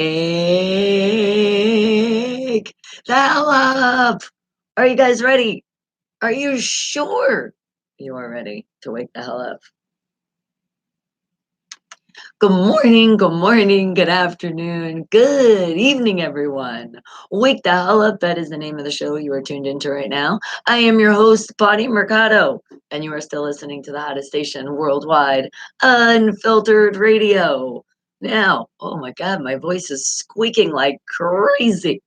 Wake the hell up! Are you guys ready? Are you sure you are ready to wake the hell up? Good afternoon, good evening, everyone. Wake the hell up, that is the name of the show you are tuned into right now. I am your host, Bonnie Mercado, and you are still listening to the hottest station worldwide, Unfiltered Radio. Now, oh my God, my voice is squeaking like crazy.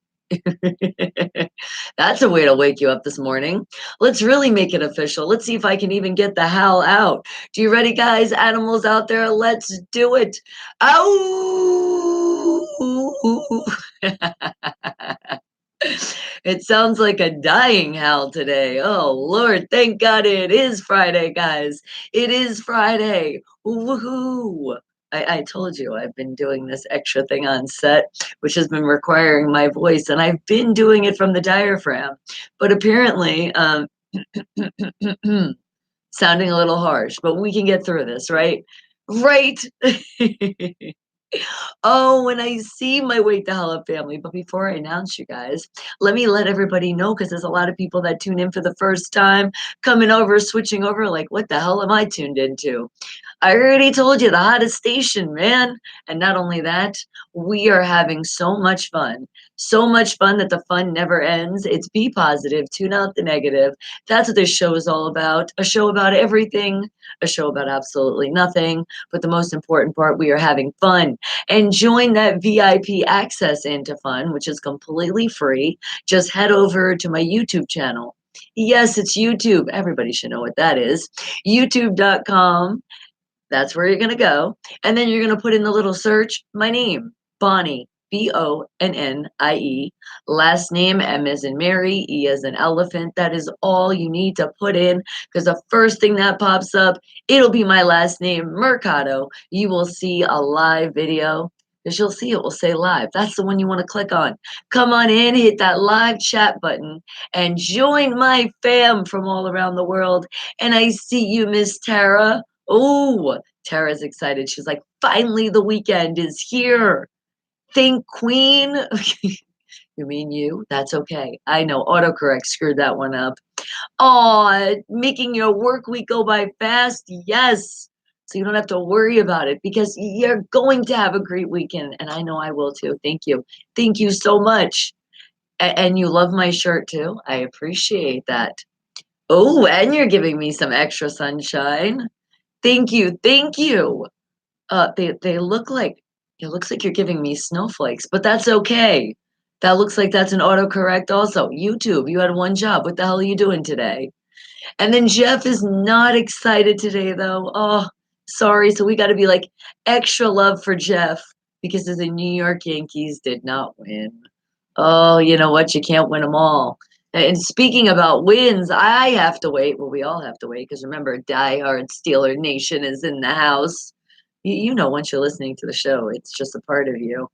That's a way to wake you up this morning. Let's really make it official. Let's see if I can even get the hell out. Do you ready, guys? Animals out there, let's do it. Ow! It sounds like a dying howl today. Oh, Lord, thank God it is Friday, guys. It is Friday. Woohoo! I told you I've been doing this extra thing on set, which has been requiring my voice, and I've been doing it from the diaphragm. But apparently, sounding a little harsh, but we can get through this, right? Right. Oh, when I see my Wake the Hell Up family, but before I announce you guys, let me let everybody know because there's a lot of people that tune in for the first time, coming over, switching over, like, what the hell am I tuned into? I already told you the hottest station, man. And not only that, we are having so much fun. So much fun that the fun never ends. It's be positive, tune out the negative. That's what this show is all about. A show about everything, a show about absolutely nothing. But the most important part, we are having fun. And join that VIP access into fun, which is completely free. Just head over to my YouTube channel. Yes, it's YouTube. Everybody should know what that is. YouTube.com. That's where you're gonna go, and then you're gonna put in the little search, my name, Bonnie, Bonnie, last name M as in Mary, E as in elephant. That is all you need to put in, because the first thing that pops up, it'll be my last name, Mercado. You will see a live video, because you'll see it will say live. That's the one you want to click on. Come on in, hit that live chat button, and join my fam from all around the world. And I see you, Miss Tara. Oh, Tara's excited. She's like, finally, the weekend is here. Think Queen. You mean you? That's okay. I know autocorrect screwed that one up. Oh, making your work week go by fast. Yes. So you don't have to worry about it because you're going to have a great weekend. And I know I will too. Thank you. Thank you so much. And you love my shirt too. I appreciate that. Oh, and you're giving me some extra sunshine. Thank you, thank you. They look like it looks like you're giving me snowflakes, but that's okay. That looks like that's an autocorrect also. YouTube, you had one job. What the hell are you doing today? And then Jeff is not excited today though. Oh, sorry. So we got to be like extra love for Jeff because the New York Yankees did not win. Oh, you know what? You can't win them all. And speaking about wins, I have to wait. Well, we all have to wait because remember, diehard Steeler Nation is in the house. You know, once you're listening to the show, it's just a part of you.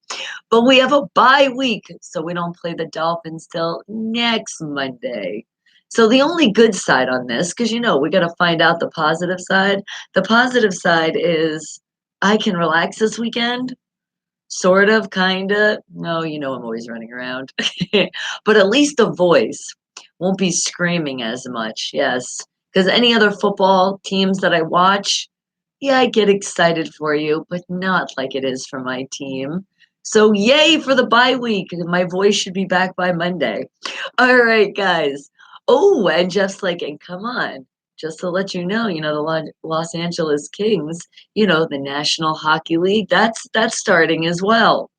But we have a bye week, so we don't play the Dolphins till next Monday. So the only good side on this, because you know, we got to find out the positive side. The positive side is I can relax this weekend. Sort of, kinda. No, you know I'm always running around. But at least the voice won't be screaming as much, yes. Because any other football teams that I watch, yeah, I get excited for you, but not like it is for my team. So yay for the bye week. My voice should be back by Monday. All right, guys. Oh, and Jeff's like, and come on, just to let you know, the Los Angeles Kings, you know, the National Hockey League, that's starting as well.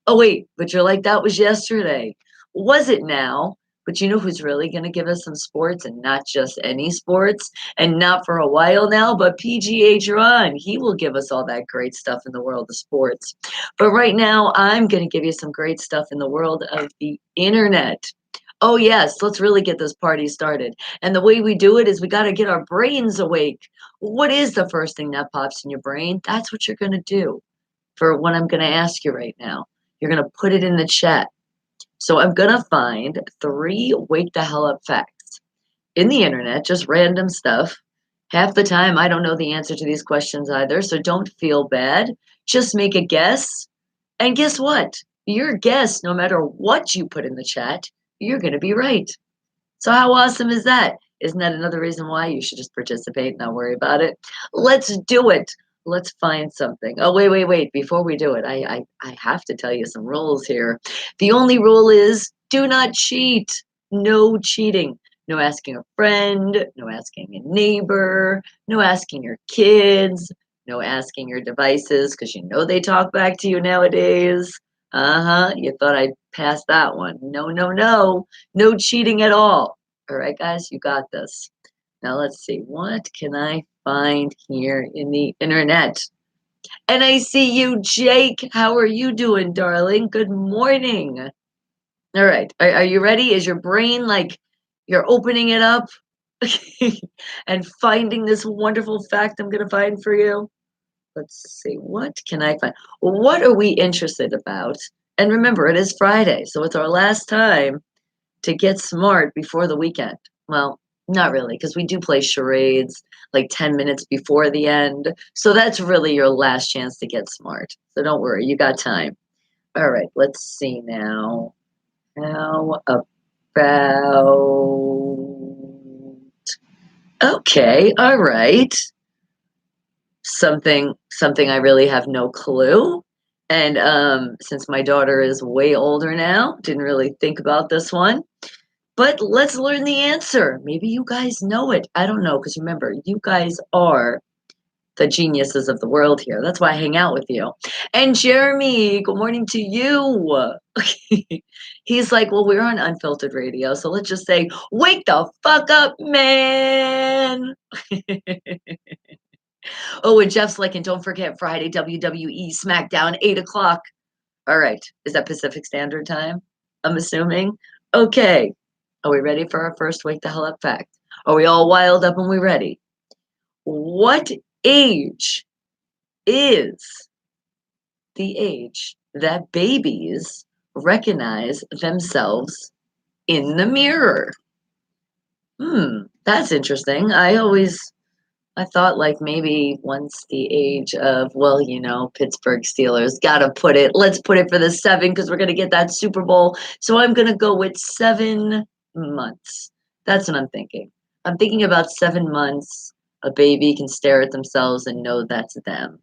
Oh wait, but you're like, that was yesterday. Was it now? But you know who's really going to give us some sports and not just any sports and not for a while now, but PGA John. He will give us all that great stuff in the world of sports. But right now, I'm going to give you some great stuff in the world of the internet. Oh, yes, let's really get this party started. And the way we do it is we got to get our brains awake. What is the first thing that pops in your brain? That's what you're going to do for what I'm going to ask you right now. You're going to put it in the chat. So I'm going to find 3 wake the hell up facts in the internet, just random stuff. Half the time, I don't know the answer to these questions either. So don't feel bad. Just make a guess. And guess what? your guess, no matter what you put in the chat, you're going to be right. So how awesome is that? Isn't that another reason why you should just participate and not worry about it? Let's do it. Let's find something. Oh, wait. Before we do it, I have to tell you some rules here. The only rule is do not cheat. No cheating. No asking a friend, no asking a neighbor, no asking your kids, no asking your devices because you know they talk back to you nowadays. Uh-huh. You thought I'd pass that one. No. No cheating at all. All right, guys, you got this. Now let's see. What can I find here in the internet? And I see you, Jake. How are you doing, darling? Good morning. All right. Are you ready? Is your brain like you're opening it up and finding this wonderful fact I'm going to find for you? Let's see. What can I find? What are we interested about? And remember, it is Friday, so it's our last time to get smart before the weekend. Well, not really, because we do play charades like 10 minutes before the end. So that's really your last chance to get smart. So don't worry, you got time. All right, let's see now. How about. Okay, all right. Something I really have no clue. And since my daughter is way older now, didn't really think about this one. But let's learn the answer. Maybe you guys know it. I don't know, because remember, you guys are the geniuses of the world here. That's why I hang out with you. And Jeremy, good morning to you. He's like, well, we're on unfiltered radio, so let's just say, wake the fuck up, man. Oh, and Jeff's like, and don't forget Friday WWE SmackDown, 8 o'clock. All right. Is that Pacific Standard Time? I'm assuming. Okay. Are we ready for our first wake the hell up fact? Are we all wild up and we ready? What age is the age that babies recognize themselves in the mirror? That's interesting. I thought like maybe once the age of, well, Pittsburgh Steelers, let's put it for the 7 because we're going to get that Super Bowl. So I'm going to go with 7 months. That's what I'm thinking. I'm thinking about 7 months. A baby can stare at themselves and know that's them.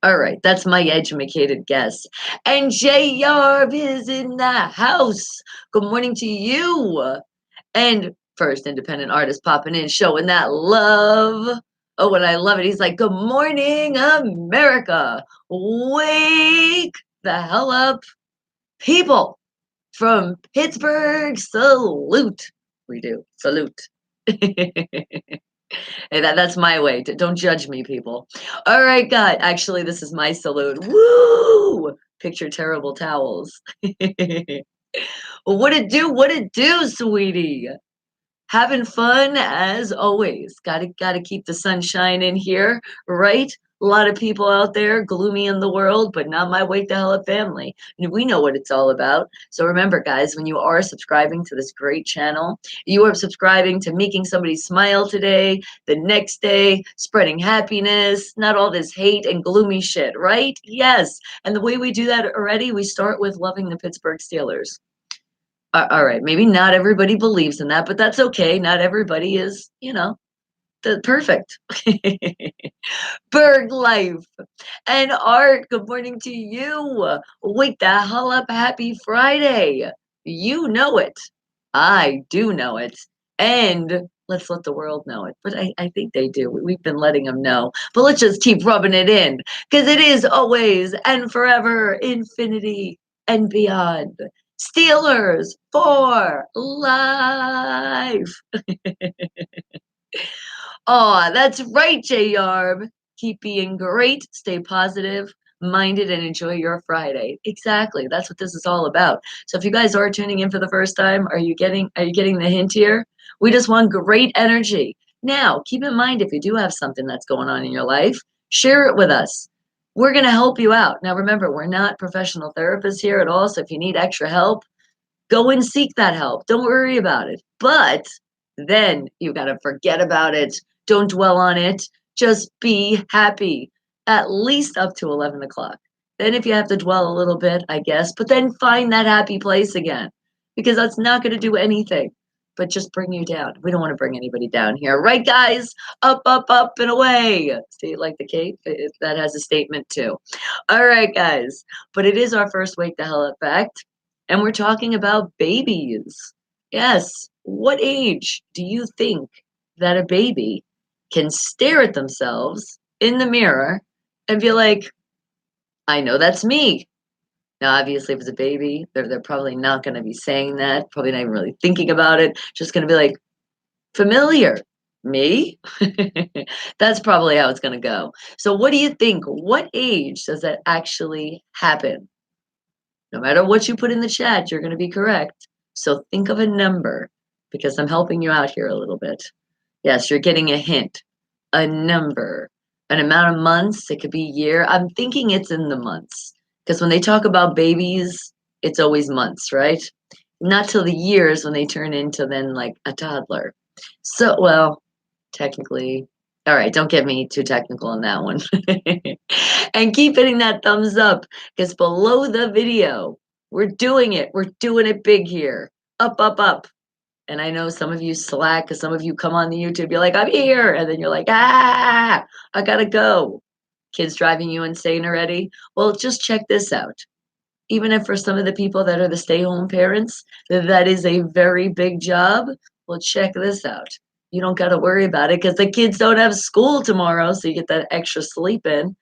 All right, that's my educated guess. And Jay Yarb is in the house. Good morning to you. And first independent artist popping in, showing that love. Oh, and I love it. He's like, good morning, America. Wake the hell up, people from Pittsburgh. Salute. We do. Salute. Hey, that's my way. Don't judge me, people. All right, God. Actually, this is my salute. Woo! Picture terrible towels. What it do, sweetie? Having fun as always. Gotta keep the sunshine in here, right? A lot of people out there gloomy in the world, but not my Wake the Hell Up family. And we know what it's all about. So remember, guys, when you are subscribing to this great channel, you are subscribing to making somebody smile today, the next day, spreading happiness, not all this hate and gloomy shit, right? Yes. And the way we do that already, we start with loving the Pittsburgh Steelers. All right, maybe not everybody believes in that, but that's okay. Not everybody is, the perfect. Berg life. And Art, good morning to you. Wake the hell up. Happy Friday. You know it. I do know it. And let's let the world know it. But I think they do. We've been letting them know. But let's just keep rubbing it in because it is always and forever infinity and beyond. Steelers for life. Oh, that's right, J Yarb. Keep being great, stay positive, minded, and enjoy your Friday. Exactly. That's what this is all about. So if you guys are tuning in for the first time, are you getting the hint here? We just want great energy. Now, keep in mind if you do have something that's going on in your life, share it with us. We're going to help you out. Now remember, we're not professional therapists here at all, so if you need extra help, go and seek that help. Don't worry about it. But then you got to forget about it. Don't dwell on it. Just be happy at least up to 11 o'clock. Then if you have to dwell a little bit, I guess, but then find that happy place again because that's not going to do anything but just bring you down. We don't want to bring anybody down here. Right, guys? Up, up, up, and away. See, like the cape? That has a statement too. All right, guys. But it is our first Wake the Hell Up fact, and we're talking about babies. Yes. What age do you think that a baby can stare at themselves in the mirror and be like, I know that's me. Now, obviously, if it's a baby, they're probably not going to be saying that, probably not even really thinking about it, just going to be like, familiar. Me? That's probably how it's going to go. So, what do you think? What age does that actually happen? No matter what you put in the chat, you're going to be correct. So, think of a number because I'm helping you out here a little bit. Yes, you're getting a hint, a number, an amount of months. It could be year. I'm thinking it's in the months because when they talk about babies, it's always months, right? Not till the years when they turn into then like a toddler. So, well, technically, all right, don't get me too technical on that one. And keep hitting that thumbs up because below the video, we're doing it. We're doing it big here. Up, up, up. And I know some of you slack because some of you come on the YouTube, you're like, I'm here. And then you're like, I gotta go. Kids driving you insane already. Well, just check this out. Even if for some of the people that are the stay-home parents, that is a very big job. Well, check this out. You don't got to worry about it because the kids don't have school tomorrow, so you get that extra sleep in.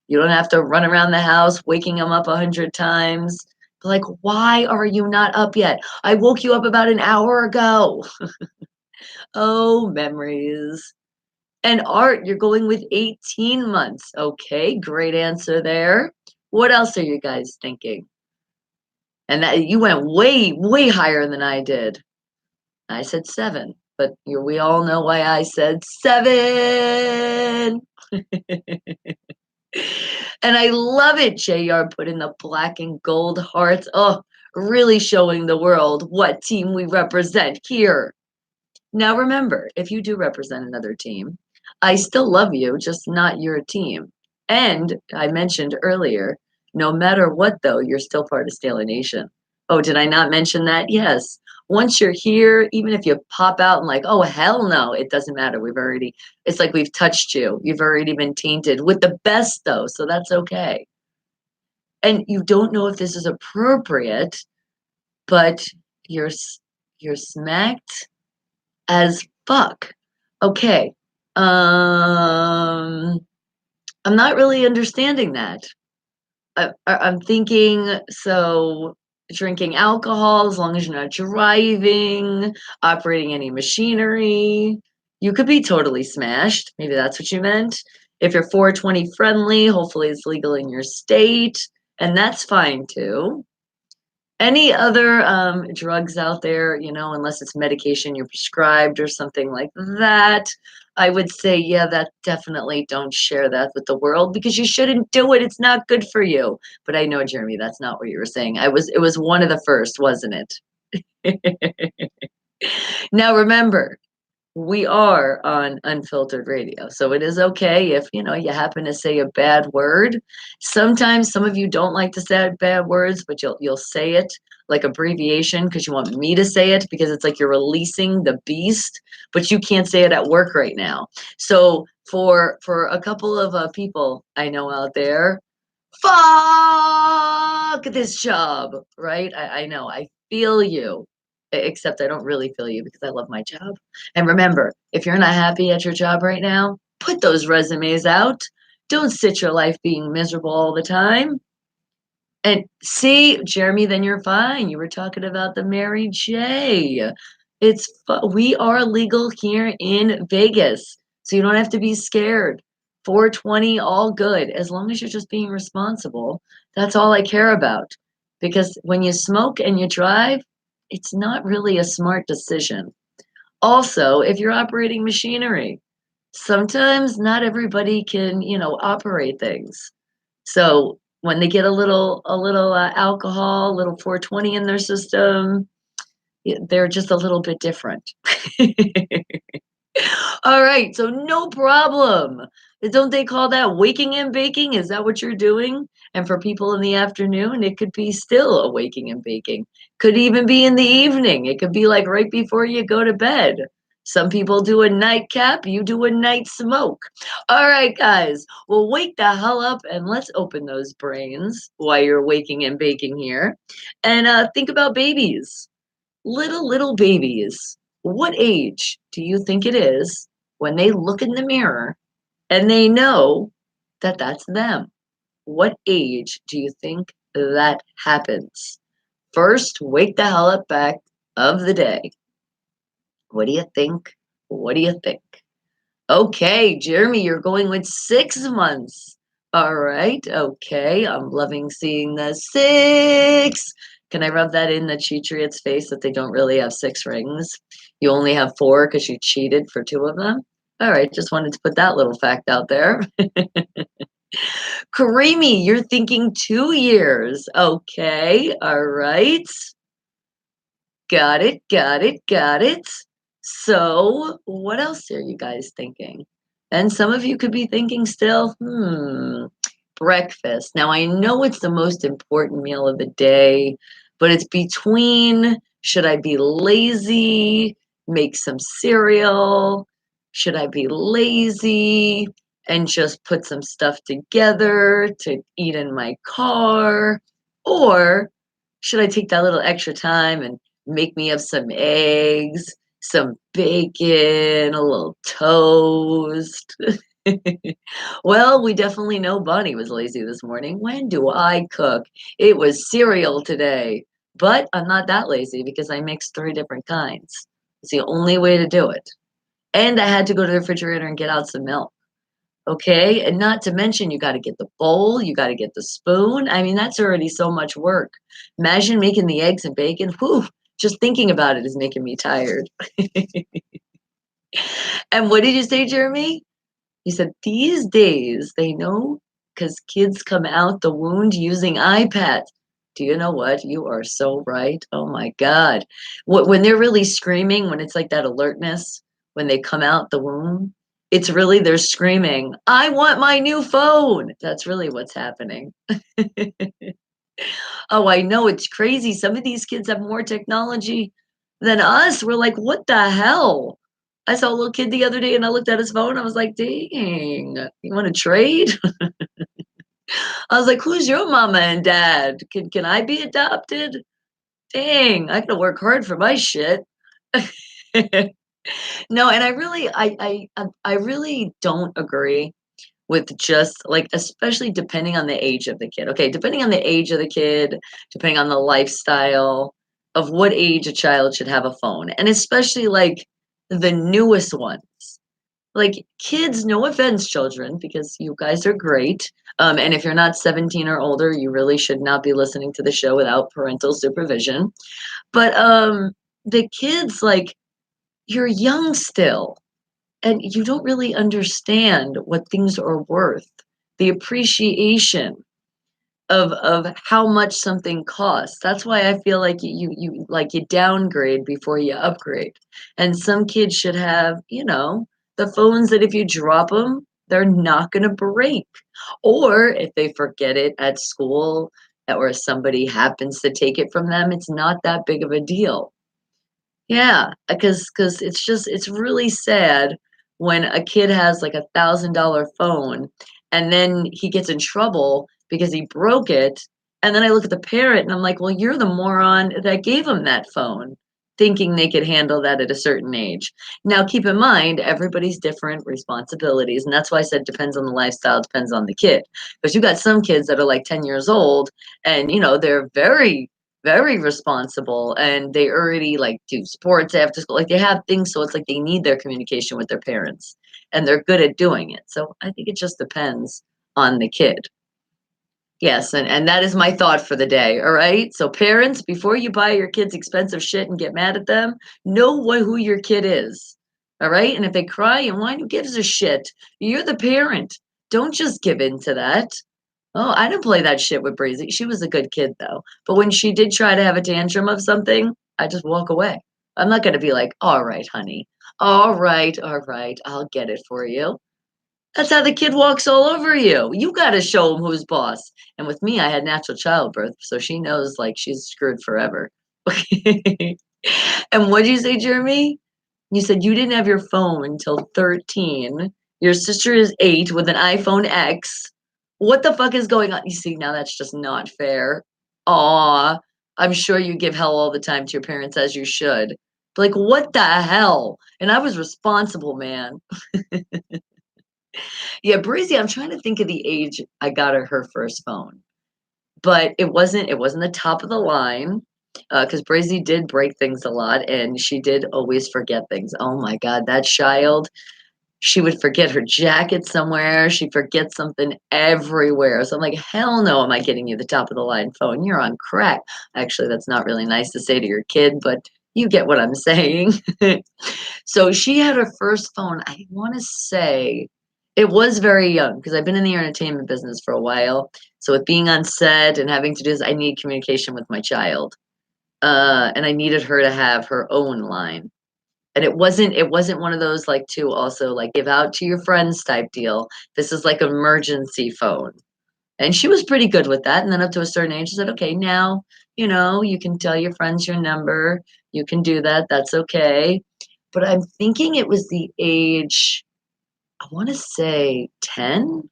You don't have to run around the house waking them up 100 times. Like, why are you not up yet? I woke you up about an hour ago. Oh, memories. And Art, you're going with 18 months. Okay, great answer there. What else are you guys thinking? And that you went way, way higher than I did. I said 7, but we all know why I said 7. And I love it. JR put in the black and gold hearts. Oh, really showing the world what team we represent here. Now, remember, if you do represent another team, I still love you, just not your team. And I mentioned earlier, no matter what, though, you're still part of Stala Nation. Oh, did I not mention that? Yes. Once you're here, even if you pop out and like, oh, hell no, it doesn't matter. It's like we've touched you. You've already been tainted with the best, though, so that's okay. And you don't know if this is appropriate, but you're smacked as fuck. Okay. I'm not really understanding that. I'm thinking so drinking alcohol as long as you're not driving, operating any machinery. You could be totally smashed. Maybe that's what you meant. If you're 420 friendly, hopefully it's legal in your state, and that's fine too. Any other drugs out there, unless it's medication you're prescribed or something like that, I would say, yeah, that definitely don't share that with the world because you shouldn't do it. It's not good for you. But I know, Jeremy, that's not what you were saying. It was one of the first, wasn't it? Now remember, we are on unfiltered radio. So it is okay if, you happen to say a bad word. Sometimes some of you don't like to say bad words, but you'll say it like abbreviation because you want me to say it because it's like you're releasing the beast, but you can't say it at work right now. So for a couple of people I know out there, fuck this job, right? I know, I feel you. Except I don't really feel you because I love my job. And remember, if you're not happy at your job right now, put those resumes out. Don't sit your life being miserable all the time. And see, Jeremy, then you're fine. You were talking about the Mary J. We are legal here in Vegas, so you don't have to be scared. 420, all good. As long as you're just being responsible, that's all I care about. Because when you smoke and you drive, it's not really a smart decision. Also, if you're operating machinery, sometimes not everybody can, operate things. So when they get a little alcohol, a little 420 in their system, they're just a little bit different. All right, so no problem. Don't they call that waking and baking? Is that what you're doing? And for people in the afternoon, it could be still awaking and baking. Could even be in the evening. It could be like right before you go to bed. Some people do a nightcap, you do a night smoke. All right, guys, well, wake the hell up and let's open those brains while you're waking and baking here. And think about babies, little babies. What age do you think it is when they look in the mirror and they know that that's them? What age do you think that happens? First, wake the hell up back of the day. What do you think? What do you think? Okay, Jeremy, you're going with 6 months. All right, okay. I'm loving seeing the six. Can I rub that in the Cheatriot's face that they don't really have six rings? You only have four because you cheated for two of them? All right, just wanted to put that little fact out there. Karimi, you're thinking 2 years. Okay, all right. Got it, got it, got it. So, what else are you guys thinking? And some of you could be thinking still, breakfast. Now, I know it's the most important meal of the day, but it's between should I be lazy, make some cereal? Should I be lazy and just put some stuff together to eat in my car? Or should I take that little extra time and make me up some eggs, some bacon, a little toast? Well, we definitely know Bonnie was lazy this morning. When do I cook? It was cereal today. But I'm not that lazy because I mixed three different kinds. It's the only way to do it. And I had to go to the refrigerator and get out some milk. Okay. And not to mention, you got to get the bowl, you got to get the spoon. I mean, that's already so much work. Imagine making the eggs and bacon. Whew, just thinking about it is making me tired. And what did you say, Jeremy? You said these days they know because kids come out the wound using iPads. Do you know what? You are so right. Oh my God. When they're really screaming, when it's like that alertness, when they come out the womb, it's really they're screaming, I want my new phone. That's really what's happening. Oh, I know it's crazy. Some of these kids have more technology than us. We're like, what the hell? I saw a little kid the other day and I looked at his phone. I was like, dang, you want to trade? I was like, who's your mama and dad? Can I be adopted? Dang, I gotta work hard for my shit. No, and I really don't agree with just like especially depending on the age of the kid. Okay, depending on the age of the kid, depending on the lifestyle of what age a child should have a phone, and especially like the newest ones. Like kids, no offense, children, because you guys are great. And if you're not 17 or older, you really should not be listening to the show without parental supervision. But the kids, like, you're young still and you don't really understand what things are worth, the appreciation of how much something costs. That's why I feel like you downgrade before you upgrade. And some kids should have, the phones that if you drop them, they're not going to break. Or if they forget it at school or somebody happens to take it from them, it's not that big of a deal. Yeah, because it's really sad when a kid has like $1,000 phone and then he gets in trouble because he broke it. And then I look at the parent and I'm like, well, you're the moron that gave him that phone, thinking they could handle that at a certain age. Now, keep in mind, everybody's different responsibilities. And that's why I said depends on the lifestyle, depends on the kid. Because you got some kids that are like 10 years old and, they're very responsible and they already like do sports after school, like they have things, so it's like they need their communication with their parents and they're good at doing it. So I think it just depends on the kid. Yes, and that is my thought for the day. All right, so parents, before you buy your kids expensive shit and get mad at them, know who your kid is. All right, and if they cry and whine, who gives a shit? You're the parent. Don't just give in to that. Oh, I didn't play that shit with Breezy. She was a good kid though. But when she did try to have a tantrum of something, I just walk away. I'm not going to be like, all right, honey. All right, I'll get it for you. That's how the kid walks all over you. You got to show him who's boss. And with me, I had natural childbirth, so she knows like she's screwed forever. And what'd you say, Jeremy? You said you didn't have your phone until 13. Your sister is 8 with an iPhone X. What the fuck is going on? You see, now that's just not fair. Aw, I'm sure you give hell all the time to your parents as you should. But like, what the hell? And I was responsible, man. Yeah, Breezy, I'm trying to think of the age I got her first phone, but it wasn't the top of the line, because Breezy did break things a lot, and she did always forget things. Oh my God, that child, she would forget her jacket somewhere. She'd forget something everywhere. So I'm like, hell no, am I getting you the top of the line phone? You're on crack. Actually, that's not really nice to say to your kid, but you get what I'm saying. So she had her first phone, I want to say it was very young because I've been in the entertainment business for a while. So with being on set and having to do this, I need communication with my child. And I needed her to have her own line. And it wasn't one of those like to also like give out to your friends type deal. This is like emergency phone. And she was pretty good with that. And then up to a certain age, she said, okay, now, you can tell your friends your number. You can do that. That's okay. But I'm thinking it was the age, I want to say 10,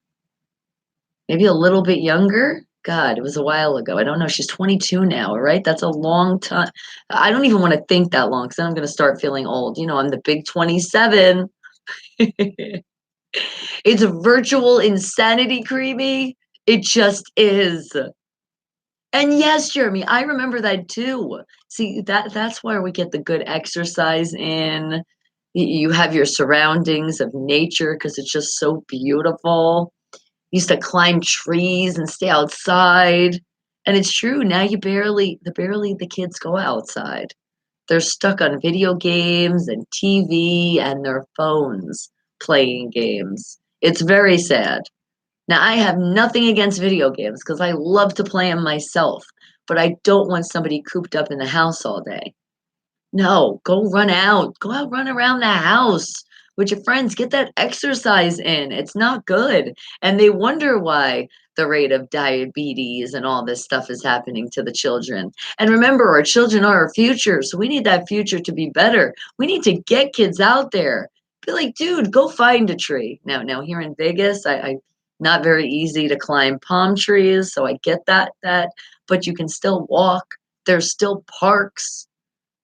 maybe a little bit younger. God, it was a while ago. I don't know. She's 22 now, right? That's a long time. I don't even want to think that long because then I'm going to start feeling old. I'm the big 27. It's a virtual insanity, creamy. It just is. And yes, Jeremy, I remember that too. See, that's where we get the good exercise in. You have your surroundings of nature because it's just so beautiful. Used to climb trees and stay outside. And it's true, now the kids go outside. They're stuck on video games and TV and their phones playing games. It's very sad. Now, I have nothing against video games because I love to play them myself, but I don't want somebody cooped up in the house all day. No, go run out. Go out, run around the house with your friends. Get that exercise in. It's not good. And they wonder why the rate of diabetes and all this stuff is happening to the children. And remember, our children are our future. So we need that future to be better. We need to get kids out there. Be like, dude, go find a tree. Now here in Vegas, I not very easy to climb palm trees. So I get that, but you can still walk. There's still parks.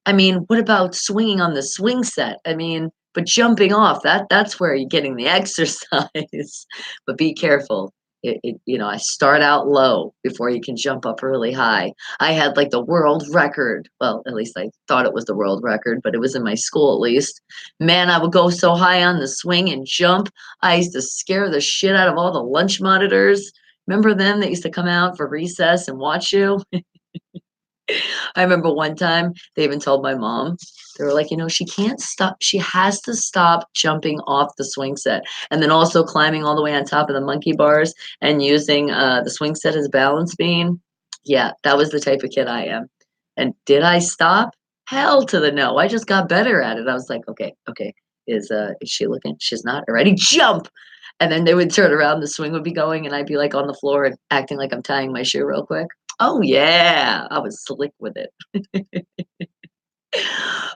I mean, what about swinging on the swing set? I mean, but jumping off, that's where you're getting the exercise. But be careful. I start out low before you can jump up really high. I had like the world record. Well, at least I thought it was the world record, but it was in my school at least. Man, I would go so high on the swing and jump. I used to scare the shit out of all the lunch monitors. Remember them that used to come out for recess and watch you? I remember one time they even told my mom, they were like, she can't stop. She has to stop jumping off the swing set and then also climbing all the way on top of the monkey bars and using the swing set as balance beam. Yeah, that was the type of kid I am. And did I stop? Hell to the no. I just got better at it. I was like, okay. Is she looking? She's not already. Jump. And then they would turn around, the swing would be going, and I'd be like on the floor and acting like I'm tying my shoe real quick. Oh yeah, I was slick with it.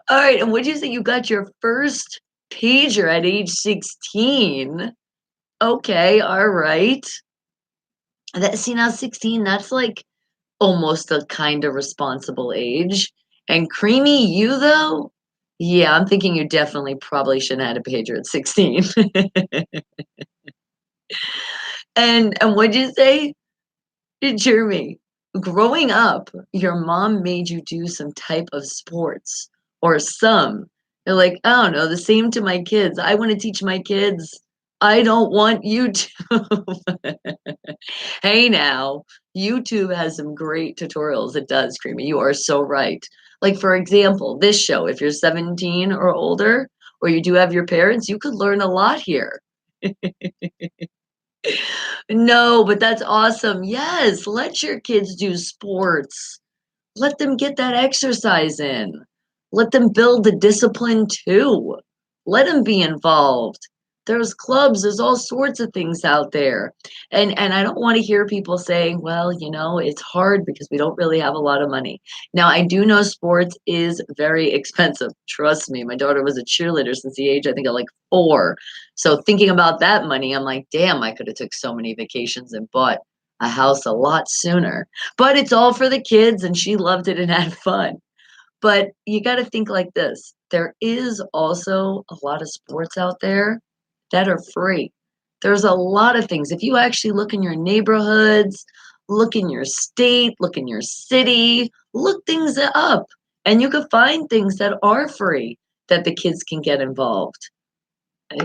All right, and would you say you got your first pager at age 16? Okay, all right. Now 16, that's like almost a kind of responsible age. And creamy, you though? Yeah, I'm thinking you definitely probably shouldn't have had a pager at 16. And what'd you say? Jeremy, growing up, your mom made you do some type of sports or some. You're like, I don't know, the same to my kids. I want to teach my kids. I don't want YouTube. Hey now, YouTube has some great tutorials. It does, Creamy. You are so right. Like, for example, this show, if you're 17 or older, or you do have your parents, you could learn a lot here. No, but that's awesome. Yes, let your kids do sports. Let them get that exercise in. Let them build the discipline too. Let them be involved. There's clubs, there's all sorts of things out there. And I don't want to hear people saying, well, it's hard because we don't really have a lot of money. Now, I do know sports is very expensive. Trust me, my daughter was a cheerleader since the age, I think, of like 4. So thinking about that money, I'm like, damn, I could have took so many vacations and bought a house a lot sooner. But it's all for the kids and she loved it and had fun. But you got to think like this. There is also a lot of sports out there that are free. There's a lot of things. If you actually look in your neighborhoods, look in your state, look in your city, look things up, and you can find things that are free that the kids can get involved.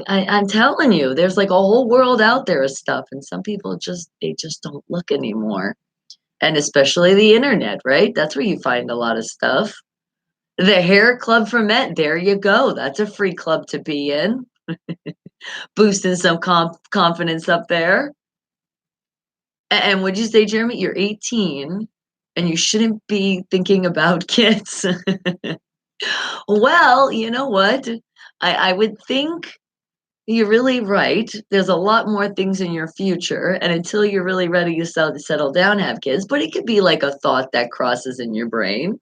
I'm telling you, there's like a whole world out there of stuff, and some people just don't look anymore. And especially the internet, right? That's where you find a lot of stuff. The hair club for men, there you go. That's a free club to be in. Boosting some confidence up there. And would you say, Jeremy, you're 18 and you shouldn't be thinking about kids? Well, you know what? I would think you're really right. There's a lot more things in your future. And until you're really ready to settle down, have kids, but it could be like a thought that crosses in your brain.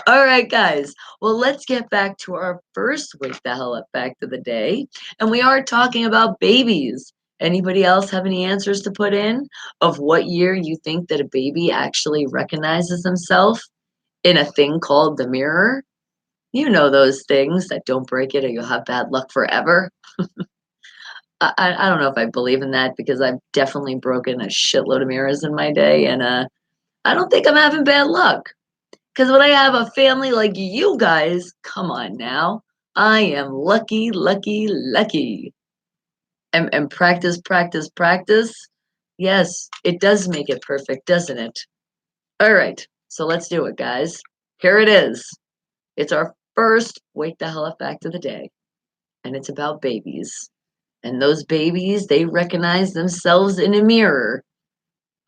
All right, guys. Well, let's get back to our first Wake the Hell Up fact of the day. And we are talking about babies. Anybody else have any answers to put in of what year you think that a baby actually recognizes himself in a thing called the mirror? You know those things that don't break it or you'll have bad luck forever. I don't know if I believe in that because I've definitely broken a shitload of mirrors in my day, and I don't think I'm having bad luck. Because when I have a family like you guys, come on now, I am lucky, lucky, lucky. And practice, practice, practice. Yes, it does make it perfect, doesn't it? All right, so let's do it, guys. Here it is. It's our first Wake the Hell Up fact of the day, and it's about babies. And those babies, they recognize themselves in a mirror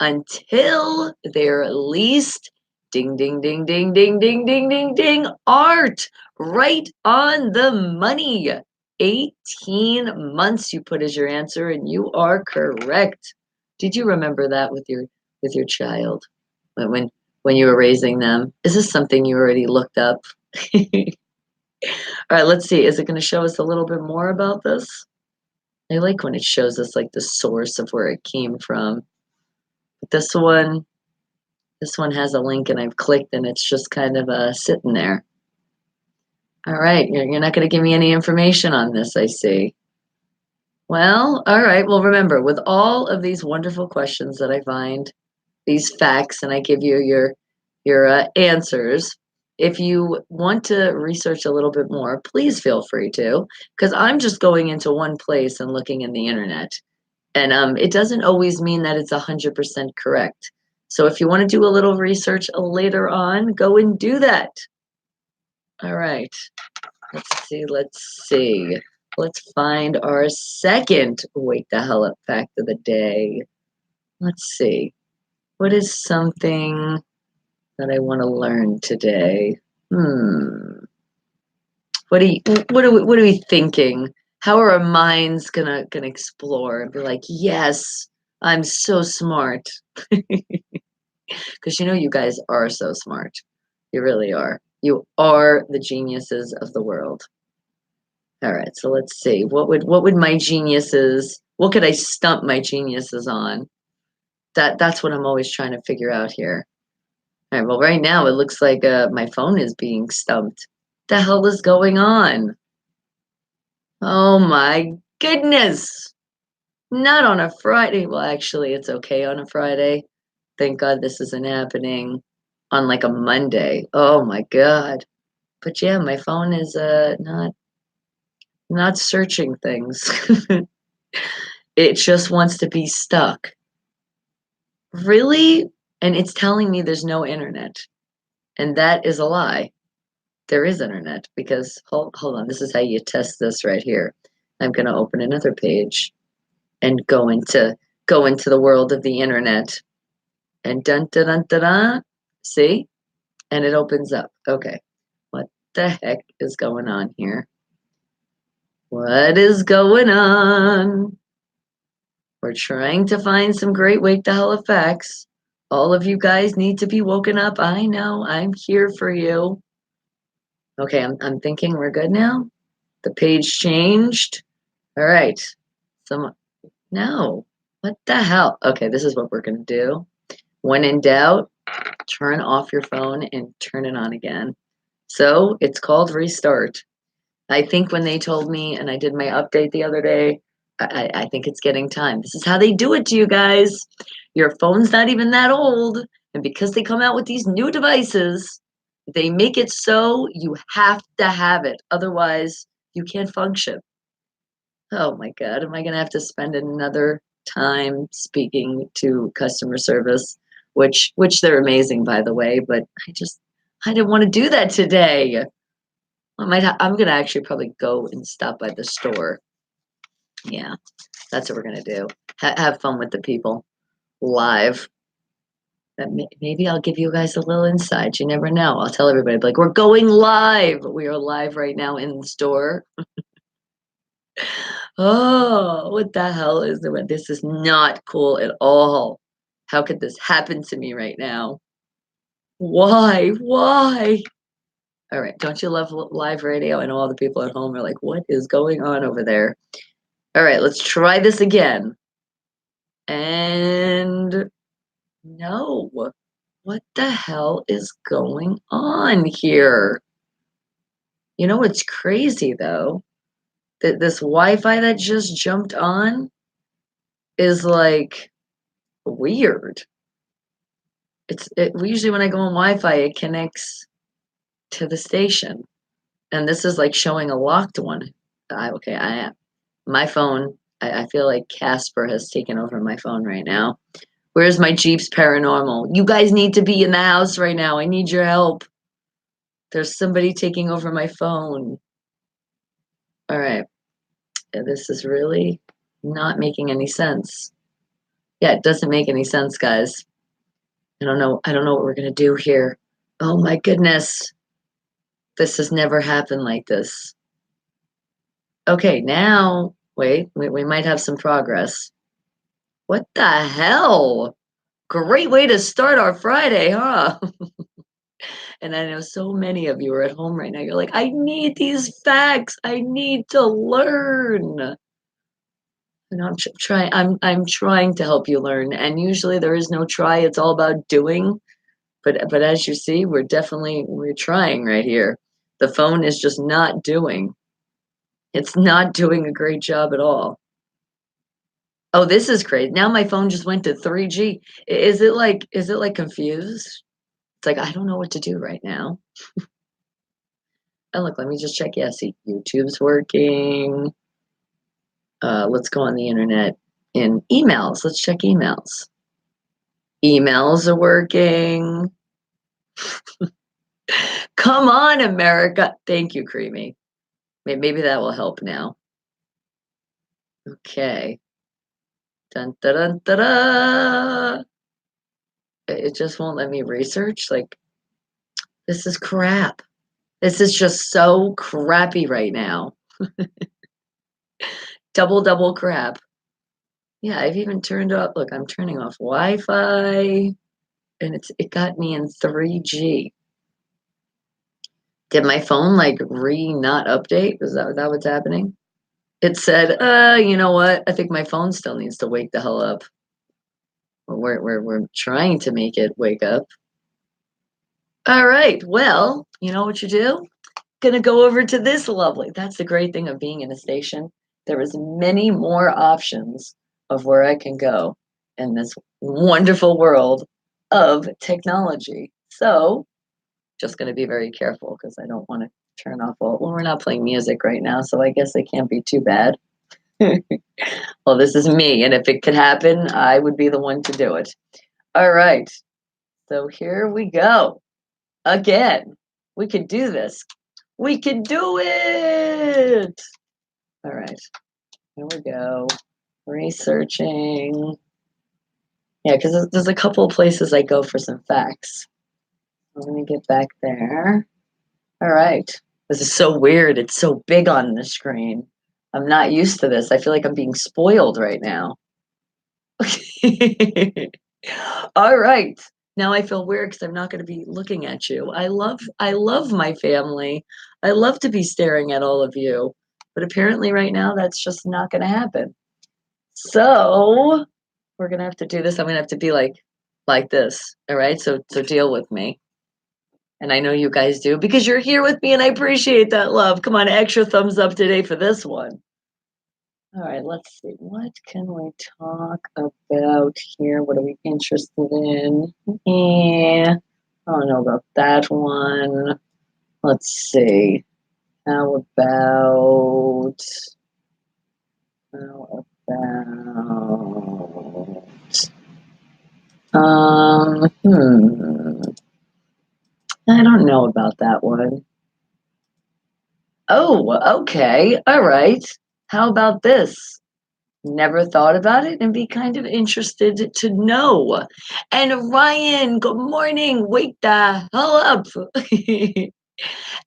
until they're least ding, ding, ding, ding, ding, ding, ding, ding, ding, art right on the money. 18 months you put as your answer, and you are correct. Did you remember that with your child when you were raising them? Is this something you already looked up? All right, let's see. Is it going to show us a little bit more about this? I like when it shows us like the source of where it came from. But this one has a link and I've clicked and it's just kind of sitting there. All right, you're not going to give me any information on this, I see. Well, all right. Well, remember, with all of these wonderful questions that I find, these facts, and I give you your answers. If you want to research a little bit more, please feel free to, because I'm just going into one place and looking in the internet. And it doesn't always mean that it's 100% correct. So if you want to do a little research later on, go and do that. All right. Let's see. Let's see. Let's find our second Wake the Hell Up fact of the day. Let's see. What is something that I want to learn today? What are we thinking? How are our minds gonna explore and be like, yes, I'm so smart? Because you guys are so smart. You really are. You are the geniuses of the world. All right, so let's see. What would my geniuses? What could I stump my geniuses on? That's what I'm always trying to figure out here. All right. Well, right now it looks like my phone is being stumped. The hell is going on? Oh my goodness! Not on a Friday. Well, actually, it's okay on a Friday. Thank God this isn't happening on like a Monday. Oh my God. But yeah, my phone is not searching things. It just wants to be stuck. Really? And it's telling me there's no internet. And that is a lie. There is internet because hold on, this is how you test this right here. I'm going to open another page and go into the world of the internet. And dun dun dun dun, dun. See? And it opens up. Okay. What the heck is going on here? What is going on? We're trying to find some great wake the hell effects. All of you guys need to be woken up. I know, I'm here for you. Okay, I'm thinking we're good now. The page changed. All right. No. What the hell? Okay, this is what we're gonna do. When in doubt, turn off your phone and turn it on again. So it's called restart. I think when they told me and I did my update the other day, I think it's getting time. This is how they do it to you guys. Your phone's not even that old. And because they come out with these new devices, they make it so you have to have it. Otherwise, you can't function. Oh my God, am I going to have to spend another time speaking to customer service, which they're amazing, by the way, but I didn't want to do that today. I'm gonna actually probably go and stop by the store. Yeah, that's what we're gonna do. Have fun with the people live. Maybe I'll give you guys a little insight. You never know. I'll tell everybody like we're going live. We are live right now in the store. Oh, what the hell is it? This is not cool at all. How could this happen to me right now? Why? Why? All right, don't you love live radio? I know all the people at home are like, what is going on over there? All right, let's try this again. And no, what the hell is going on here? You know what's crazy though? That this Wi-Fi that just jumped on is like weird. Usually when I go on Wi-Fi, it connects to the station, and this is like showing a locked one. Okay, I am my phone. I feel like Casper has taken over my phone right now. Where's my Jeeps Paranormal? You guys need to be in the house right now. I need your help. There's somebody taking over my phone. All right. Yeah, this is really not making any sense. Yeah, it doesn't make any sense, guys. I don't know. I don't know what we're going to do here. Oh my goodness. This has never happened like this. Okay, now, wait, we might have some progress. What the hell? Great way to start our Friday, huh? And I know so many of you are at home right now. You're like, I need these facts. I need to learn. And I'm trying to help you learn. And usually there is no try. It's all about doing. But as you see, we're trying right here. The phone is just not doing. It's not doing a great job at all. Oh, this is great. Now my phone just went to 3G. Is it like confused? It's like I don't know what to do right now. Oh, look, let me just check. Yeah, see, YouTube's working. Let's go on the internet in emails. Let's check emails. Emails are working. Come on, America. Thank you, Creamy. Maybe that will help now. Okay. Dun, dun, dun, dun, dun. It just won't let me research. Like, this is crap. This is just so crappy right now. Double crap. Yeah, I've even turned off. Look, I'm turning off Wi-Fi, and it got me in 3G. Did my phone like not update? Was that what's happening? It said, you know what? I think my phone still needs to wake the hell up. We're trying to make it wake up. All right. Well, you know what you do? Gonna go over to this lovely. That's the great thing of being in a station. There is many more options of where I can go in this wonderful world of technology. So just going to be very careful because I don't want to turn off all. Well, we're not playing music right now, so I guess it can't be too bad. Well, this is me, and if it could happen, I would be the one to do it. All right, so here we go. Again, we could do this. We can do it. All right, here we go. Researching. Yeah, because there's a couple of places I go for some facts. Let me get back there. All right. This is so weird. It's so big on the screen. I'm not used to this. I feel like I'm being spoiled right now. All right. Now I feel weird because I'm not going to be looking at you. I love my family. I love to be staring at all of you. But apparently right now that's just not going to happen. So we're going to have to do this. I'm going to have to be like this. All right? So deal with me. And I know you guys do because you're here with me and I appreciate that love. Come on, extra thumbs up today for this one. All right, let's see. What can we talk about here? What are we interested in? Yeah, I don't know about that one. Let's see. How about how about I don't know about that one. Oh, okay. All right. How about this? Never thought about it and be kind of interested to know. And Ryan, good morning. Wake the hell up.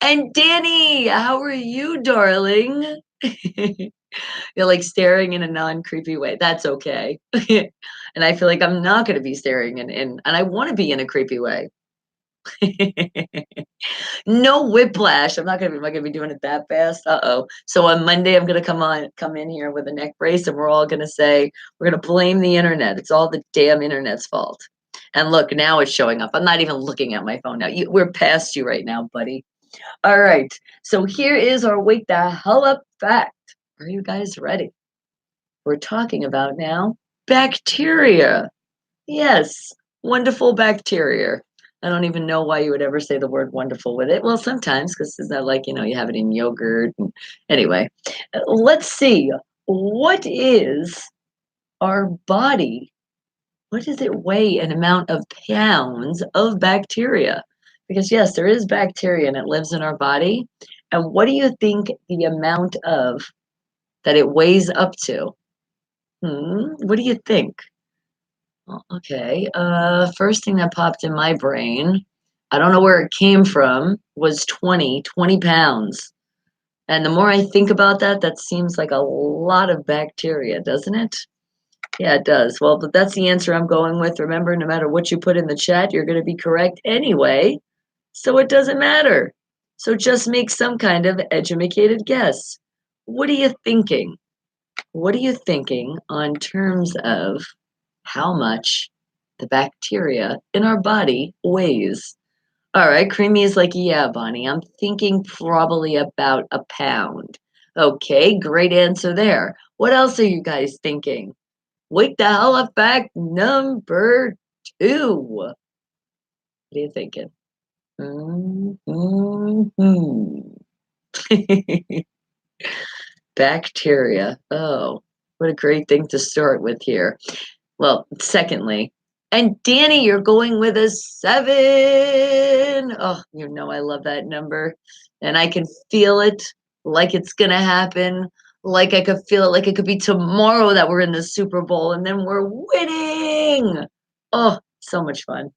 And Danny, how are you, darling? You're like staring in a non-creepy way. That's okay. And I feel like I'm not going to be staring and I want to be in a creepy way. No whiplash. Am I gonna be doing it that fast? Uh-oh. So on Monday, I'm gonna come in here with a neck brace, and we're all gonna say, we're gonna blame the internet. It's all the damn internet's fault. And look, now it's showing up. I'm not even looking at my phone now. We're past you right now, buddy. All right. So here is our wake the hell up fact. Are you guys ready? We're talking about now bacteria. Yes, wonderful bacteria. I don't even know why you would ever say the word wonderful with it. Well, sometimes, because it's not like, you have it in yogurt. Anyway, let's see. What is our body? What does it weigh an amount of pounds of bacteria? Because, yes, there is bacteria and it lives in our body. And what do you think the amount of that it weighs up to? What do you think? Okay. First thing that popped in my brain, I don't know where it came from, was 20 pounds. And the more I think about that, that seems like a lot of bacteria, doesn't it? Yeah, it does. Well, but that's the answer I'm going with. Remember, no matter what you put in the chat, you're going to be correct anyway. So it doesn't matter. So just make some kind of educated guess. What are you thinking? What are you thinking on terms of how much the bacteria in our body weighs? All right, Creamy is like, yeah, Bonnie, I'm thinking probably about a pound. Okay, great answer there. What else are you guys thinking? Wake the hell up, fact number 2. What are you thinking? Mm-hmm. Bacteria. Oh, what a great thing to start with here. Well, secondly, and Danny, you're going with a 7. Oh, I love that number. And I can feel it like it's going to happen. Like I could feel it like it could be tomorrow that we're in the Super Bowl and then we're winning. Oh, so much fun.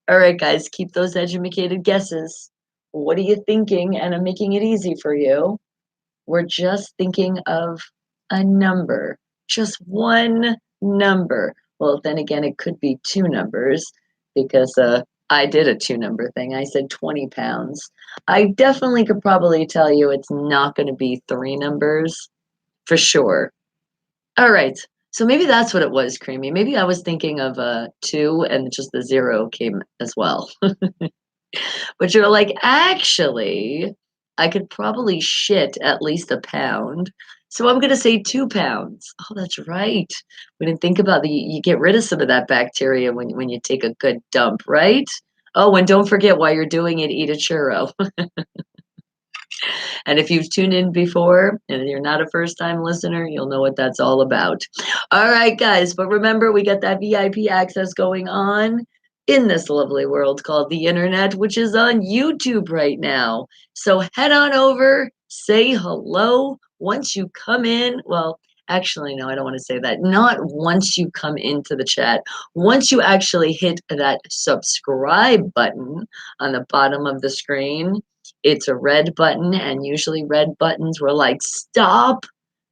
All right, guys, keep those educated guesses. What are you thinking? And I'm making it easy for you. We're just thinking of a number, just one number. Well, then again, it could be 2 numbers because I did a 2-number thing. I said 20 pounds. I definitely could probably tell you it's not going to be 3 numbers for sure. All right. So maybe that's what it was, Creamy. Maybe I was thinking of 2 and just the 0 came as well. But you're like, actually, I could probably shit at least a pound. So I'm going to say 2 pounds. Oh, that's right. We didn't think about you get rid of some of that bacteria when you take a good dump, right? Oh, and don't forget while you're doing it, eat a churro. And if you've tuned in before and you're not a first time listener, you'll know what that's all about. All right, guys. But remember, we got that VIP access going on in this lovely world called the internet, which is on YouTube right now. So head on over, say hello once you come in. Well, actually, no, I don't want to say that. Not once you come into the chat. Once you actually hit that subscribe button on the bottom of the screen, it's a red button, and usually red buttons were like, stop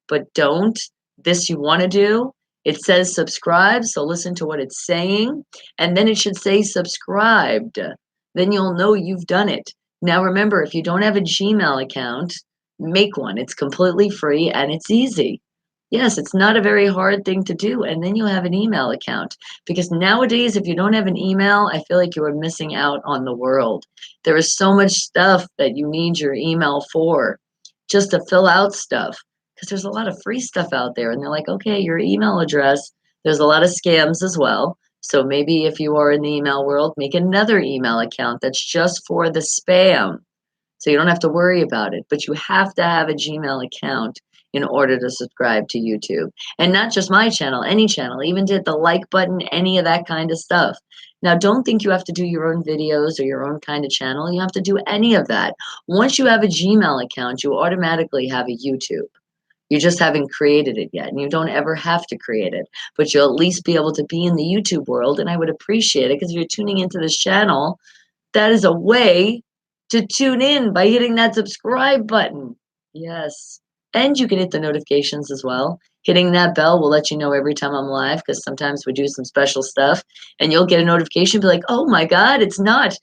but don't. This you want to do. It says subscribe, so listen to what it's saying, and then it should say subscribed. Then you'll know you've done it. Now remember, if you don't have a Gmail account, make one. It's completely free and it's easy. Yes, it's not a very hard thing to do, and then you'll have an email account. Because nowadays, if you don't have an email, I feel like you are missing out on the world. There is so much stuff that you need your email for, just to fill out stuff. Because there's a lot of free stuff out there, and they're like, okay, your email address. There's a lot of scams as well. So maybe if you are in the email world, make another email account that's just for the spam. So you don't have to worry about it, but you have to have a Gmail account in order to subscribe to YouTube. And not just my channel, any channel, even did the like button, any of that kind of stuff. Now, don't think you have to do your own videos or your own kind of channel. You have to do any of that. Once you have a Gmail account, you automatically have a YouTube. You just haven't created it yet, and you don't ever have to create it, but you'll at least be able to be in the YouTube world, and I would appreciate it because if you're tuning into this channel, that is a way to tune in by hitting that subscribe button. Yes. And you can hit the notifications as well. Hitting that bell will let you know every time I'm live because sometimes we do some special stuff and you'll get a notification, be like, oh my God, it's not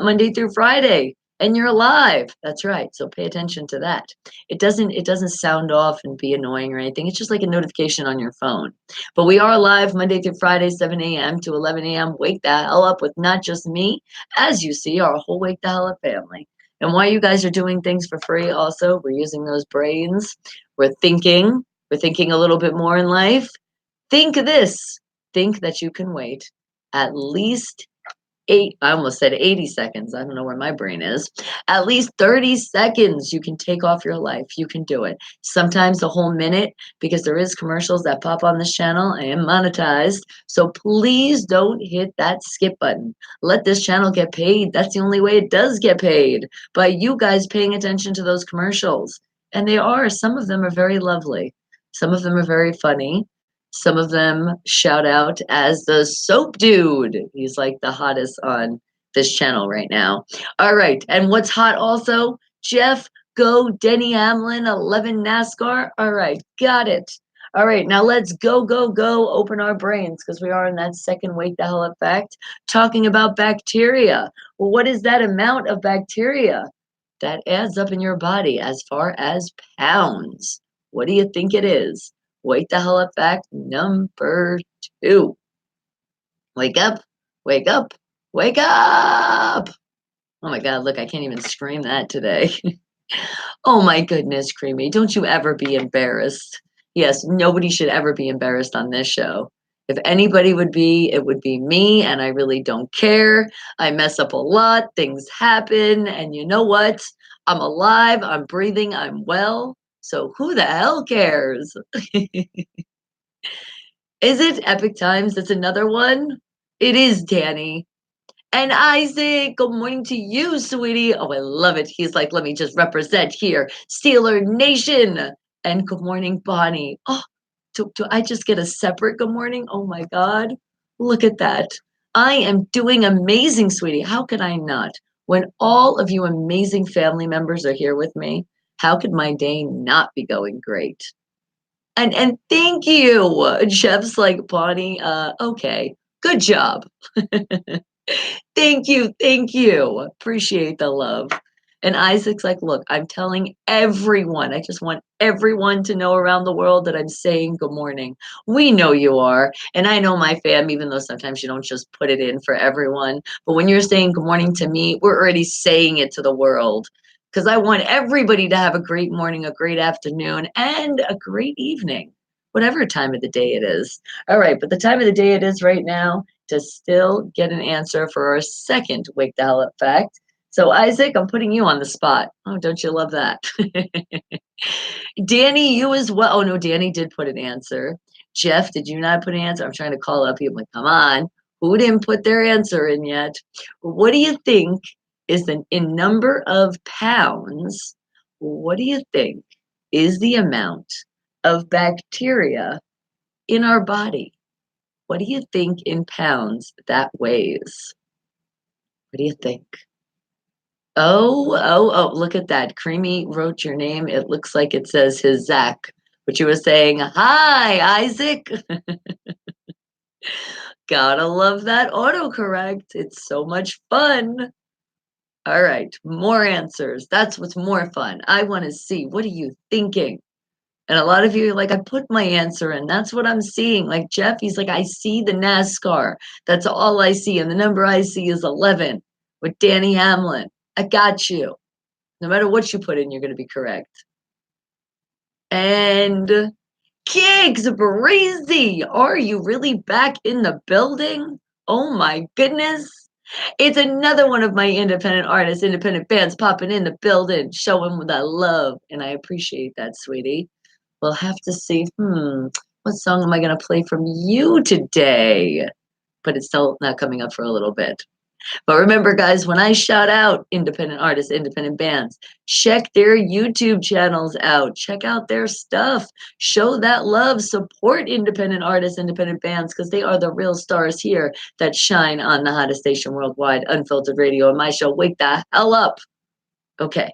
Monday through Friday and you're alive. That's right. So pay attention to that. It doesn't sound off and be annoying or anything. It's just like a notification on your phone. But we are live Monday through Friday, 7 a.m. to 11 a.m. Wake the hell up with not just me, as you see, our whole Wake the Hell Up family. And while you guys are doing things for free, also, we're using those brains. We're thinking a little bit more in life. Think this. Think that you can wait at least I almost said 80 seconds. I don't know where my brain is. At least 30 seconds you can take off your life. You can do it. Sometimes a whole minute because there is commercials that pop on this channel. I am monetized. So please don't hit that skip button. Let this channel get paid. That's the only way it does get paid, by you guys paying attention to those commercials. And some of them are very lovely. Some of them are very funny. Some of them shout out as the soap dude. He's like the hottest on this channel right now. All right. And what's hot also? Jeff Go, Denny Hamlin, 11 NASCAR. All right. Got it. All right. Now let's go, go, go. Open our brains because we are in that second Wake the Hell Up fact talking about bacteria. Well, what is that amount of bacteria that adds up in your body as far as pounds? What do you think it is? Wake the hell up fact number 2. Wake up, wake up, wake up. Oh my God, look, I can't even scream that today. Oh my goodness, Creamy, don't you ever be embarrassed. Yes, nobody should ever be embarrassed on this show. If anybody would be, it would be me, and I really don't care. I mess up a lot, things happen, and you know what? I'm alive, I'm breathing, I'm well. So who the hell cares? Is it Epic Times? That's another one. It is, Danny. And Isaac, good morning to you, sweetie. Oh, I love it. He's like, let me just represent here. Steeler Nation. And good morning, Bonnie. Oh, do I just get a separate good morning? Oh my God. Look at that. I am doing amazing, sweetie. How could I not? When all of you amazing family members are here with me, how could my day not be going great? And thank you. Jeff's like, Bonnie, okay, good job. Thank you, thank you. Appreciate the love. And Isaac's like, look, I'm telling everyone, I just want everyone to know around the world that I'm saying good morning. We know you are. And I know my fam, even though sometimes you don't just put it in for everyone. But when you're saying good morning to me, we're already saying it to the world. Because I want everybody to have a great morning, a great afternoon, and a great evening, whatever time of the day it is. All right, but the time of the day it is right now to still get an answer for our second Wake the Hell Up fact. So, Isaac, I'm putting you on the spot. Oh, don't you love that? Danny, you as well. Oh, no, Danny did put an answer. Jeff, did you not put an answer? I'm trying to call up you. I'm like, come on. Who didn't put their answer in yet? What do you think is in number of pounds? What do you think is the amount of bacteria in our body? What do you think in pounds that weighs? What do you think? Oh, look at that. Creamy wrote your name. It looks like it says his Zach, But you were saying, hi, Isaac. Gotta love that autocorrect. It's so much fun. All right, more answers. That's what's more fun. I want to see, what are you thinking? And a lot of you are like, I put my answer in. That's what I'm seeing. Like Jeff, he's like, I see the NASCAR. That's all I see. And the number I see is 11 with Danny Hamlin. I got you. No matter what you put in, you're going to be correct. And Kicks Breezy, are you really back in the building? Oh my goodness. It's another one of my independent artists, independent bands popping in the building, showing that love. And I appreciate that, sweetie. We'll have to see, what song am I going to play from you today? But it's still not coming up for a little bit. But remember, guys, when I shout out independent artists, independent bands, check their YouTube channels out. Check out their stuff. Show that love. Support independent artists, independent bands, because they are the real stars here that shine on the hottest station worldwide, Unfiltered Radio, and my show. Wake the hell up. Okay.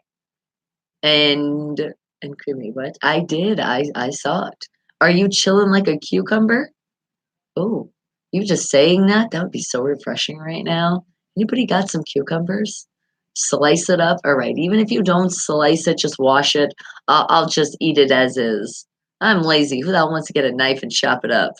And creamy, what? I did. I saw it. Are you chilling like a cucumber? Oh, you just saying that? That would be so refreshing right now. Anybody got some cucumbers? Slice it up. All right. Even if you don't slice it, just wash it. I'll just eat it as is. I'm lazy. Who the hell wants to get a knife and chop it up?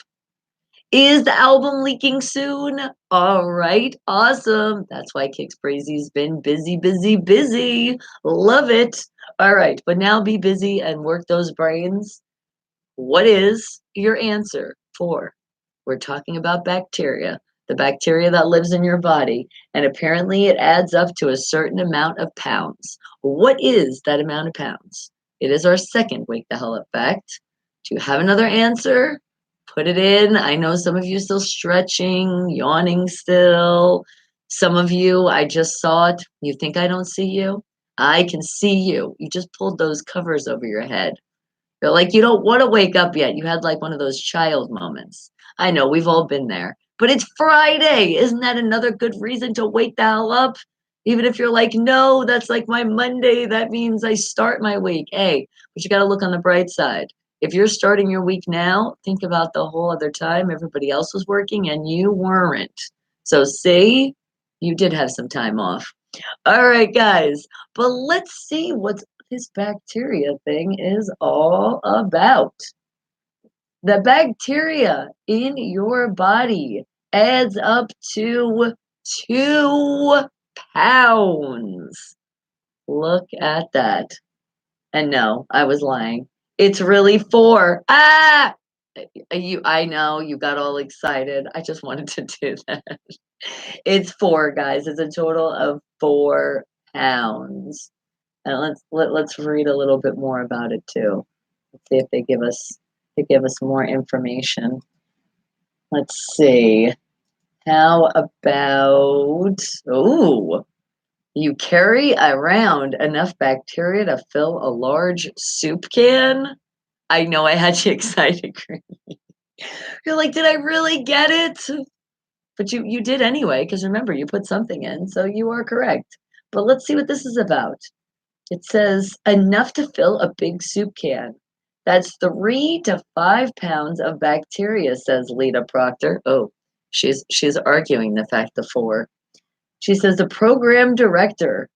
Is the album leaking soon? All right. Awesome. That's why Kicks Breezy's been busy, busy, busy. Love it. All right. But now be busy and work those brains. What is your answer for? We're talking about bacteria, the bacteria that lives in your body, and apparently it adds up to a certain amount of pounds. What is that amount of pounds? It is our second Wake the Hell Up fact. Do you have another answer? Put it in. I know some of you still stretching, yawning still. Some of you, I just saw it. You think I don't see you? I can see you. You just pulled those covers over your head. You're like, you don't want to wake up yet. You had like one of those child moments. I know we've all been there, but it's Friday. Isn't that another good reason to wake the hell up? Even if you're like, no, that's like my Monday. That means I start my week. Hey, but you got to look on the bright side. If you're starting your week now, think about the whole other time everybody else was working and you weren't. So, see, you did have some time off. All right, guys, but let's see what this bacteria thing is all about. The bacteria in your body adds up to 2 pounds. Look at that. And no, I was lying. It's really 4. Ah! I know you got all excited. I just wanted to do that. It's 4, guys. It's a total of 4 pounds. And let's read a little bit more about it too. Let's see if they give us more information. Let's see. How about, you carry around enough bacteria to fill a large soup can? I know I had you excited, Creamy. You're like, did I really get it? But you did anyway, because remember, you put something in, so you are correct. But let's see what this is about. It says enough to fill a big soup can. That's 3 to 5 pounds of bacteria, says Lita Proctor. Oh, she's arguing the fact of 4. She says the program coordinator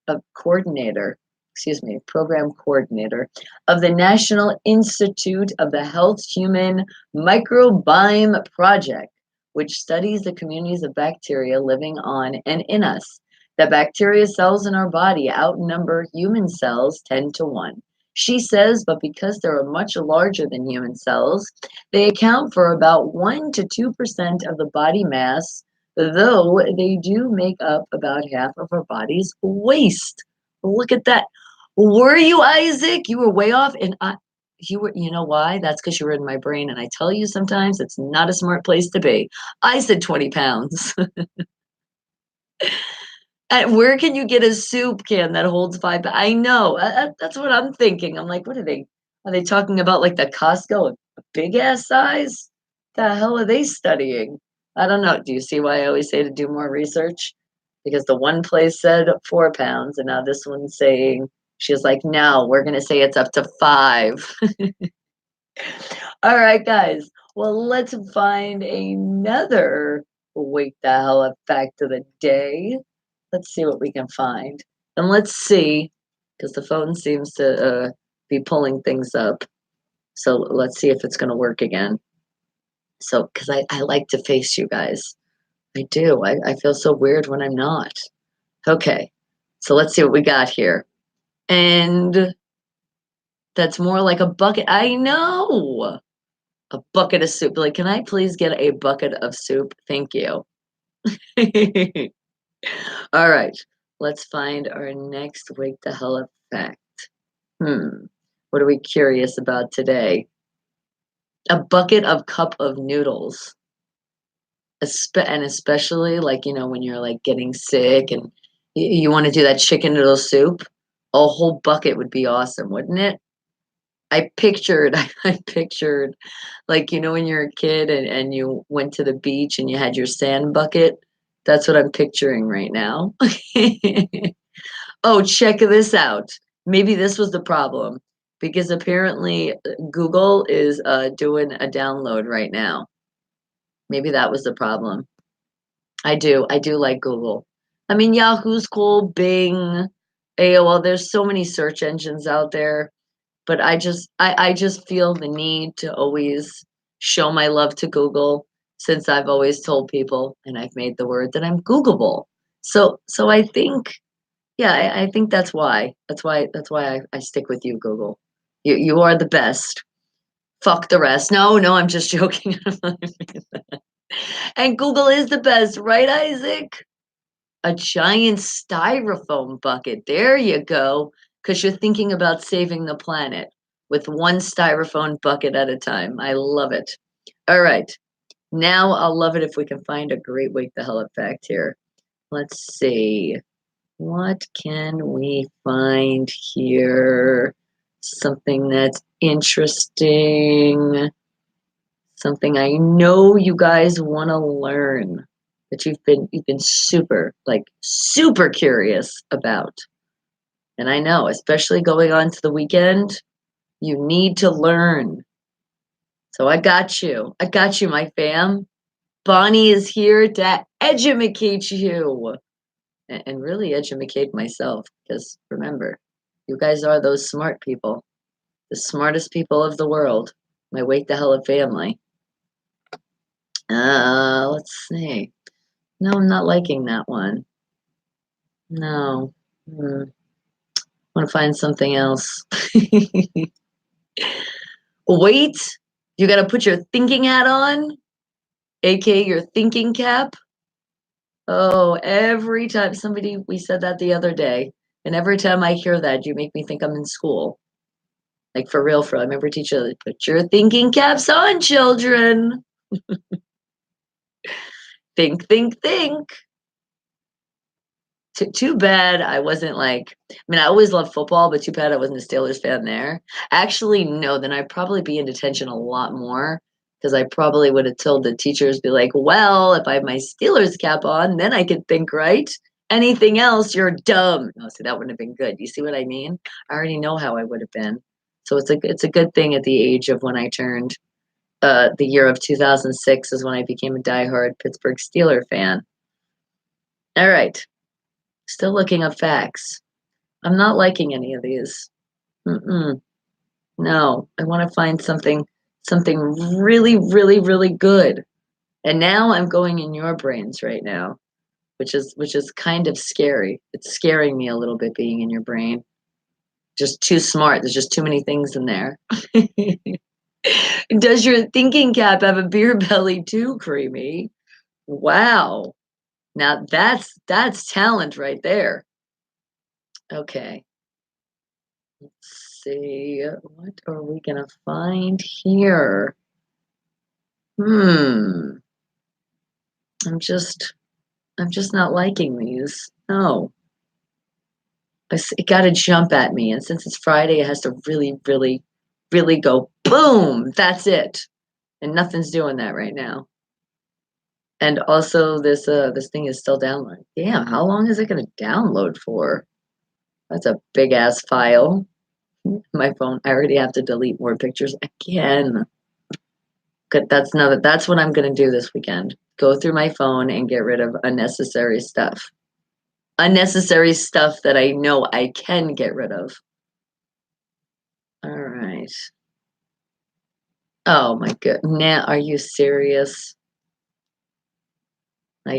of the National Institute of the Health Human Microbiome Project, which studies the communities of bacteria living on and in us. The bacteria cells in our body outnumber human cells 10 to 1. She says, but because they are much larger than human cells, they account for about 1 to 2% of the body mass, though they do make up about half of our body's waste. Look at that. Were you, Isaac? You were way off, and you know why? That's because you were in my brain, and I tell you sometimes it's not a smart place to be. I said 20 pounds. And where can you get a soup can that holds 5 pounds? I know. That's what I'm thinking. I'm like, what are they? Are they talking about like the Costco, a big ass size? The hell are they studying? I don't know. Do you see why I always say to do more research? Because the one place said 4 pounds, and now this one's saying, she's like, no, we're going to say it's up to 5. All right, guys. Well, let's find another wake the hell up fact of the day. Let's see what we can find. And let's see, because the phone seems to be pulling things up. So let's see if it's going to work again. So, because I like to face you guys. I do. I feel so weird when I'm not. Okay. So let's see what we got here. And that's more like a bucket. I know. A bucket of soup. Like, can I please get a bucket of soup? Thank you. All right. Let's find our next wake the hell up fact. Hmm. What are we curious about today? A bucket of cup of noodles. And especially like, when you're like getting sick and you want to do that chicken noodle soup, a whole bucket would be awesome, wouldn't it? I pictured, I pictured, like, when you're a kid and you went to the beach and you had your sand bucket. That's what I'm picturing right now. Oh, check this out. Maybe this was the problem because apparently Google is doing a download right now. Maybe that was the problem. I do like Google. I mean, Yahoo's cool, Bing, AOL. There's so many search engines out there, but I just feel the need to always show my love to Google since I've always told people and I've made the word that I'm Googleable. So I think, yeah, I think that's why. That's why I stick with you, Google. You are the best. Fuck the rest. No, no, I'm just joking. And Google is the best, right, Isaac? A giant styrofoam bucket. There you go. Because you're thinking about saving the planet with one styrofoam bucket at a time. I love it. All right. Now I'll love it if we can find a great wake the hell up fact here. Let's see. What can we find here? Something that's interesting. Something I know you guys want to learn that you've been super, like super curious about. And I know, especially going on to the weekend, you need to learn. So I got you. I got you, my fam. Bonnie is here to educate you and really educate myself because remember, you guys are those smart people, the smartest people of the world. My Wake the Hell Up family. Let's see. No, I'm not liking that one. No. Want to find something else. Wait, you got to put your thinking hat on, aka your thinking cap. Oh, every time we said that the other day, and every time I hear that, you make me think I'm in school. Like for real, for real. I remember teacher, put your thinking caps on, children. Think, think, think. Too bad I wasn't like, I mean, I always loved football, but too bad I wasn't a Steelers fan there. Actually, no, then I'd probably be in detention a lot more because I probably would have told the teachers, be like, well, if I have my Steelers cap on, then I could think right. Anything else, you're dumb. No, see, that wouldn't have been good. You see what I mean? I already know how I would have been. So it's a good thing at the age of when I turned the year of 2006 is when I became a diehard Pittsburgh Steeler fan. All right. Still looking up facts. I'm not liking any of these. Mm-mm. No, I want to find something really, really, really good. And now I'm going in your brains right now, which is kind of scary. It's scaring me a little bit being in your brain. Just too smart. There's just too many things in there. Does your thinking cap have a beer belly too, Creamy? Wow. Now that's talent right there. Okay. Let's see. What are we gonna find here? Hmm. I'm just I'm just not liking these. No. It gotta jump at me. And since it's Friday, it has to really, really, really go boom. That's it. And nothing's doing that right now. And also this thing is still downloading. Damn, how long is it gonna download for? That's a big ass file. My phone, I already have to delete more pictures again. Good, that's what I'm gonna do this weekend. Go through my phone and get rid of unnecessary stuff. Unnecessary stuff that I know I can get rid of. All right. Oh my good. Now, are you serious?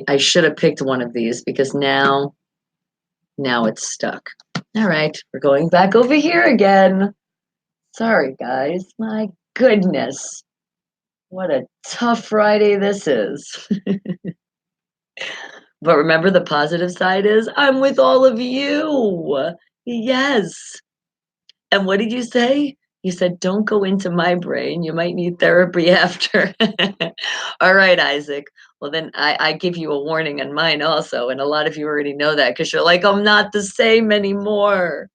I should have picked one of these because now it's stuck. All right, we're going back over here again. Sorry, guys. My goodness. What a tough Friday this is. But remember, the positive side is I'm with all of you. Yes. And what did you say? You said, don't go into my brain. You might need therapy after. All right, Isaac. Well, then I give you a warning on mine also. And a lot of you already know that because you're like, I'm not the same anymore.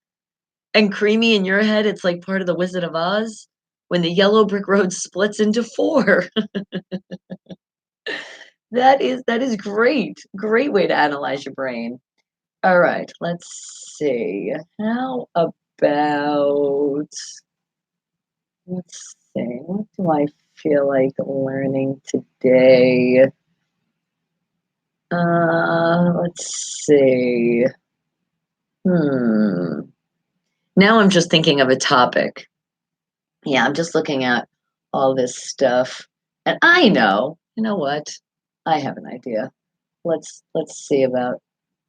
And creamy in your head, it's like part of the Wizard of Oz when the yellow brick road splits into four. That is great. Great way to analyze your brain. All right, let's see. How about let's see, what do I feel like learning today? Let's see. Hmm. Now I'm just thinking of a topic. Yeah, I'm just looking at all this stuff. And I know, you know what? I have an idea. Let's see about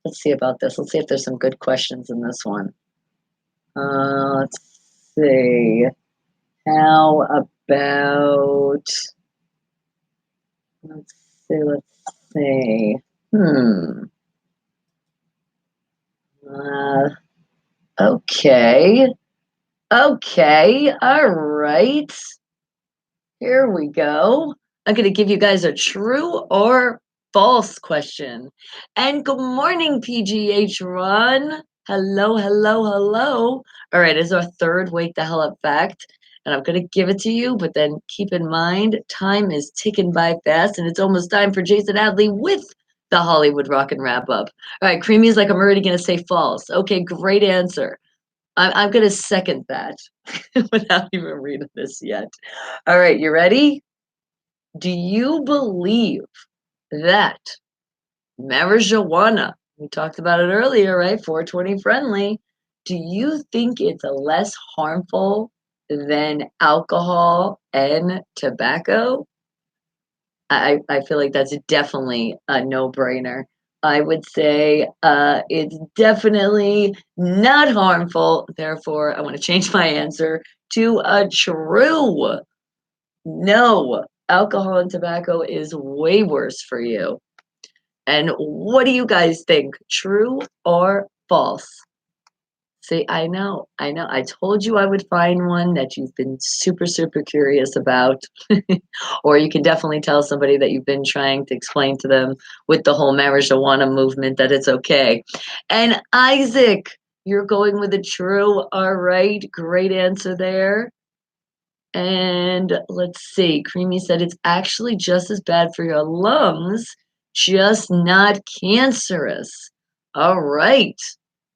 this. Let's see if there's some good questions in this one. Let's see. How about let's see. Hmm. Uh, okay. Okay. All right. Here we go. I'm going to give you guys a true or false question. And good morning, PGH Ron. Hello, hello, hello. All right, it's our third Wake the Hell Up fact. And I'm going to give it to you, but then keep in mind, time is ticking by fast, and it's almost time for Jason Hadley with the Hollywood Rock and Wrap Up. All right, Creamy's like, I'm already going to say false. Okay, great answer. I'm going to second that without even reading this yet. All right, you ready? Do you believe that marijuana, we talked about it earlier, right? 420 friendly. Do you think it's less harmful than alcohol and tobacco? I feel like that's definitely a no-brainer. I would say it's definitely not harmful. Therefore, I want to change my answer to a true. No, alcohol and tobacco is way worse for you. And what do you guys think? True or false? See, I know, I know. I told you I would find one that you've been super, super curious about. Or you can definitely tell somebody that you've been trying to explain to them with the whole marijuana movement that it's okay. And Isaac, you're going with a true. All right, great answer there. And let's see, Creamy said it's actually just as bad for your lungs, just not cancerous. All right,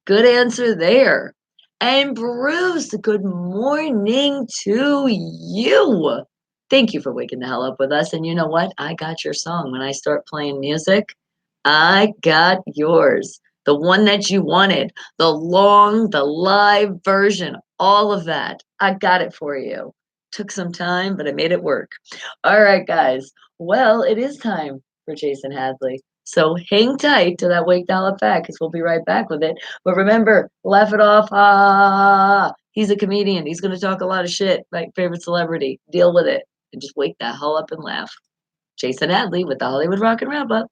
good answer there. And Bruce, good morning to you. Thank you for waking the hell up with us. And you know what? I got your song. When I start playing music, I got yours. The one that you wanted, the live version, all of that. I got it for you. Took some time, but I made it work. All right, guys. Well, it is time for Jason Hadley. So hang tight to that Wake Dollar Fact because we'll be right back with it. But remember, laugh it off. Ah, he's a comedian. He's going to talk a lot of shit. My favorite celebrity. Deal with it and just wake the hell up and laugh. Jason Hadley with the Hollywood Rock and Wrap Up.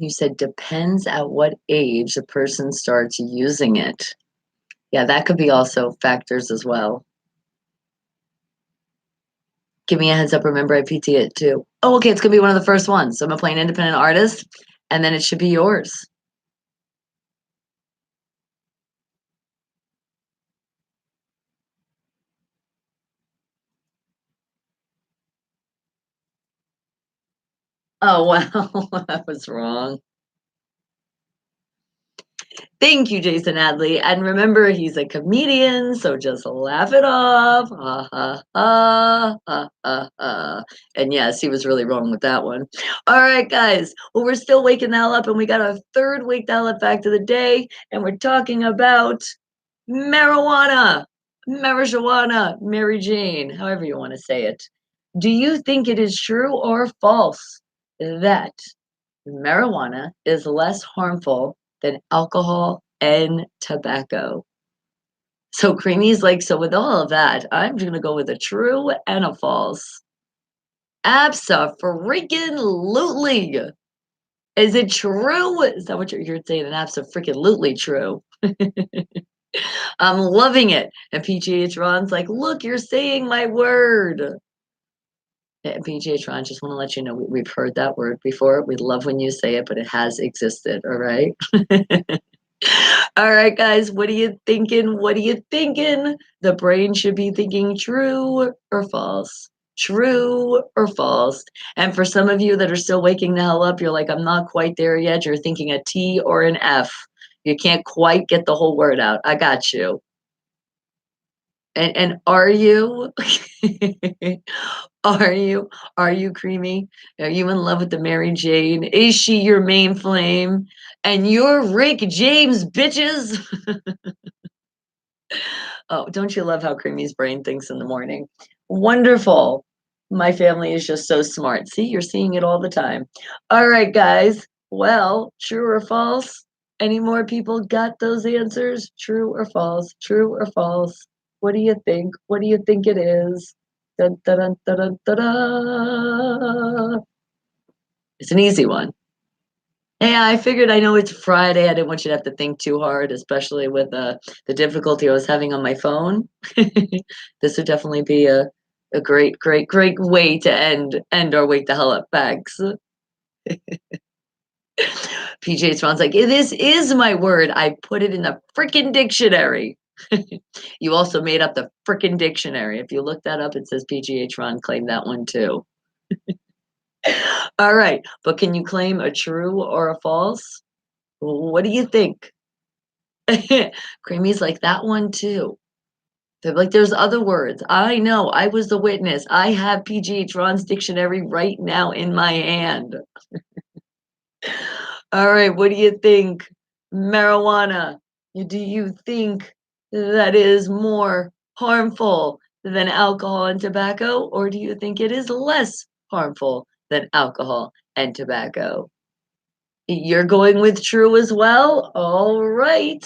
You said depends at what age a person starts using it. Yeah, that could be also factors as well. Give me a heads up. Remember, I PT it too. Oh, okay. It's going to be one of the first ones. So I'm going to play an independent artist, and then it should be yours. Oh, well, that was wrong. Thank you, Jason Hadley. And remember, he's a comedian, so just laugh it off. Ha ha ha ha ha ha. And yes, he was really wrong with that one. All right, guys. Well, we're still waking the hell up, and we got our third wake the hell up fact of the day, and we're talking about marijuana, marijuana, Mary Jane, however you want to say it. Do you think it is true or false that marijuana is less harmful than alcohol and tobacco? So Creamy's like, so with all of that, I'm gonna go with a true and a false. Abso-freaking-lutely. Is it true? Is that what you're saying? An abso-freaking-lutely true. I'm loving it. And PGH Ron's like, look, you're saying my word. And PGH Ron, just want to let you know we've heard that word before. We love when you say it, but it has existed. All right. All right, guys, what are you thinking? What are you thinking? The brain should be thinking true or false. True or false. And for some of you that are still waking the hell up, you're like, I'm not quite there yet. You're thinking a T or an F. You can't quite get the whole word out. I got you. And are you? Are you? Are you Creamy? Are you in love with the Mary Jane? Is she your main flame? And you're Rick James, bitches. Oh, don't you love how Creamy's brain thinks in the morning? Wonderful. My family is just so smart. See, you're seeing it all the time. All right, guys. Well, true or false? Any more people got those answers? True or false? True or false? What do you think? What do you think it is? Dun, dun, dun, dun, dun, dun. It's an easy one. Yeah, I figured I know it's Friday. I didn't want you to have to think too hard, especially with the difficulty I was having on my phone. This would definitely be a great, great, great way to end our wake the hell up facts. PJ Swan's like, this is my word. I put it in the freaking dictionary. You also made up the freaking dictionary. If you look that up, it says PGH Ron claimed that one too. All right, but can you claim a true or a false? What do you think? Creamy's like that one too. They're like, there's other words. I know. I was the witness. I have PGH Ron's dictionary right now in my hand. All right, what do you think? Marijuana. Do you think that is more harmful than alcohol and tobacco, or do you think it is less harmful than alcohol and tobacco? You're going with true as well? All right.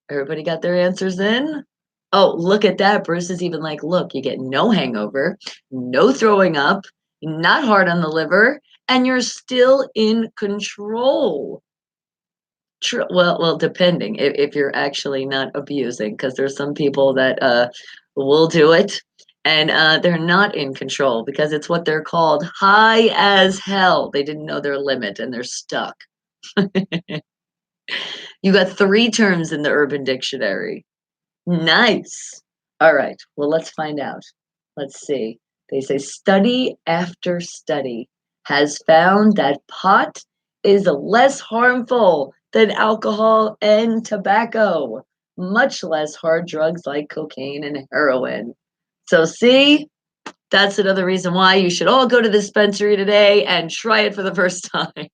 Everybody got their answers in? Oh, look at that. Bruce is even like, look, you get no hangover, no throwing up, not hard on the liver, and you're still in control. True. Well, depending if you're actually not abusing, because there's some people that will do it and they're not in control because it's what they're called high as hell. They didn't know their limit and they're stuck. You got three terms in the Urban Dictionary. Nice. All right. Well, let's find out. Let's see. They say study after study has found that pot is less harmful than alcohol and tobacco, much less hard drugs like cocaine and heroin. So, see, that's another reason why you should all go to the dispensary today and try it for the first time.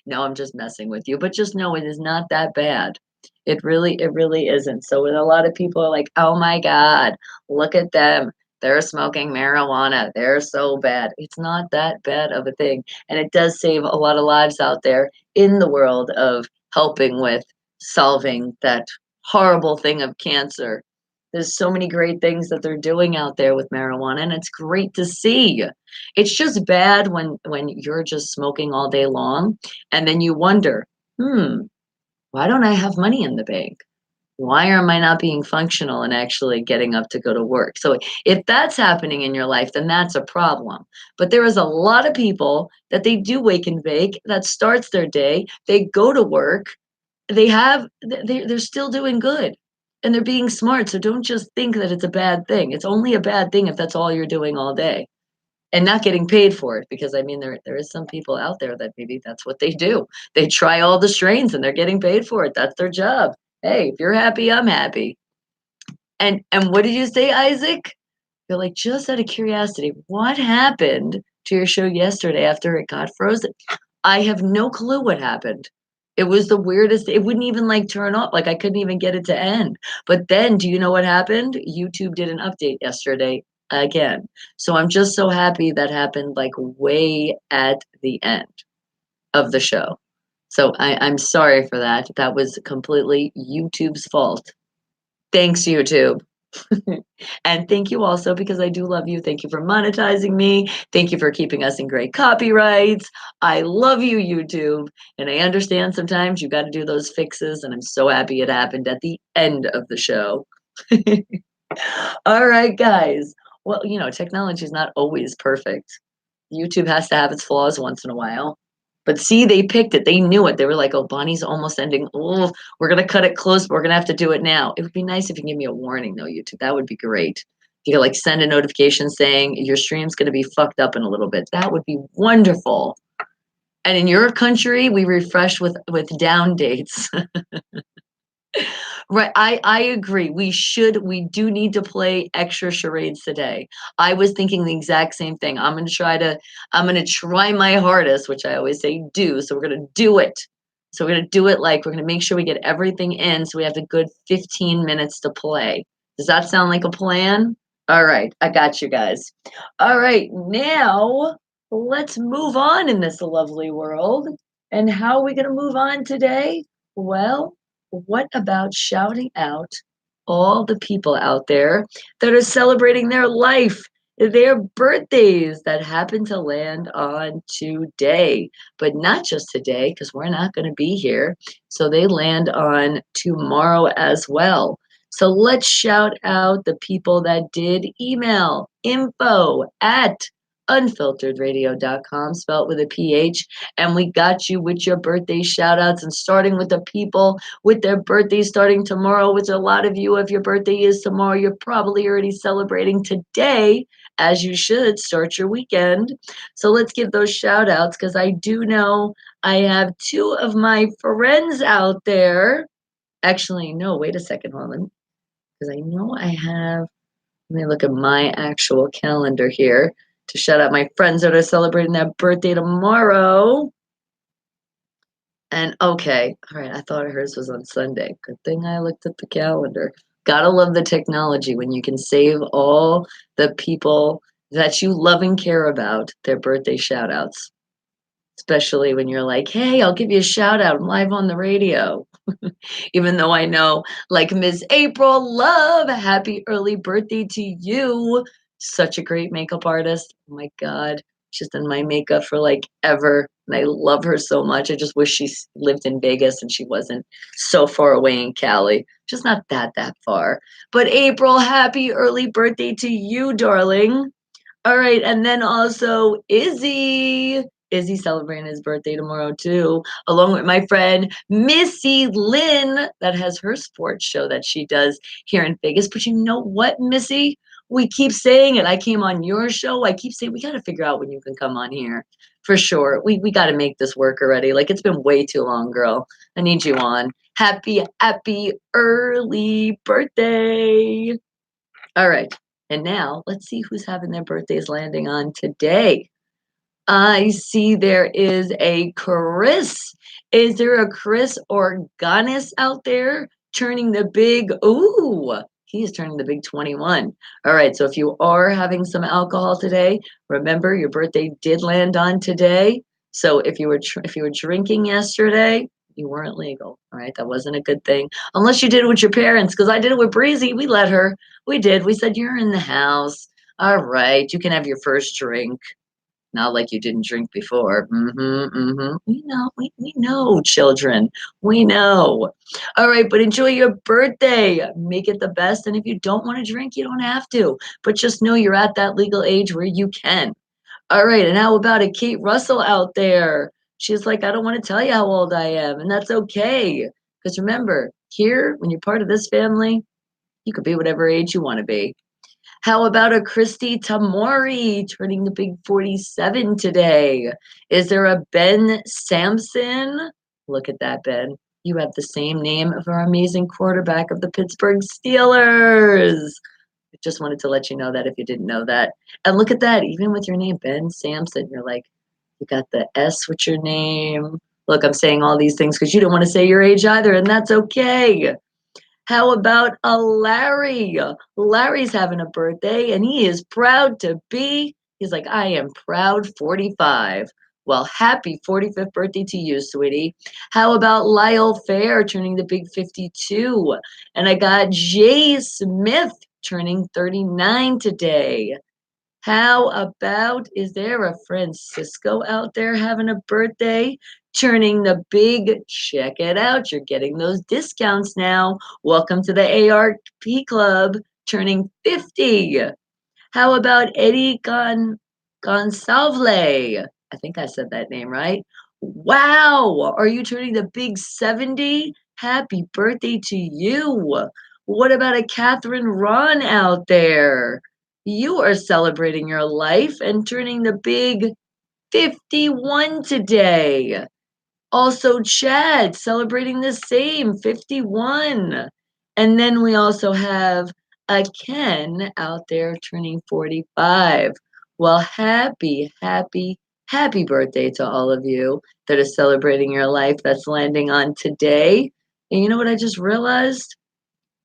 No, I'm just messing with you, but just know it is not that bad. It really isn't. So when a lot of people are like, "Oh my God, look at them. They're smoking marijuana. They're so bad." It's not that bad of a thing. And it does save a lot of lives out there in the world of helping with solving that horrible thing of cancer. There's so many great things that they're doing out there with marijuana, and it's great to see. It's just bad when you're just smoking all day long and then you wonder, why don't I have money in the bank? Why am I not being functional and actually getting up to go to work? So if that's happening in your life, then that's a problem. But there is a lot of people that they do wake and bake, that starts their day, they go to work, they're still doing good and they're being smart. So don't just think that it's a bad thing. It's only a bad thing if that's all you're doing all day and not getting paid for it, because I mean there is some people out there that maybe that's what they do. They try all the strains and they're getting paid for it. That's their job. Hey, if you're happy, I'm happy. And what did you say, Isaac? You're like, just out of curiosity, what happened to your show yesterday after it got frozen? I have no clue what happened. It was the weirdest. It wouldn't even like turn off. Like I couldn't even get it to end. But then, do you know what happened? YouTube did an update yesterday again. So I'm just so happy that happened like way at the end of the show. So I'm sorry for that. That was completely YouTube's fault. Thanks, YouTube. And thank you also because I do love you. Thank you for monetizing me. Thank you for keeping us in great copyrights. I love you, YouTube. And I understand sometimes you got to do those fixes. And I'm so happy it happened at the end of the show. All right, guys. Well, technology is not always perfect. YouTube has to have its flaws once in a while. But see, they picked it. They knew it. They were like, oh, Bonnie's almost ending. Oh, we're going to cut it close, but we're going to have to do it now. It would be nice if you can give me a warning, though, YouTube. That would be great. You could like send a notification saying your stream's going to be fucked up in a little bit. That would be wonderful. And in your country, we refresh with down dates. Right. I agree. We do need to play extra charades today. I was thinking the exact same thing. I'm gonna try my hardest, which I always say do. So we're gonna do it. So we're gonna do it like we're gonna make sure we get everything in so we have a good 15 minutes to play. Does that sound like a plan? All right, I got you guys. All right, now let's move on in this lovely world. And how are we gonna move on today? Well, what about shouting out all the people out there that are celebrating their life, their birthdays that happen to land on today, but not just today, because we're not going to be here. So they land on tomorrow as well. So let's shout out the people that did email info@unfilteredradio.com, spelled with a PH. And we got you with your birthday shout outs, and starting with the people with their birthday starting tomorrow, which a lot of you, if your birthday is tomorrow, you're probably already celebrating today, as you should start your weekend. So let's give those shout outs because I do know I have two of my friends out there. Actually, no, wait a second, hold on. Because I know I have, let me look at my actual calendar here to shout out my friends that are celebrating their birthday tomorrow. And okay, all right, I thought hers was on Sunday. Good thing I looked at the calendar. Gotta love the technology when you can save all the people that you love and care about their birthday shout outs. Especially when you're like, hey, I'll give you a shout out. I'm live on the radio. Even though I know, like Miss April Love, happy early birthday to you. Such a great makeup artist. Oh my God. She's done my makeup for like ever. And I love her so much. I just wish she lived in Vegas and she wasn't so far away in Cali. Just not that far. But April, happy early birthday to you, darling. All right, and then also Izzy. Izzy celebrating his birthday tomorrow too, along with my friend Missy Lynn, that has her sports show that she does here in Vegas. But you know what, Missy? We keep saying it. I came on your show. I keep saying we got to figure out when you can come on here for sure. We got to make this work already. Like it's been way too long, girl. I need you on. Happy early birthday. All right. And now let's see who's having their birthdays landing on today. I see there is a Chris. Is there a Chris Organis out there turning the big? Ooh, he's turning the big 21. All right. So if you are having some alcohol today, remember your birthday did land on today. So if you were drinking yesterday, you weren't legal. All right. That wasn't a good thing. Unless you did it with your parents, because I did it with Breezy. We let her. We did. We said, you're in the house. All right. You can have your first drink. Not like you didn't drink before. We know, children. We know. All right, but enjoy your birthday. Make it the best. And if you don't want to drink, you don't have to. But just know you're at that legal age where you can. All right, and how about it, Kate Russell out there? She's like, I don't want to tell you how old I am, and that's okay. Because remember, here, when you're part of this family, you could be whatever age you want to be. How about a Christy Tamori turning the big 47 today? Is there a Ben Sampson? Look at that, Ben. You have the same name of our amazing quarterback of the Pittsburgh Steelers. I just wanted to let you know that if you didn't know that. And look at that, even with your name, Ben Sampson, you're like, you got the S with your name. Look, I'm saying all these things because you don't want to say your age either, and that's okay. How about a Larry? Larry's having a birthday and he is proud to be, he's like, I am proud 45. Well, happy 45th birthday to you, sweetie. How about Lyle Fair turning the big 52? And I got Jay Smith turning 39 today. How about, is there a Francisco out there having a birthday? Turning the big, check it out. You're getting those discounts now. Welcome to the ARP Club, turning 50. How about Eddie Gonsalve? I think I said that name right. Wow, are you turning the big 70? Happy birthday to you. What about a Catherine Ron out there? You are celebrating your life and turning the big 51 today. Also, Chad celebrating the same 51. And then we also have a Ken out there turning 45. Well, happy birthday to all of you that are celebrating your life that's landing on today. And you know what I just realized?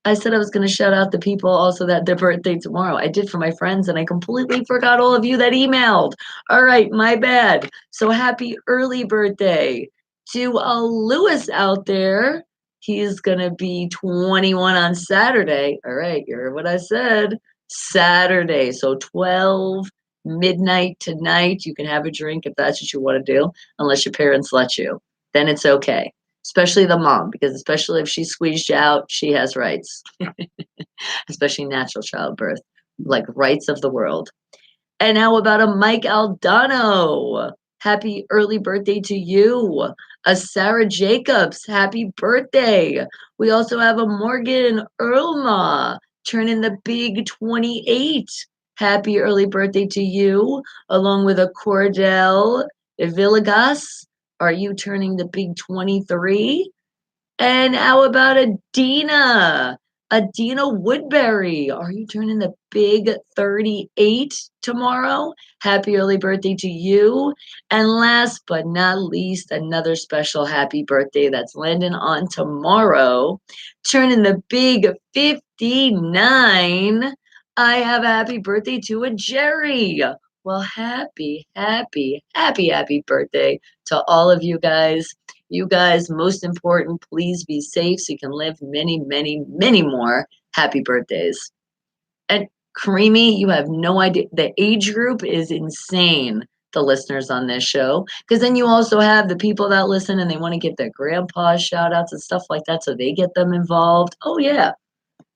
I said I was going to shout out the people also that their birthday tomorrow. I did for my friends and I completely forgot all of you that emailed. All right, my bad. So happy early birthday to Lewis out there. He's going to be 21 on Saturday. All right, you heard what I said. Saturday. So 12 midnight tonight. You can have a drink if that's what you want to do, unless your parents let you. Then it's okay, especially the mom, because especially if she squeezed you out, she has rights, especially natural childbirth, like rights of the world. And how about a Mike Aldano? Happy early birthday to you. A Sarah Jacobs, happy birthday. We also have a Morgan Earlma turning the big 28. Happy early birthday to you, along with a Cordell Villegas. Are you turning the big 23? And how about Adina? Adina Woodbury, are you turning the big 38 tomorrow? Happy early birthday to you. And last but not least, another special happy birthday that's landing on tomorrow, turning the big 59. I have a happy birthday to a Jerry. Well, happy birthday to all of you guys. You guys, most important, please be safe so you can live many more happy birthdays. And Creamy, you have no idea. The age group is insane, the listeners on this show. Because then you also have the people that listen and they want to give their grandpas shout outs and stuff like that so they get them involved. Oh, yeah.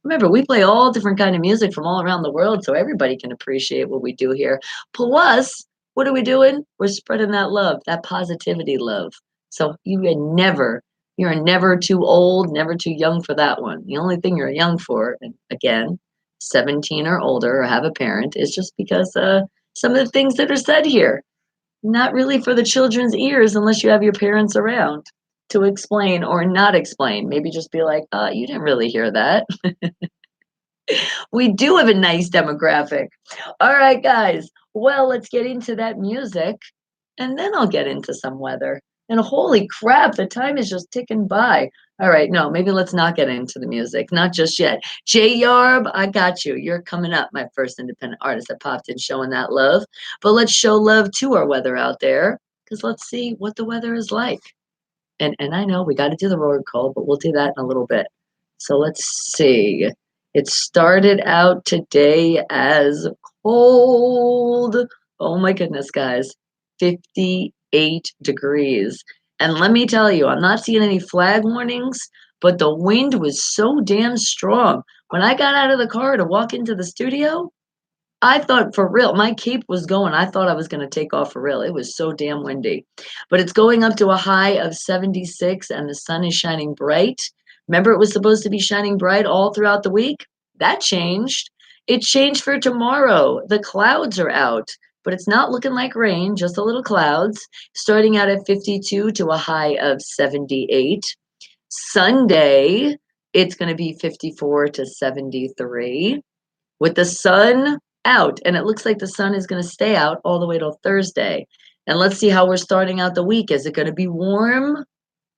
Remember, we play all different kind of music from all around the world so everybody can appreciate what we do here. Plus, what are we doing? We're spreading that love, that positivity love. So you're never too old, never too young for that one. The only thing you're young for, and again, 17 or older or have a parent, is just because some of the things that are said here, not really for the children's ears unless you have your parents around to explain or not explain. Maybe just be like, you didn't really hear that. We do have a nice demographic. All right, guys. Well, let's get into that music and then I'll get into some weather. And holy crap, the time is just ticking by. All right, no, maybe let's not get into the music. Not just yet. Jay Yarb, I got you. You're coming up, my first independent artist that popped in showing that love. But let's show love to our weather out there because let's see what the weather is like. And I know we got to do the road call, but we'll do that in a little bit. So let's see. It started out today as cold. Oh my goodness, guys. 58 degrees. And let me tell you, I'm not seeing any flag warnings, but the wind was so damn strong. When I got out of the car to walk into the studio, I thought for real, my cape was going. I thought I was going to take off for real. It was so damn windy. But it's going up to a high of 76 and the sun is shining bright. Remember, it was supposed to be shining bright all throughout the week? That changed. It changed for tomorrow. The clouds are out, but it's not looking like rain, just a little clouds, starting out at 52 to a high of 78. Sunday, it's going to be 54 to 73 with the sun out. And it looks like the sun is going to stay out all the way till Thursday. And let's see how we're starting out the week. Is it going to be warm?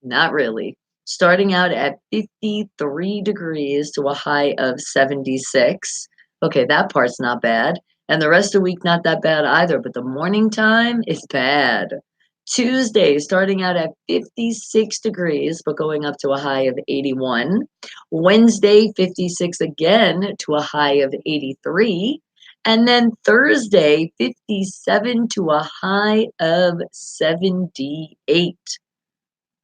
Not really. Starting out at 53 degrees to a high of 76. Okay, that part's not bad. And the rest of the week, not that bad either. But the morning time is bad. Tuesday, starting out at 56 degrees, but going up to a high of 81. Wednesday, 56 again to a high of 83. And then Thursday, 57 to a high of 78.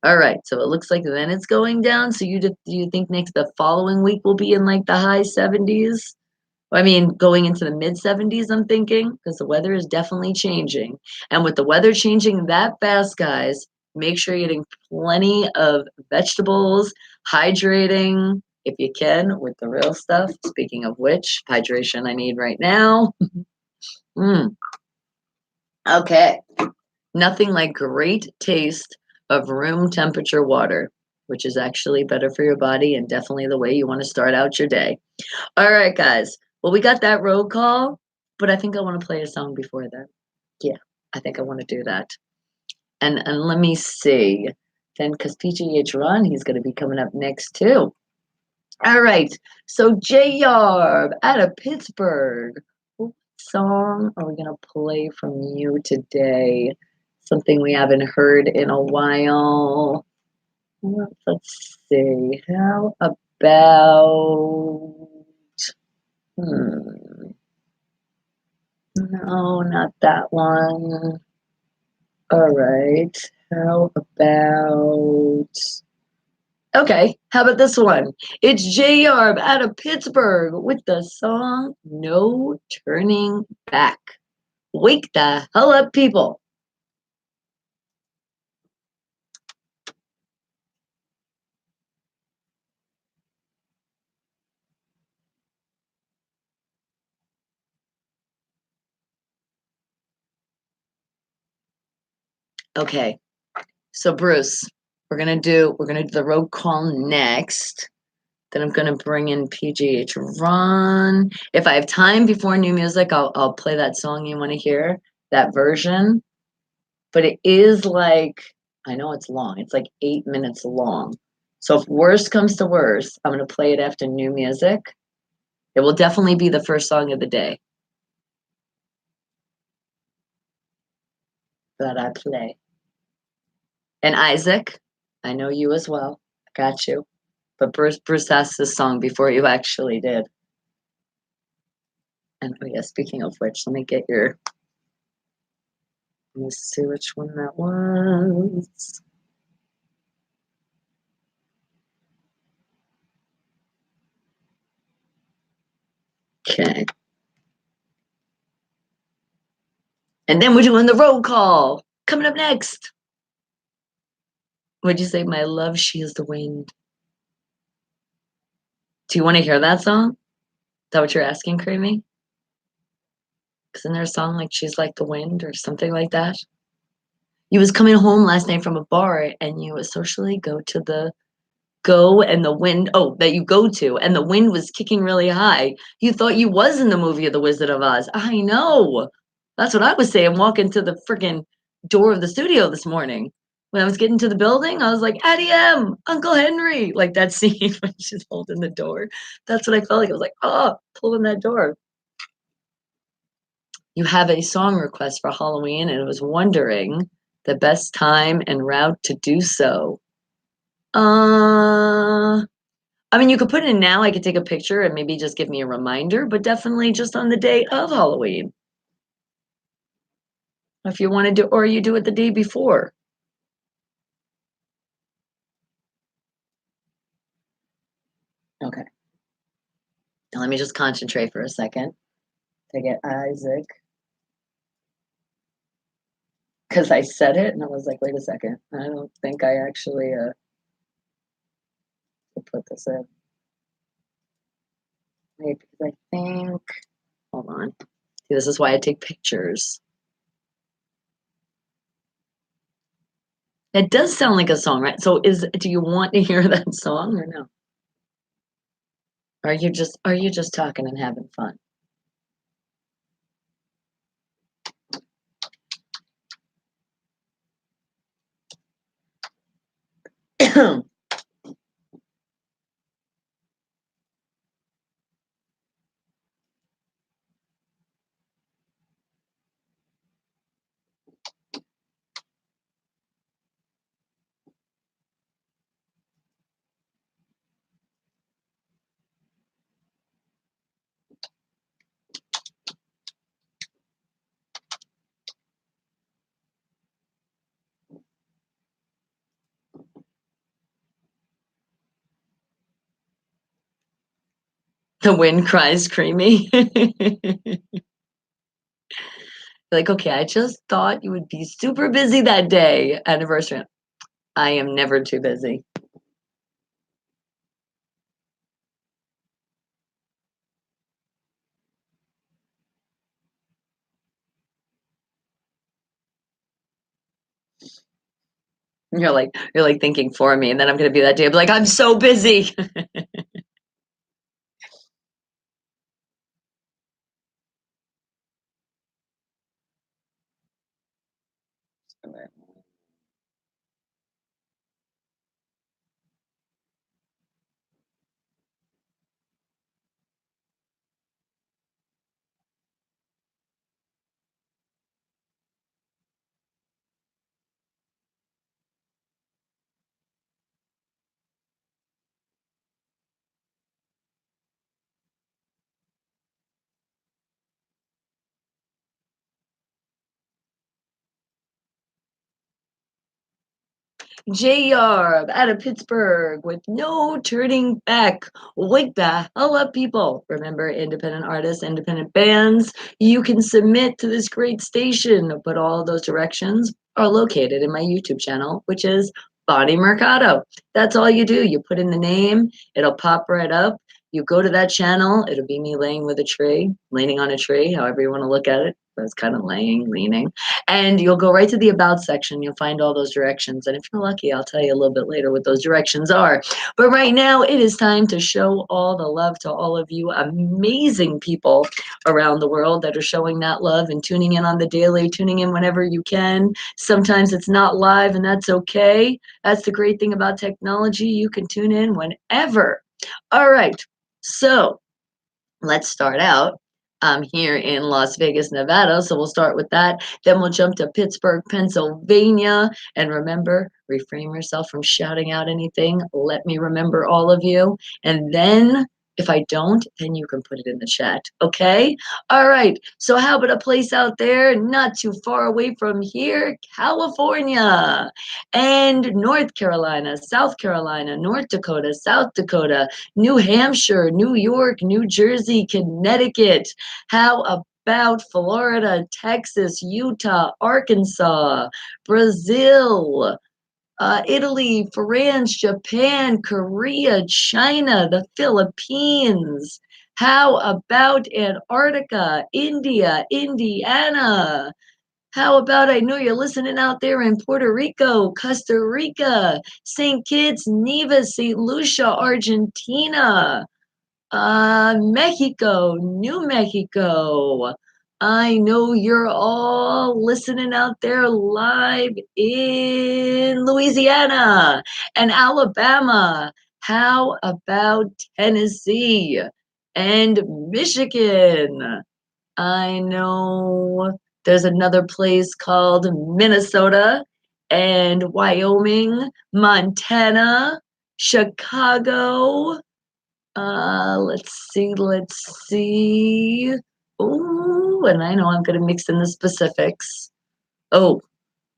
All right, so it looks like then it's going down. So do you think next the following week will be in like the high 70s? I mean, going into the mid 70s, I'm thinking, because the weather is definitely changing. And with the weather changing that fast, guys, make sure you're getting plenty of vegetables, hydrating if you can with the real stuff. Speaking of which, hydration I need right now. Mm, okay. Nothing like great taste of room temperature water, which is actually better for your body and definitely the way you want to start out your day. All right, guys. Well, we got that roll call, but I think I want to play a song before that. Yeah, I think I want to do that. And let me see. Then, because PGH Ron, he's going to be coming up next too. All right. So J Yarb out of Pittsburgh. What song are we going to play from you today? Something we haven't heard in a while. Let's see. How about Hmm. No, not that one. All right. How about Okay, how about this one? It's J Yarb out of Pittsburgh with the song No Turning Back. Wake the hell up, people. Okay. So Bruce, we're gonna do the road call next. Then I'm gonna bring in PGH Ron. If I have time before new music, I'll play that song you want to hear, that version. But it is like I know it's long. It's like 8 minutes long. So if worst comes to worst, I'm gonna play it after new music. It will definitely be the first song of the day that I play. And Isaac, I know you as well. I got you. But Bruce asked this song before you actually did. And oh yeah, speaking of which, let me see which one that was. Okay. And then we're doing the roll call. Coming up next. What'd you say? My love, she is the wind. Do you want to hear that song? Is that what you're asking, Creamy? Isn't there a song like She's Like the Wind or something like that? You was coming home last night from a bar and you socially go and the wind that you go to and the wind was kicking really high. You thought you was in the movie of The Wizard of Oz. I know. That's what I was saying walking to the freaking door of the studio this morning. When I was getting to the building, I was like, Addie M, Uncle Henry, like that scene when she's holding the door. That's what I felt like. I was like, oh, pulling that door. You have a song request for Halloween and I was wondering the best time and route to do so. I mean, you could put it in now. I could take a picture and maybe just give me a reminder, but definitely just on the day of Halloween. If you want to do, or you do it the day before. Okay. Now let me just concentrate for a second to get Isaac. Because I said it and I was like, wait a second. I don't think I actually put this in. Wait, because I think, hold on. See, this is why I take pictures. It does sound like a song, right? So do you want to hear that song or no? Are you just talking and having fun? The wind cries creamy. Like, okay, I just thought you would be super busy that day, anniversary. I am never too busy. You're like thinking for me, and then I'm gonna be that day. I'm like, I'm so busy. JR out of Pittsburgh with no turning back. Wake the hell up, people. Remember, independent artists, independent bands, you can submit to this great station, but all those directions are located in my YouTube channel, which is Bonnie Mercado. That's all you do. You put in the name, it'll pop right up. You go to that channel, it'll be me laying with a tree, leaning on a tree, however you want to look at it. But it's kind of laying, leaning. And you'll go right to the About section. You'll find all those directions. And if you're lucky, I'll tell you a little bit later what those directions are. But right now, it is time to show all the love to all of you amazing people around the world that are showing that love and tuning in on the daily, tuning in whenever you can. Sometimes it's not live, and that's okay. That's the great thing about technology. You can tune in whenever. All right. So let's start out here in Las Vegas, Nevada. So we'll start with that. Then we'll jump to Pittsburgh, Pennsylvania. And remember, refrain yourself from shouting out anything. Let me remember all of you. And then if I don't, then you can put it in the chat. Okay? All right. So how about a place out there not too far away from here? California and North Carolina, South Carolina, North Dakota, South Dakota, New Hampshire, New York, New Jersey, Connecticut. How about Florida, Texas, Utah, Arkansas, Brazil, Italy, France, Japan, Korea, China, the Philippines? How about Antarctica, India, Indiana? How about I know you're listening out there in Puerto Rico, Costa Rica, St. Kitts, Nevis, St. Lucia, Argentina, Mexico, New Mexico. I know you're all listening out there live in Louisiana and Alabama. How about Tennessee and Michigan? I know there's another place called Minnesota and Wyoming, Montana, Chicago. Let's see. Ooh, and I know I'm gonna mix in the specifics. Oh,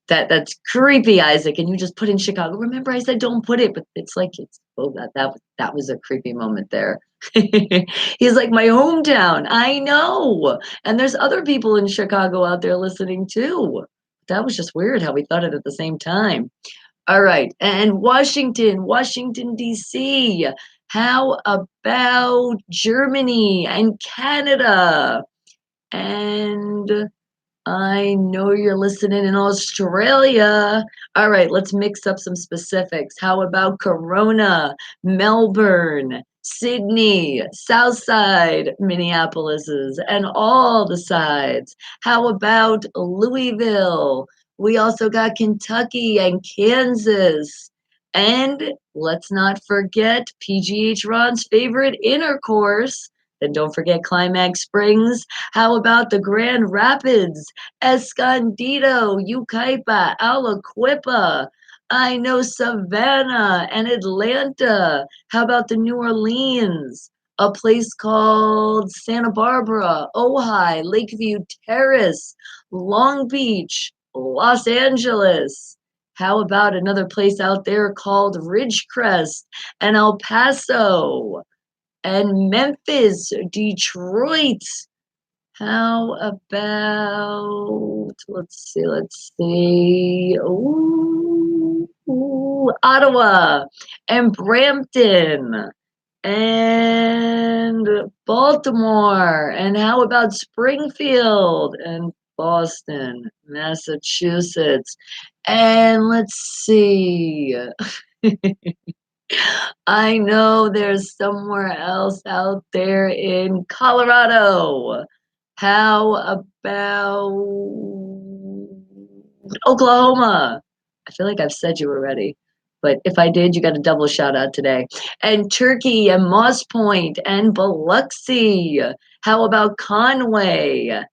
that's creepy, Isaac. And you just put in Chicago. Remember, I said don't put it, but it's like it's oh that was a creepy moment there. He's like my hometown. I know. And there's other people in Chicago out there listening too. That was just weird how we thought it at the same time. All right. And Washington, D.C. How about Germany and Canada? And I know you're listening in Australia. All right, let's mix up some specifics. How about Corona, Melbourne, Sydney, Southside, Minneapolis's, and all the sides? How about Louisville? We also got Kentucky and Kansas. And let's not forget PGH Ron's favorite intercourse. Then don't forget Climax Springs. How about the Grand Rapids, Escondido, Yucaipa, Aliquippa? I know Savannah and Atlanta. How about the New Orleans? A place called Santa Barbara, Ojai, Lakeview Terrace, Long Beach, Los Angeles. How about another place out there called Ridgecrest and El Paso and Memphis, Detroit? How about, let's see. Ooh, Ottawa and Brampton and Baltimore. And how about Springfield and Boston, Massachusetts? And let's see. I know there's somewhere else out there in Colorado. How about Oklahoma? I feel like I've said you already, but if I did, you got a double shout out today. And Turkey and Moss Point and Biloxi. How about Conway?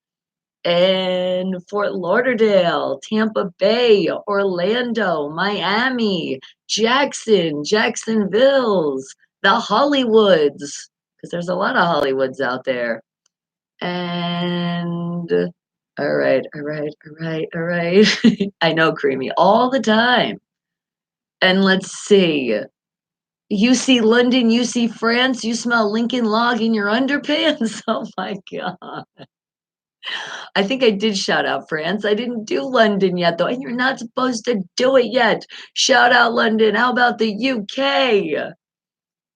And Fort Lauderdale, Tampa Bay, Orlando, Miami, Jackson, Jacksonville's, the Hollywoods, because there's a lot of Hollywoods out there. And all right. I know, Creamy, all the time. And let's see. You see London, you see France, you smell Lincoln Log in your underpants. Oh my God. I think I did shout out France. I didn't do London yet, though. And you're not supposed to do it yet. Shout out London. How about the UK?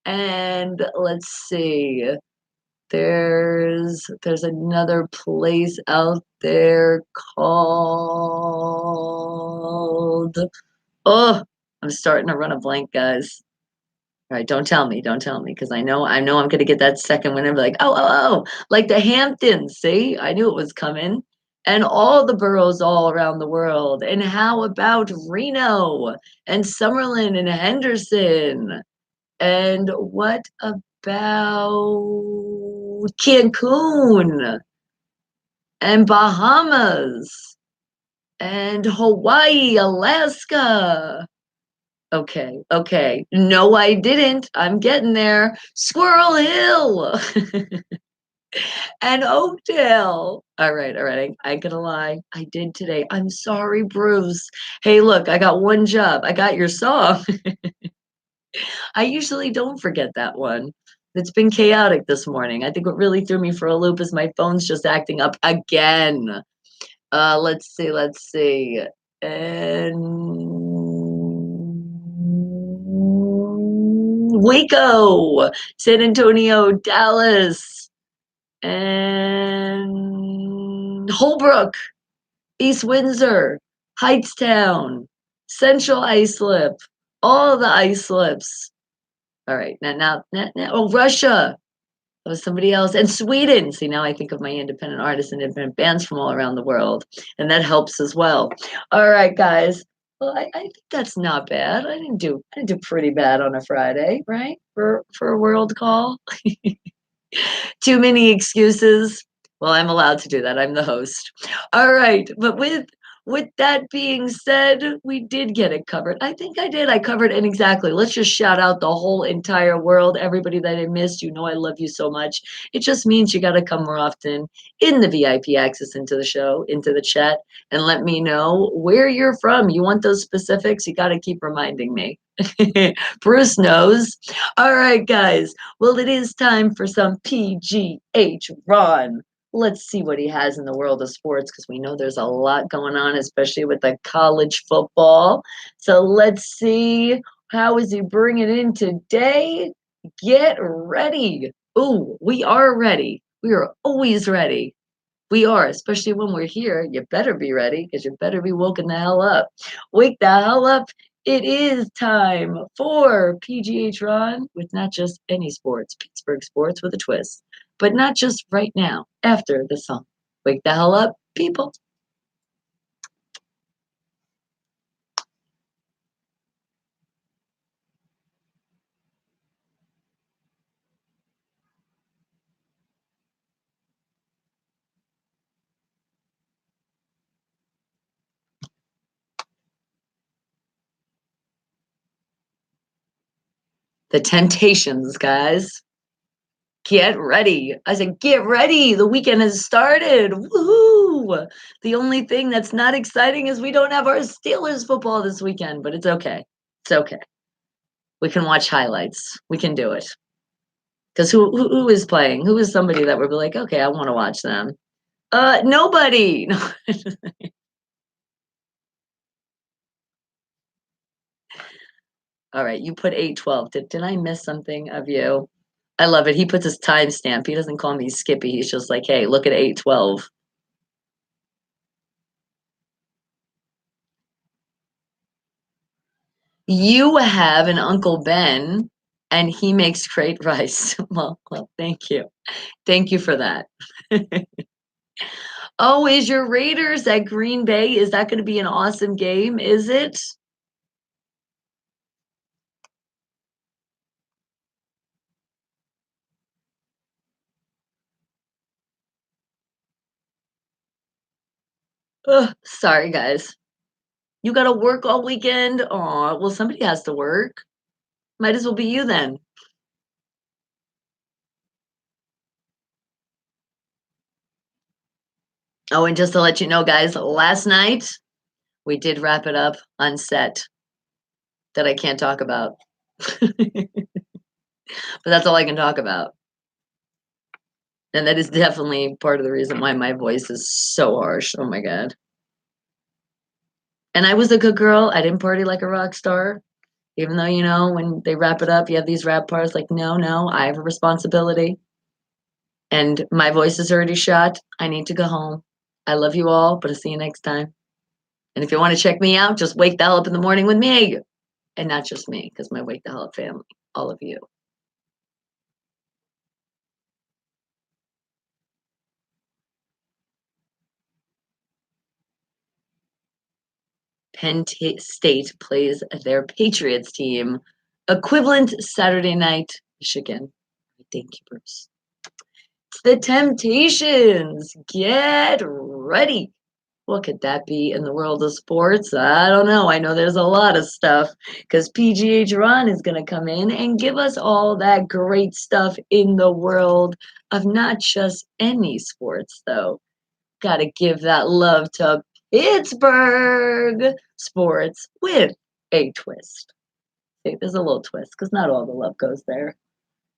And let's see. There's another place out there called oh, I'm starting to run a blank, guys. All right, don't tell me, because I know I'm gonna get that second one and be like, like the Hamptons. See, I knew it was coming. And all the boroughs all around the world. And how about Reno and Summerlin and Henderson? And what about Cancun and Bahamas and Hawaii, Alaska? Okay, okay. No, I didn't. I'm getting there. Squirrel Hill and Oakdale. All right. I ain't gonna lie. I did today. I'm sorry, Bruce. Hey, look, I got one job. I got your song. I usually don't forget that one. It's been chaotic this morning. I think what really threw me for a loop is my phone's just acting up again. Let's see. And Waco, San Antonio, Dallas, and Holbrook, East Windsor, Hightstown, Central Islip, all the islips. All right, oh, Russia. That was somebody else. And Sweden. See, now I think of my independent artists and independent bands from all around the world. And that helps as well. All right, guys. Well, I think that's not bad. I didn't do pretty bad on a Friday, right? For a world call. Too many excuses. Well, I'm allowed to do that. I'm the host. All right. But With that being said, we did get it covered. I think I did. I covered it exactly. Let's just shout out the whole entire world. Everybody that I missed, you know I love you so much. It just means you got to come more often in the VIP access into the show, into the chat, and let me know where you're from. You want those specifics? You got to keep reminding me. Bruce knows. All right, guys. Well, it is time for some PGH Ron. Let's see what he has in the world of sports because we know there's a lot going on, especially with the college football. So let's see how is he bringing it in today. Get ready. Ooh, we are ready. We are always ready. We are, especially when we're here. You better be ready because you better be woken the hell up. Wake the hell up. It is time for PGH Ron with not just any sports, Pittsburgh sports with a twist, but not just right now, after the song. Wake the hell up, people. The Temptations, guys. Get ready. I said, get ready. The weekend has started. Woohoo. The only thing that's not exciting is we don't have our Steelers football this weekend, but it's okay. It's okay. We can watch highlights. We can do it. Because who is playing? Who is somebody that would be like, okay, I want to watch them? Nobody. All right, you put 8:12. Did I miss something of you? I love it. He puts his timestamp. He doesn't call me Skippy. He's just like, hey, look at 8:12. You have an Uncle Ben, and he makes great rice. Well, thank you. Thank you for that. Oh, is your Raiders at Green Bay? Is that going to be an awesome game? Is it? Ugh, sorry, guys. You got to work all weekend? Aw, well, somebody has to work. Might as well be you then. Oh, and just to let you know, guys, last night we did wrap it up on set that I can't talk about. But that's all I can talk about. And that is definitely part of the reason why my voice is so harsh. Oh my God. And I was a good girl. I didn't party like a rock star. Even though, when they wrap it up, you have these rap parts like, no, no, I have a responsibility. And my voice is already shot. I need to go home. I love you all, but I'll see you next time. And if you want to check me out, just wake the hell up in the morning with me. And not just me, because my Wake the Hell Up family, all of you. Penn State plays their Patriots team, equivalent Saturday night, Michigan. Thank you, Bruce. It's the Temptations. Get ready. What could that be in the world of sports? I don't know. I know there's a lot of stuff because PGH Ron is going to come in and give us all that great stuff in the world of not just any sports, though. Got to give that love to Pittsburgh sports with a twist. See, there's a little twist because not all the love goes there.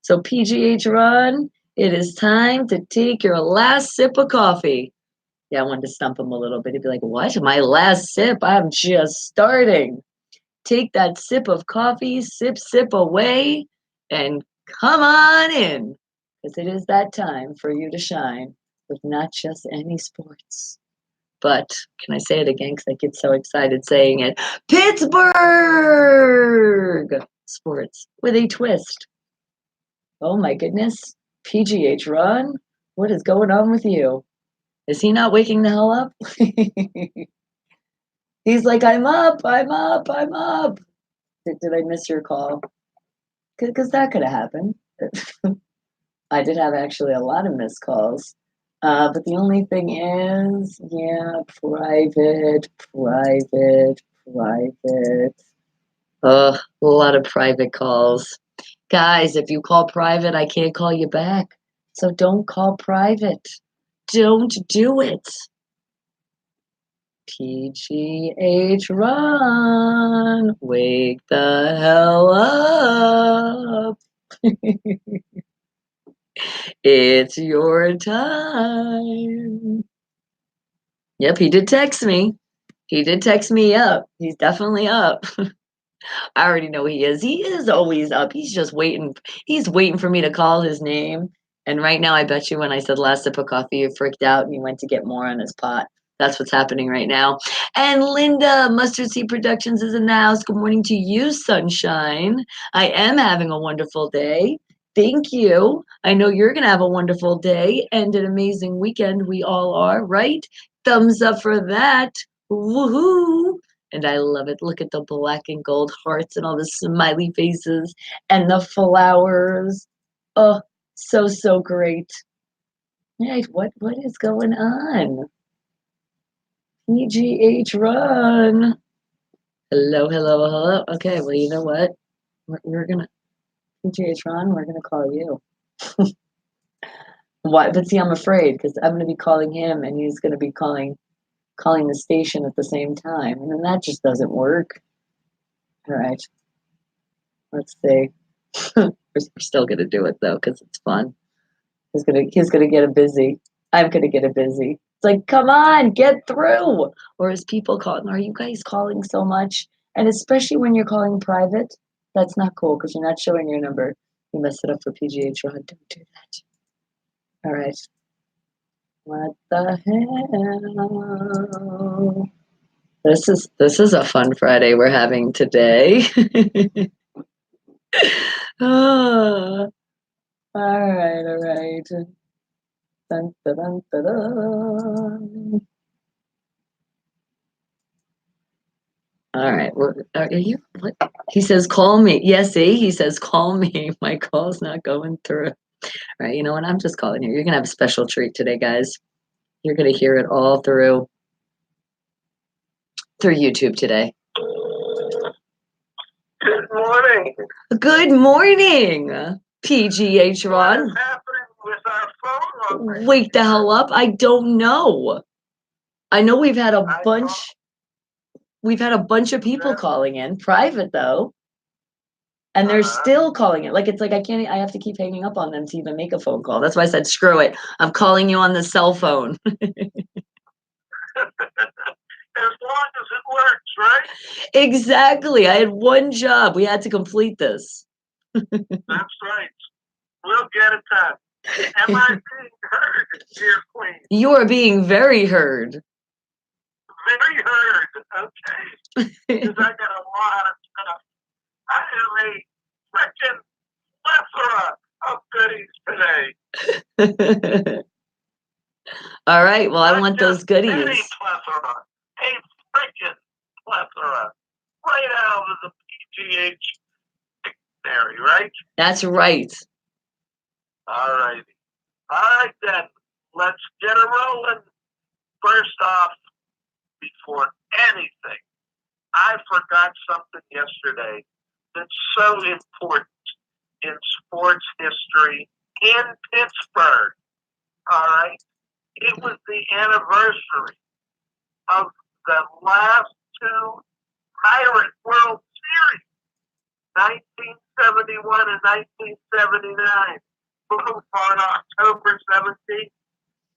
So, PGH Ron, it is time to take your last sip of coffee. Yeah, I wanted to stump him a little bit. He'd be like, what? My last sip? I'm just starting. Take that sip of coffee, sip away, and come on in. Because it is that time for you to shine with not just any sports. But can I say it again? Because I get so excited saying it. Pittsburgh sports with a twist. Oh my goodness. PGH Ron, what is going on with you? Is he not waking the hell up? He's like, I'm up, I'm up, I'm up. Did I miss your call? Because that could have happened. I did have actually a lot of missed calls. But the only thing is, yeah, private, private, private. Ugh, a lot of private calls. Guys, if you call private, I can't call you back. So don't call private. Don't do it. PGH run. Wake the hell up. It's your time. Yep, he did text me. He did text me up. He's definitely up. I already know he is. He is always up. He's just waiting. He's waiting for me to call his name. And right now, I bet you when I said last sip of coffee, you freaked out and you went to get more on his pot. That's what's happening right now. And Linda, Mustard Seed Productions is in the house. Good morning to you, sunshine. I am having a wonderful day. Thank you. I know you're going to have a wonderful day and an amazing weekend. We all are, right? Thumbs up for that. Woohoo. And I love it. Look at the black and gold hearts and all the smiley faces and the flowers. Oh, so, so great. Right, what is going on? PGH run. Hello, hello, hello. Okay, well, you know what? We're gonna PGH run, we're gonna call you. Why? But see, I'm afraid because I'm gonna be calling him and he's gonna be calling the station at the same time. And then that just doesn't work. All right. Let's see. We're still gonna do it though, because it's fun. He's gonna get it busy. I'm gonna get it busy. It's like, come on, get through. Or as people calling, are you guys calling so much? And especially when you're calling private, that's not cool because you're not showing your number. You mess it up for PGH Rod. Don't do that. All right. What the hell? This is a fun Friday we're having today. Ah, all right, all right. Dun, dun, dun, dun, dun. All right. What are you? What? He says, call me. Yes, see, he says, call me. My call's not going through. All right. You know what? I'm just calling you. You're going to have a special treat today, guys. You're going to hear it all through YouTube today. Good morning. Good morning, PGH Rod. What is happening with our phone line? Wake the hell up. I don't know. I know we've had a bunch of people calling in, private though. And they're still calling it. It's like I have to keep hanging up on them to even make a phone call. That's why I said, screw it. I'm calling you on the cell phone. As long as it works, right? Exactly. I had one job. We had to complete this. That's right. We'll get it done. Am I being heard, dear Queen? You are being very heard. Very heard. Okay. Because I got a lot of stuff. I have a freaking plethora of goodies today. All right. Well, I want those goodies. Any plethora. A freaking plethora. Right out of the PGH dictionary, right? That's right. All righty. All right, then. Let's get it rolling. First off, before anything, I forgot something yesterday that's so important in sports history in Pittsburgh. All right? It was the anniversary of the last two Pirate World Series, 1971 and 1979, both on October 17th,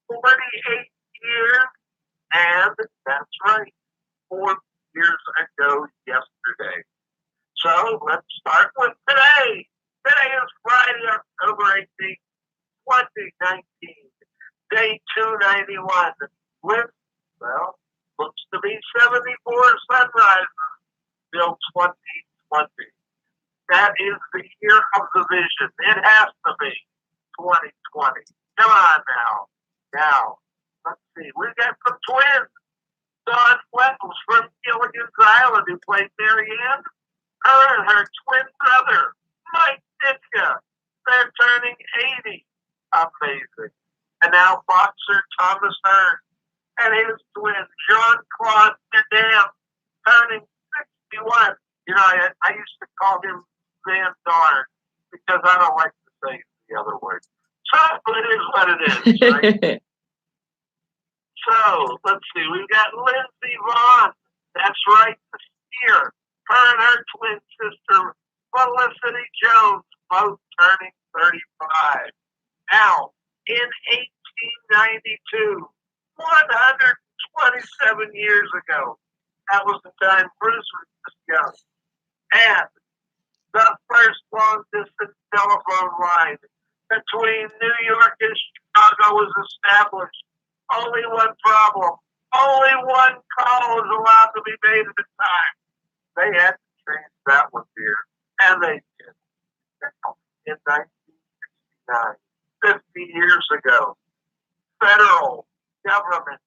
48 years, and that's right, 4 years ago yesterday. So let's start with today. Today is Friday, October 18th, 2019, day 291, with, well, looks to be 74 sunrises till 2020. That is the year of the vision. It has to be 2020. Come on now. Now, let's see. We got some twins. Dawn Wells from Gilligan's Island, who played Mary Ann. Her and her twin brother, Mike Ditka. They're turning 80. Amazing. and now boxer Thomas Hearn and his twin Jean-Claude Van Damme turning 61. You know, I used to call him Van Darn because I don't like to say the other word. So it is what it is, right? So let's see. We've got Lindsey Vonn. That's right, the skier. Her and her twin sister Felicity Jones, both turning 35. Now, in 1892, 127 years ago, that was the time Bruce was just young. And the first long-distance telephone line between New York and Chicago was established. Only one problem. Only one call was allowed to be made at a time. They had to change that one here. And they did. In 1969, 50 years ago, federal government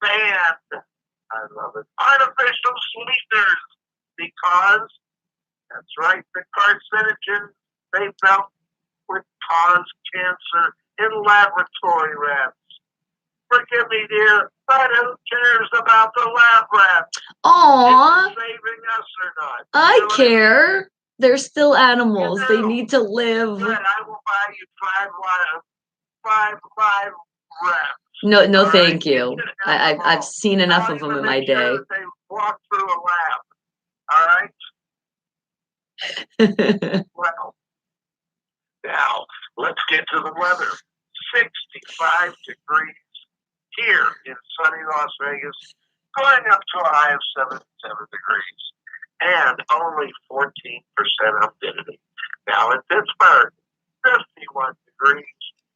banned, I love it, artificial sweeteners because, that's right, the carcinogens they felt would cause cancer in laboratory rats. Forgive me, dear, but who cares about the lab rats? Aw, Is it saving us or not? I You know what care. They're still animals. They do. need to live. Good, I will buy you five rats. No, All right? thank You you. can have them I've all. seen enough I'll of them even in my make sure day. that they walk through a lab. All right? Well, now let's get to the weather. 65 degrees here in sunny Las Vegas, going up to a high of 77 degrees, and only 14% humidity. Now in Pittsburgh, 51 degrees,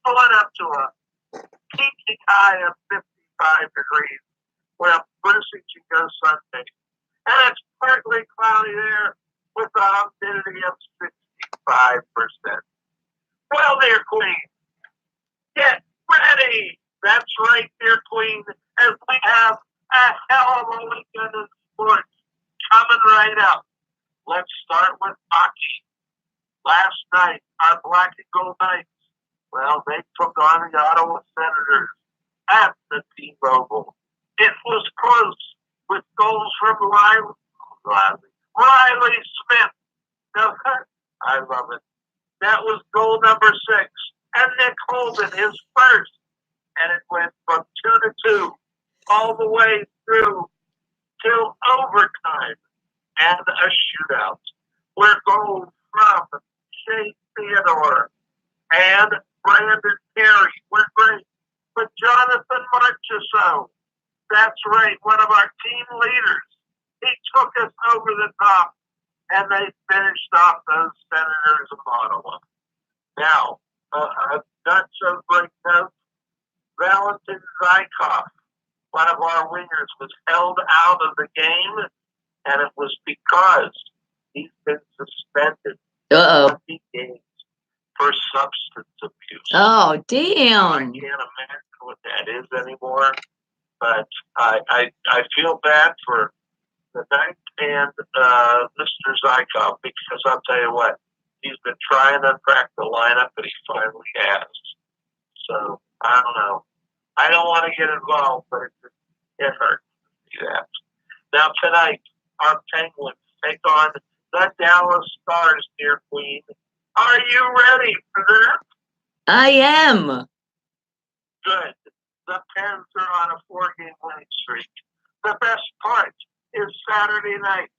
going up to a peaking high of 55 degrees. Well, Brucey can go Sunday. And it's partly cloudy there with a humidity of 65%. Well, dear Queen, get ready. That's right, dear Queen, as we have a hell of a weekend of sports coming right up. Let's start with hockey. Last night, our Black and Gold Knights, well, they took on the Ottawa Senators at the T-Mobile. It was close with goals from Riley Smith. Now, I love it. That was goal number 6. And Nick Holden, his first. And it went from 2-2 all the way through till overtime and a shootout, where goals from Shea Theodore and Brandon Carey were great. But Jonathan Marchessault, that's right, one of our team leaders, he took us over the top, and they finished off those Senators of Ottawa. Now, not so great note, Valentin Zykov, one of our wingers, was held out of the game, and it was because he's been suspended 20 games for substance abuse. Oh, damn. I can't imagine what that is anymore, but I feel bad for the Knights and Mr. Zykov, because I'll tell you what, he's been trying to crack the lineup, but he finally has. So, I don't know. I don't want to get involved, but it hurts to see that. Now, tonight, our Penguins take on the Dallas Stars, dear Queen. Are you ready for that? I am. Good. The Pens are on a 4-game winning streak. The best part is Saturday night,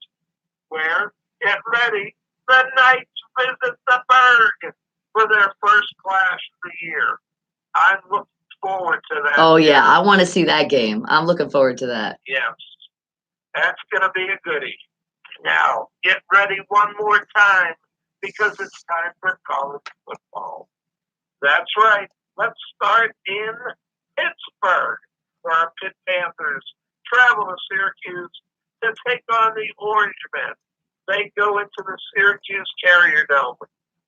where, get ready, the Knights visit the Berg for their first clash of the year. I'm looking forward to that. Oh, yeah. I want to see that game. I'm looking forward to that. Yes. That's going to be a goodie. Now, get ready one more time, because it's time for college football. That's right. Let's start in Pittsburgh, where our Pitt Panthers travel to Syracuse to take on the Orange Men. They go into the Syracuse Carrier Dome,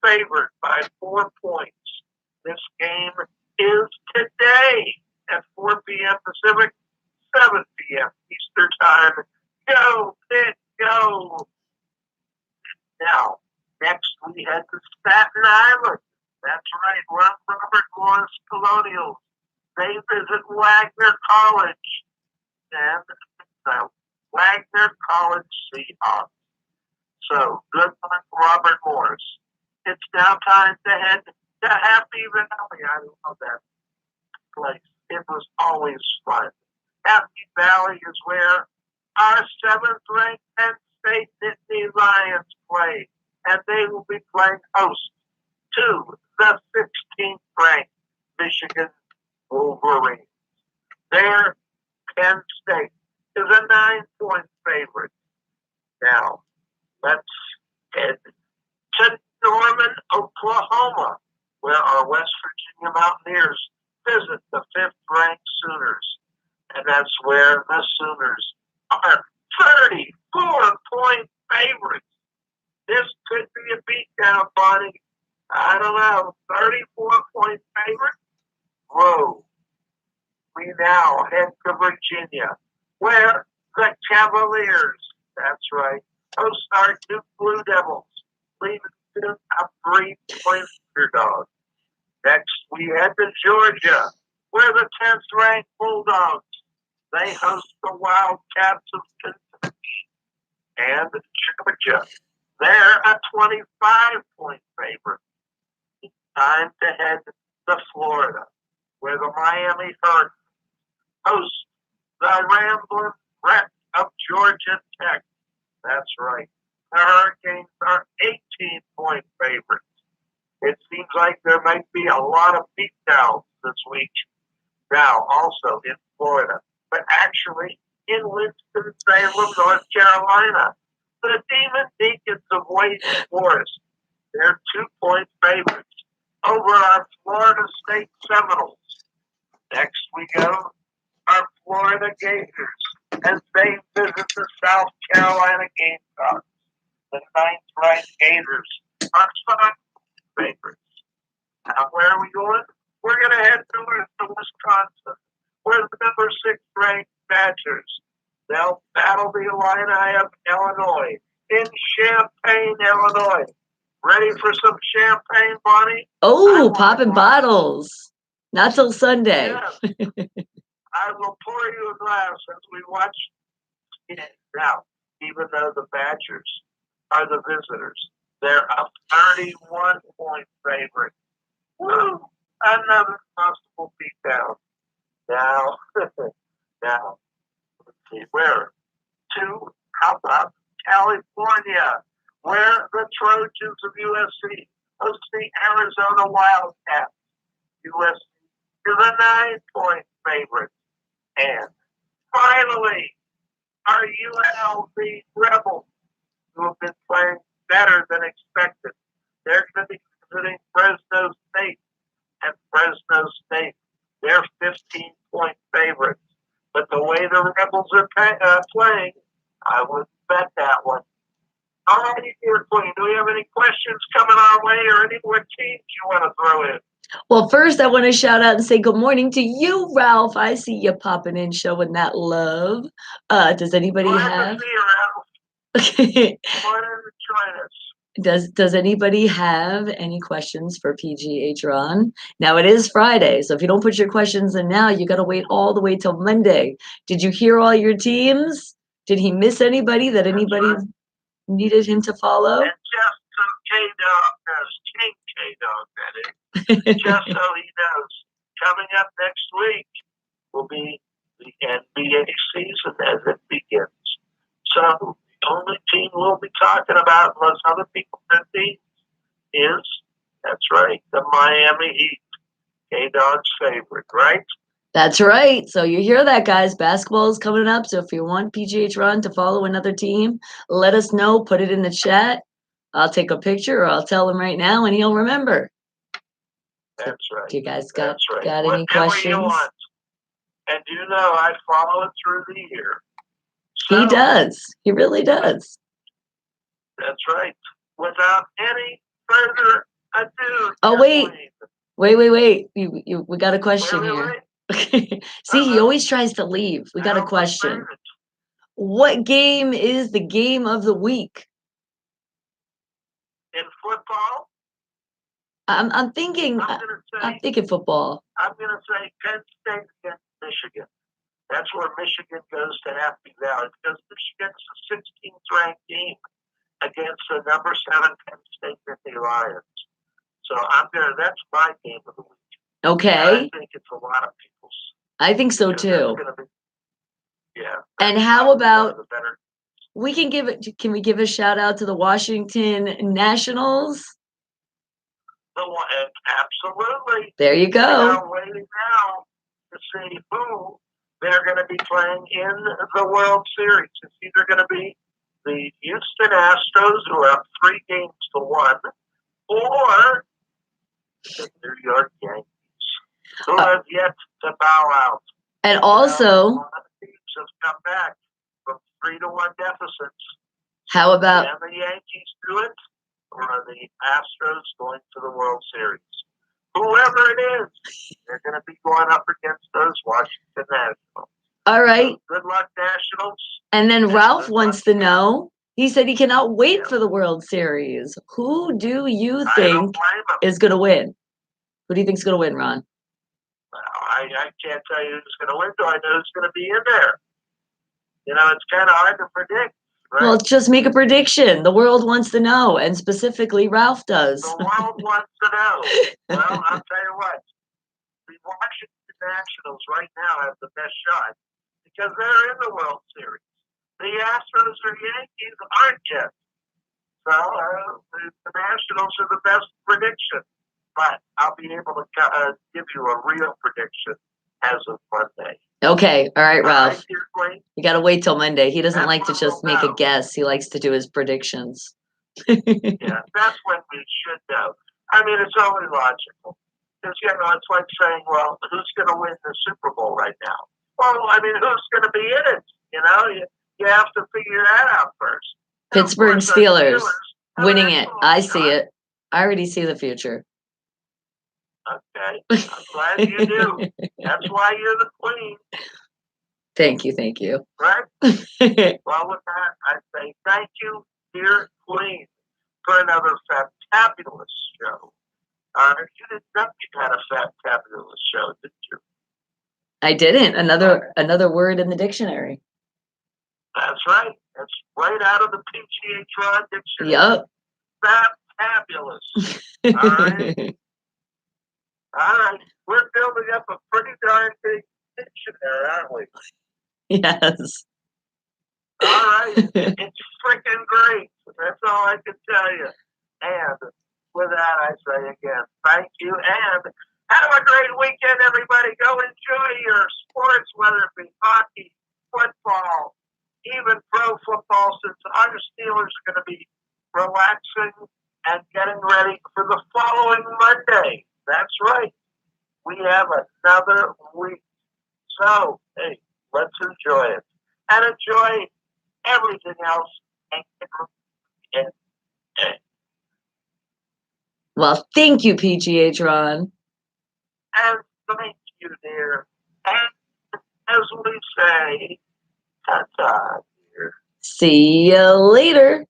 favored by 4 points. This game is today at 4 p.m. Pacific, 7 p.m. Eastern Time. Go, Pitt, go! Now, next we head to Staten Island. That's right, Robert Morris Colonials visit Wagner College and the Wagner College Seahawks. So, good luck, Robert Morris. It's now time to head to Happy Valley. I love that place. It was always fun. Happy Valley is where our 7th-ranked Penn State Nittany Lions play, and they will be playing host to the 16th-ranked Michigan Wolverines. Their Penn State is a 9-point favorite. Now, let's head to Norman, Oklahoma, where our West Virginia Mountaineers visit the 5th-ranked Sooners. And that's where the Sooners are 34-point favorites. This could be a beatdown, Bonnie. I don't know. 34-point favorite? Whoa. We now head to Virginia, where the Cavaliers, that's right, host our Duke Blue Devils, leaving Duke a 3-point underdog. Next, we head to Georgia, where the 10th-ranked Bulldogs, they host the Wildcats of Kentucky. And Georgia, they're a 25-point favorite. It's time to head to Florida, where the Miami Hurricanes host the Ramblin' Wreck of Georgia Tech. That's right. The Hurricanes are 18-point favorites. It seems like there might be a lot of beatdowns this week. Now, also in Florida, but actually in Winston-Salem, North Carolina, the Demon Deacons of Wake Forest, they're 2-point favorites over our Florida State Seminoles. Next we go, our Florida Gators, as they visit the South Carolina Gamecocks. The 9th-ranked Gators are 5 favorites. Now, where are we going? We're going to head to Wisconsin, where the number 6th-ranked Badgers, they'll battle the Illini of Illinois in Champaign, Illinois. Ready for some champagne, Bonnie? Oh, popping bottles. Not till Sunday. Yes. I will pour you a glass as we watch it. Now, even though the Badgers are the visitors, they're a 31-point favorite. Woo! Another possible beatdown. Now, let's see, where to? How about California, where the Trojans of USC host the Arizona Wildcats. USC is a 9-point favorite. And finally, our UNLV Rebels, who have been playing better than expected. They're going to be visiting Fresno State. And Fresno State, they're 15-point favorites. But the way the Rebels are playing, I wouldn't bet that one. All righty, dear Queen, do we have any questions coming our way or any more teams you want to throw in? Well, first, I want to shout out and say good morning to you, Ralph. I see you popping in, showing that love. Does anybody have? To see you, Ralph. Okay. Come on in and join us. Does anybody have any questions for PGH Ron? Now it is Friday, so if you don't put your questions in now, you got to wait all the way till Monday. Did you hear all your teams? Did he miss anybody that anybody needed him to follow? And just so K-Dog knows, King K-Dog, that is, just so he knows, coming up next week will be the NBA season as it begins. So the only team we'll be talking about, unless other people have teams, is, that's right, the Miami Heat, K-Dog's favorite, right? That's right. So you hear that, guys. Basketball is coming up. So if you want PGH Ron to follow another team, let us know. Put it in the chat. I'll take a picture or I'll tell him right now and he'll remember. That's right. Do you guys got Whatever any questions? You want. And you know I follow it through the year. So, he does. He really does. That's right. Without any further ado. Oh, wait. Wait. We got a question here. See, he always tries to leave. We got a question. What game is the game of the week? In football? I'm thinking I'm gonna I'm say thinking football. I'm gonna say Penn State against Michigan. That's where Michigan goes to Happy Valley because Michigan's the 16th ranked team against the number 7 Penn State Nittany Lions. So that's my game of the week. And Okay. I think it's a lot of people's. I think so because that's too. gonna be, yeah. And that's how probably one of about the better? can we give a shout out to the Washington Nationals? Absolutely. There you We go. are waiting now to see who they're going to be playing in the World Series. It's either going to be the Houston Astros, who are up 3-1, or the New York Yankees, who have yet to bow out. And You know, also, a lot of teams have come back from 3-1 deficits. how about Can the Yankees do it, or are the Astros going to the World Series? Whoever it is, they're going to be going up against those Washington Nationals. all right? So good luck, Nationals. And then And Ralph good wants luck. to know. He said he cannot wait Yeah. for the World Series. Who do you I don't think blame them. is going to win? Who do you think is going to win, Ron? Well, I can't tell you who's going to win, though I know who's going to be in there. You know, it's kind of hard to predict, right? Well, just make a prediction. The world wants to know, and specifically Ralph does. The world wants to know. Well, I'll tell you what. The Washington Nationals right now have the best shot because they're in the World Series. The Astros or Yankees aren't yet. So the Nationals are the best prediction. But I'll be able to give you a real prediction as of Monday. Okay, all right, All Ralph. right, dear Queen? You got to wait till Monday. He doesn't That's like to when just we'll make a know. guess. He likes to do his predictions. Yeah, that's when we should know. I mean, it's only logical. Because, you know, it's like saying, well, who's going to win the Super Bowl right now? Well, I mean, who's going to be in it? You know, you have to figure that out first. And of Pittsburgh course, our Steelers have winning an it. excellent I see shot. it. I already see the future. Okay, I'm glad you do. That's why you're the queen, Thank you, thank you. right? Well, with that, I say thank you, dear queen, for another fantabulous show. You didn't know you had a fantabulous show, did you? I didn't. Another word in the dictionary. That's right. That's right out of the PGH Ron dictionary. Yup. Fantabulous. All right. All right. We're building up a pretty darn big dictionary, aren't we? Yes. All right. It's freaking great. That's all I can tell you. And with that, I say again, thank you. And have a great weekend, everybody. Go enjoy your sports, whether it be hockey, football, even pro football, since our Steelers are going to be relaxing and getting ready for the following Monday. That's right. We have another week. So, hey, let's enjoy it. And enjoy everything else. Well, thank you, PGH Ron. And thank you, dear. And as we say, ta-ta, dear. See you later.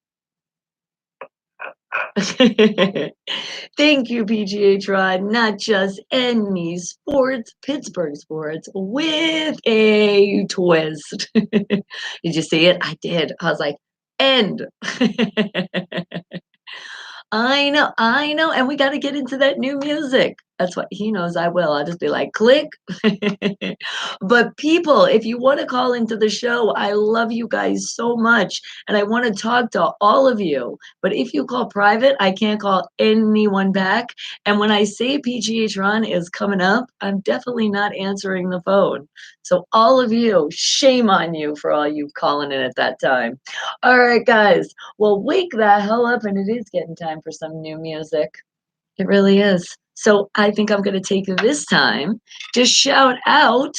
Thank you, PGH Ron. Not just any sports, Pittsburgh sports with a twist. Did you see it? I did. I was like, end. I know. And we got to get into that new music. That's what he knows I will. I'll just be like, click. But people, if you want to call into the show, I love you guys so much. And I want to talk to all of you. But if you call private, I can't call anyone back. And when I say PGH Ron is coming up, I'm definitely not answering the phone. So all of you, shame on you for all you calling in at that time. All right, guys. Well, wake the hell up, and it is getting time for some new music. It really is. So I think I'm going to take this time to shout out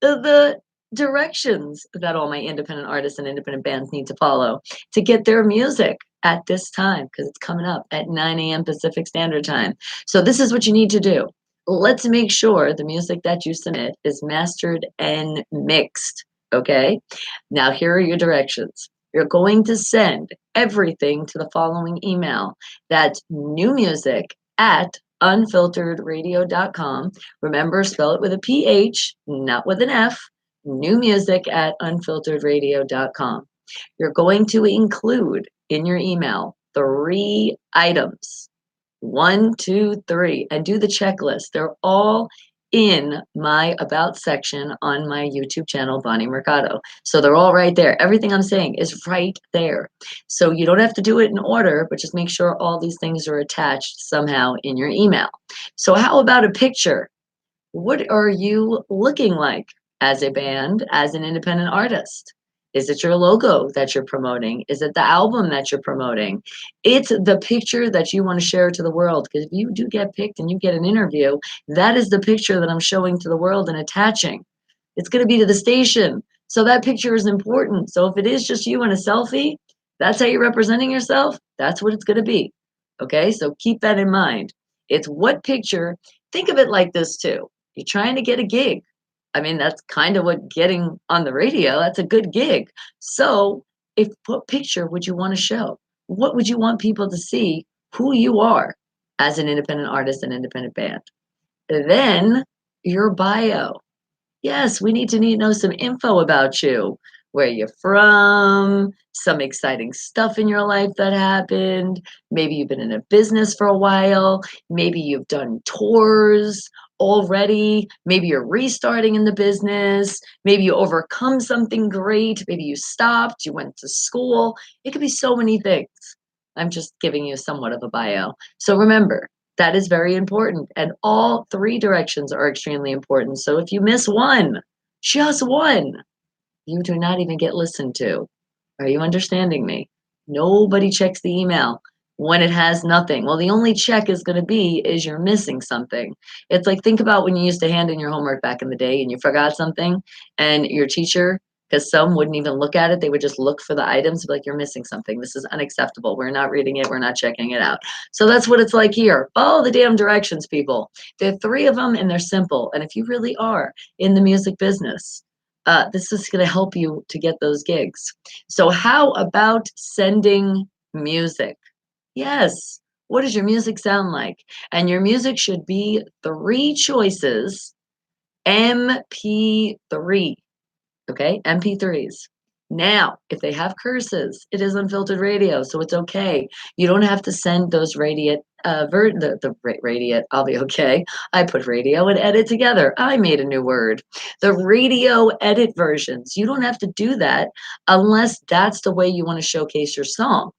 the directions that all my independent artists and independent bands need to follow to get their music at this time, because it's coming up at 9 a.m. Pacific Standard Time. So this is what you need to do. Let's make sure the music that you submit is mastered and mixed. Okay? Now, here are your directions. You're going to send everything to the following email. That's newmusic at unfilteredradio.com. Remember, spell it with a PH, not with an F. New music at unfilteredradio.com. You're going to include in your email 3 items. 1, 2, 3, and do the checklist. They're all in my About section on my YouTube channel, Bonnie Mercado. So they're all right there. Everything I'm saying is right there. So you don't have to do it in order, but just make sure all these things are attached somehow in your email. So how about a picture? What are you looking like as a band, as an independent artist? Is it your logo that you're promoting? Is it the album that you're promoting? It's the picture that you want to share to the world. Because if you do get picked and you get an interview, that is the picture that I'm showing to the world and attaching. It's going to be to the station. So that picture is important. So if it is just you in a selfie, that's how you're representing yourself. That's what it's going to be. Okay, so keep that in mind. It's what picture. Think of it like this too. You're trying to get a gig. I mean, that's kind of what getting on the radio, that's a good gig. So, if what picture would you want to show? What would you want people to see who you are as an independent artist and independent band? Then your bio. Yes, we need to know some info about you, where you're from, some exciting stuff in your life that happened. Maybe you've been in a business for a while. Maybe you've done tours already. Maybe you're restarting in the business. Maybe you overcome something great. Maybe you stopped, you went to school. It could be so many things. I'm just giving you somewhat of a bio. So remember, that is very important. And all 3 directions are extremely important. So if you miss one, just one, you do not even get listened to. Are you understanding me? Nobody checks the email when it has nothing. Well, the only check is going to be is you're missing something. It's like, think about when you used to hand in your homework back in the day and you forgot something, and your teacher, because some wouldn't even look at it, they would just look for the items, like, you're missing something. This is unacceptable. We're not reading it. We're not checking it out. So that's what it's like here. Follow the damn directions, people. There are 3 of them and they're simple. And if you really are in the music business, this is going to help you to get those gigs. So how about sending music? Yes. What does your music sound like? And your music should be 3 choices. MP3. Okay, MP3s. Now, if they have curses, it is unfiltered radio, so it's okay. You don't have to send those radiate, radiate, I'll be okay. I put radio and edit together. I made a new word. The radio edit versions. You don't have to do that unless that's the way you want to showcase your song.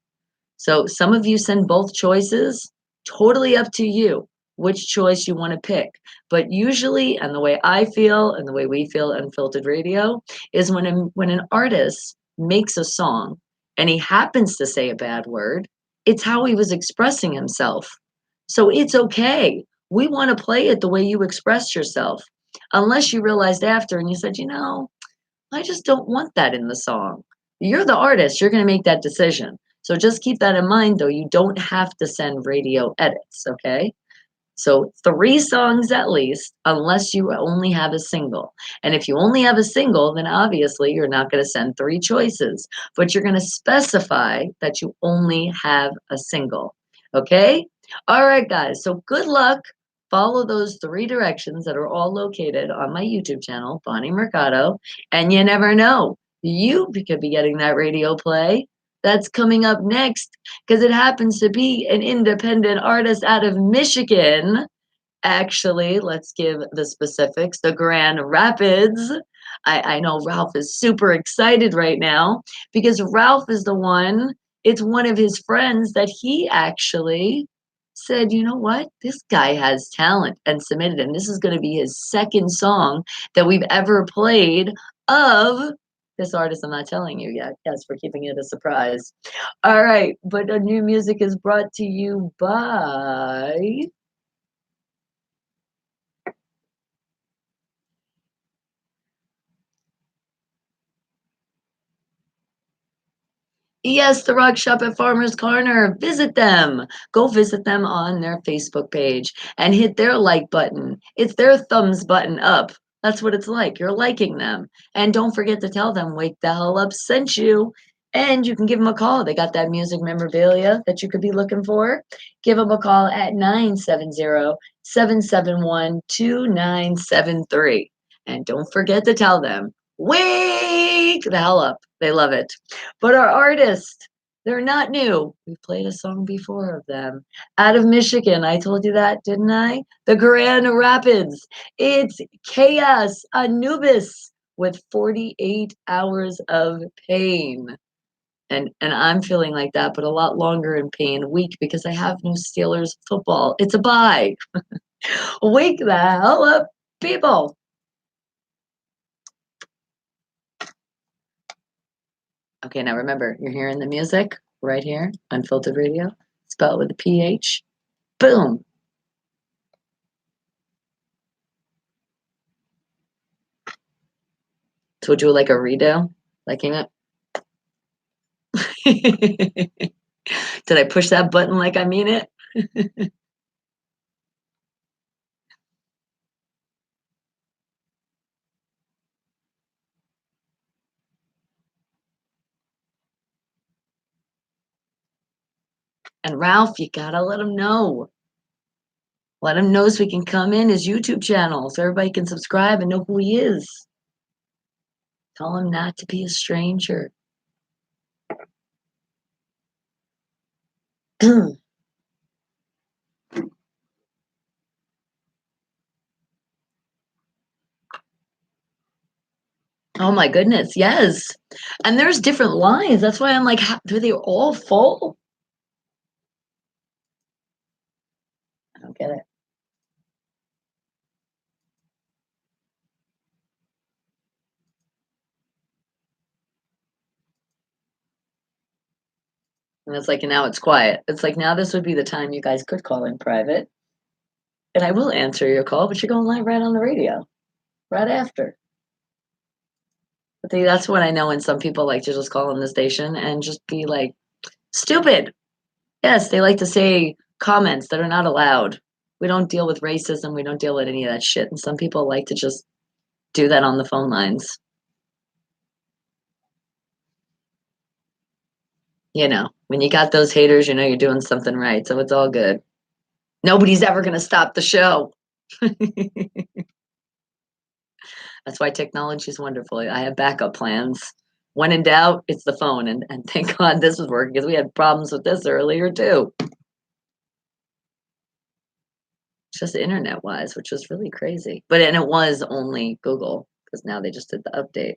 So some of you send both choices, totally up to you which choice you want to pick. But usually, and the way I feel and the way we feel at Unfiltered Radio, is when an artist makes a song and he happens to say a bad word, it's how he was expressing himself. So it's okay. We want to play it the way you expressed yourself. Unless you realized after and you said, I just don't want that in the song. You're the artist, you're going to make that decision. So just keep that in mind, though. You don't have to send radio edits, okay? So 3 songs at least, unless you only have a single. And if you only have a single, then obviously you're not going to send 3 choices, but you're going to specify that you only have a single. Okay? All right, guys. So good luck. Follow those 3 directions that are all located on my YouTube channel, Bonnie Mercado. And you never know, you could be getting that radio play. That's coming up next because it happens to be an independent artist out of Michigan. Actually, let's give the specifics. The Grand Rapids. I know Ralph is super excited right now because Ralph is the one, it's one of his friends that he actually said, you know what? This guy has talent, and submitted him. This is going to be his 2nd song that we've ever played of this artist. I'm not telling you yet. Yes, we're keeping it a surprise. All right, but the new music is brought to you by yes, the Rock Shop at Farmer's Corner. Visit them. Go visit them on their Facebook page and hit their like button. It's their thumbs button up. That's what it's like. You're liking them. And don't forget to tell them Wake the Hell Up sent you. And you can give them a call. They got that music memorabilia that you could be looking for. Give them a call at 970-771-2973. And don't forget to tell them, wake the hell up. They love it. But our artists, they're not new. We've played a song before of them. Out of Michigan, I told you that, didn't I? The Grand Rapids. It's Chaos Anubis with 48 hours of pain. And I'm feeling like that, but a lot longer in pain, weak because I have no Steelers football. It's a bye. Wake the hell up, people. Okay, now remember, you're hearing the music right here, Unfiltered Radio, spelled with a PH. Boom. So would you like a redo? Liking it? Did I push that button like I mean it? And Ralph, you gotta let him know. Let him know so he can come in his YouTube channel so everybody can subscribe and know who he is. Tell him not to be a stranger. Oh my goodness, yes. And there's different lines. That's why I'm like, do they all full? I don't get it. And it's like, now it's quiet. It's like, now this would be the time you guys could call in private. And I will answer your call, but you're going live right on the radio, right after. But that's what I know when some people like to just call in the station and just be like, stupid. Yes, they like to say comments that are not allowed. We don't deal with racism. We don't deal with any of that shit. And some people like to just do that on the phone lines. You know, when you got those haters, you know you're doing something right. So it's all good. Nobody's ever going to stop the show. That's why technology is wonderful. I have backup plans. When in doubt, it's the phone. And thank God this was working because we had problems with this earlier too. Just internet wise, which was really crazy. And it was only Google because now they just did the update.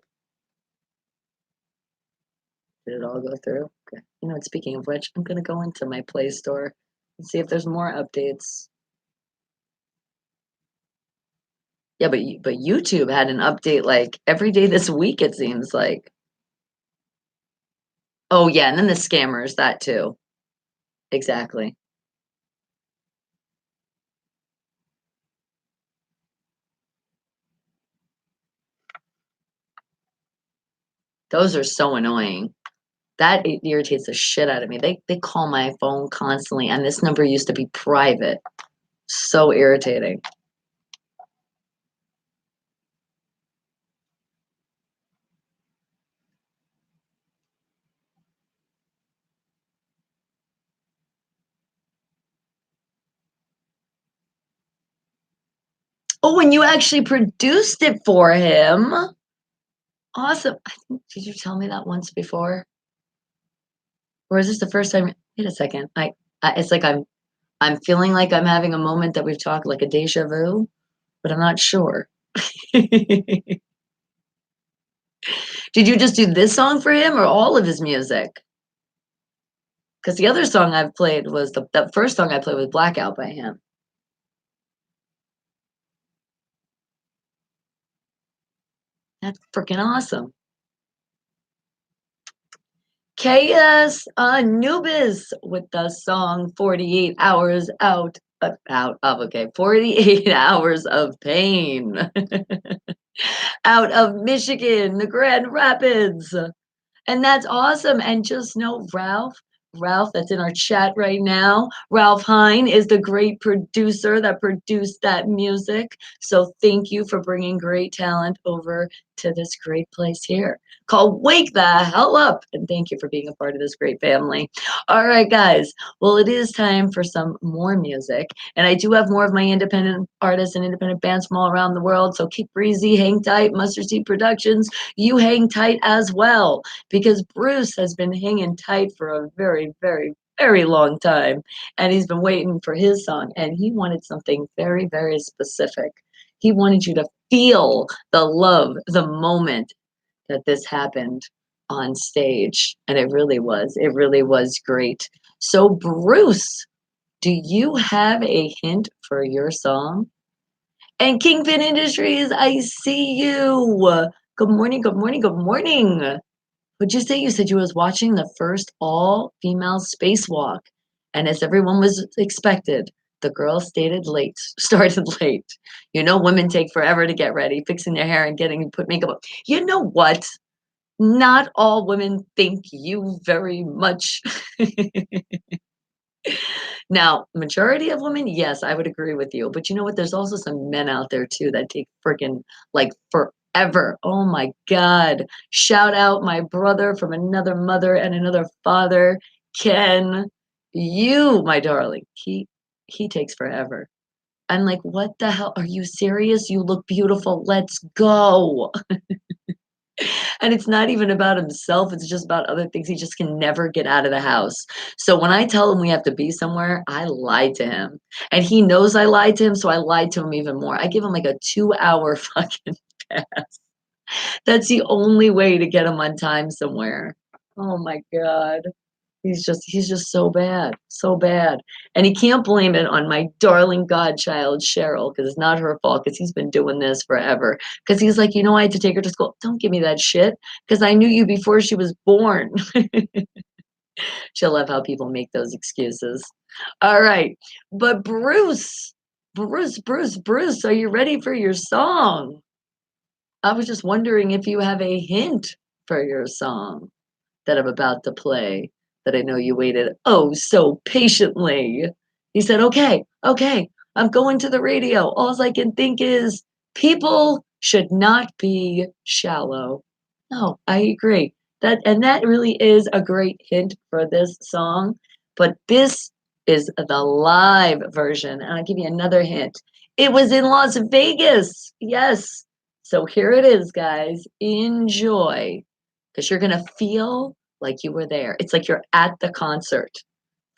Did it all go through? Okay. You know, speaking of which, I'm going to go into my Play Store and see if there's more updates. Yeah, but YouTube had an update like every day this week, it seems like. Oh, yeah, and then the scammers, that too. Exactly. Those are so annoying. That irritates the shit out of me. They call my phone constantly, and this number used to be private. So irritating. Oh, and you actually produced it for him. Awesome. Did you tell me that once before? Or is this the first time? Wait a second. It's like I'm feeling like I'm having a moment that we've talked like a deja vu, but I'm not sure. Did you just do this song for him or all of his music? Because the other song I've played was the first song I played was Blackout by him. That's freaking awesome. Chaos Anubis with the song 48 Hours Out of, okay, 48 Hours of Pain. Out of Michigan, the Grand Rapids. And that's awesome. And just know Ralph, that's in our chat right now. Ralph Hine is the great producer that produced that music. So thank you for bringing great talent over to this great place here. called Wake the Hell Up. And thank you for being a part of this great family. All right, guys. Well, it is time for some more music. And I do have more of my independent artists and independent bands from all around the world. So keep breezy, hang tight, Mustard Seed Productions. You hang tight as well, because Bruce has been hanging tight for a very, very, very long time. And he's been waiting for his song. And he wanted something very, very specific. He wanted you to feel the love the moment that this happened on stage. And it really was great. So, Bruce, do you have a hint for your song? And Kingpin Industries, I see you. Good morning, good morning, good morning. What'd you say? You said you was watching the first all-female spacewalk. And as everyone was expected, the girl started late. You know, women take forever to get ready, fixing their hair and getting put makeup on. You know what? Not all women think you very much. Now, majority of women, yes, I would agree with you. But you know what? There's also some men out there too that take freaking like forever. Oh my God. Shout out my brother from another mother and another father, Ken. You, my darling, he takes forever. I'm like, what the hell? Are you serious? You look beautiful. Let's go. And it's not even about himself, it's just about other things. He just can never get out of the house. So when I tell him we have to be somewhere, I lie to him. And he knows I lied to him, so I lied to him even more. I give him like a 2-hour fucking pass. That's the only way to get him on time somewhere. Oh my God. He's just so bad, so bad. And he can't blame it on my darling godchild Cheryl, because it's not her fault, because he's been doing this forever. Because he's like, you know, I had to take her to school. Don't give me that shit, because I knew you before she was born. She'll love how people make those excuses. All right. But Bruce, are you ready for your song? I was just wondering if you have a hint for your song that I'm about to play, that I know you waited oh so patiently. He said, okay, okay, I'm going to the radio. All I can think is people should not be shallow. No, I agree. That really is a great hint for this song. But this is the live version. And I'll give you another hint. It was in Las Vegas. Yes. So here it is, guys. Enjoy, because you're going to feel like you were there. It's like you're at the concert.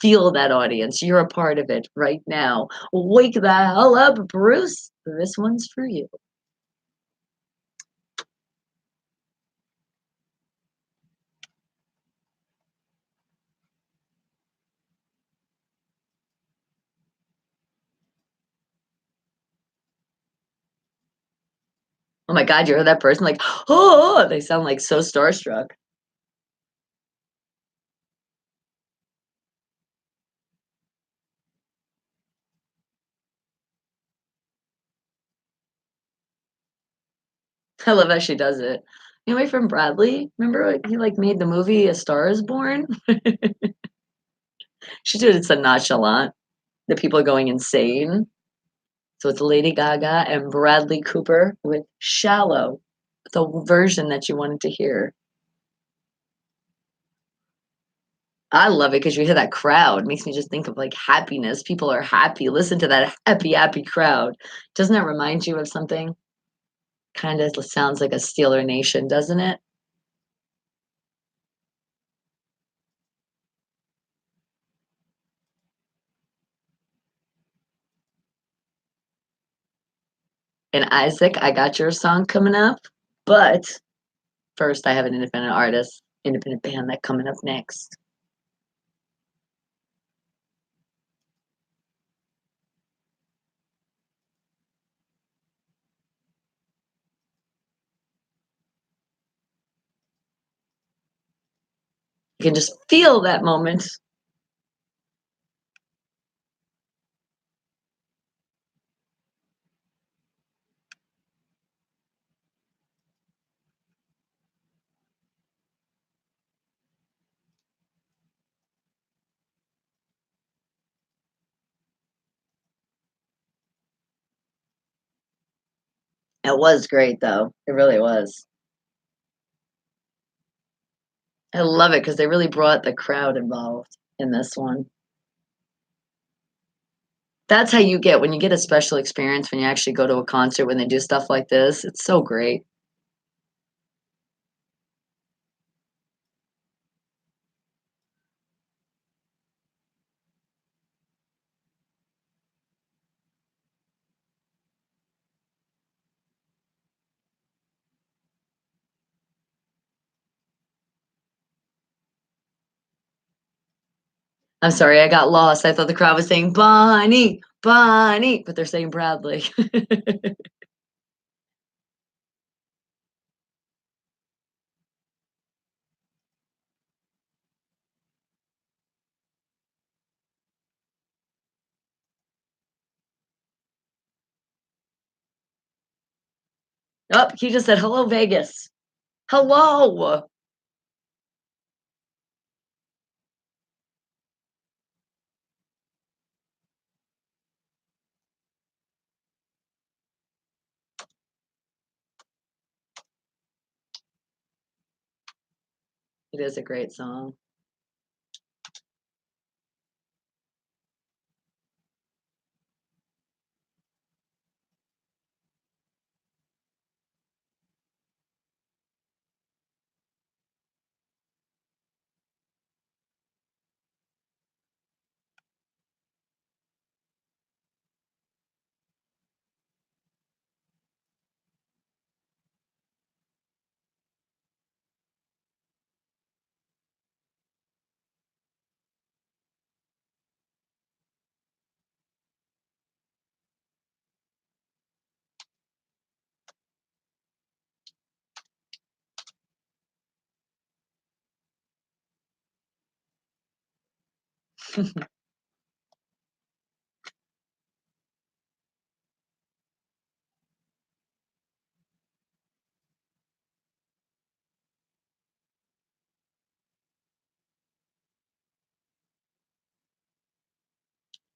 Feel that audience. You're a part of it right now. Wake the hell up, Bruce. This one's for you. Oh my God, you heard that person like, oh, they sound like so starstruck. I love how she does it. You know my friend Bradley? Remember he like made the movie A Star is Born? She did it so nonchalant that people are going insane. So it's Lady Gaga and Bradley Cooper with Shallow, the version that you wanted to hear. I love it because you hear that crowd. It makes me just think of like happiness. People are happy. Listen to that happy, happy crowd. Doesn't that remind you of something? Kind of sounds like a Steeler Nation, doesn't it? And Isaac, I got your song coming up. But first, I have an independent artist, independent band that coming up next. You can just feel that moment. It was great, though. It really was. I love it because they really brought the crowd involved in this one. That's how you get when you get a special experience when you actually go to a concert when they do stuff like this. It's so great. I'm sorry, I got lost. I thought the crowd was saying Bonnie, Bonnie, but they're saying Bradley. Oh, he just said hello, Vegas. Hello. It is a great song.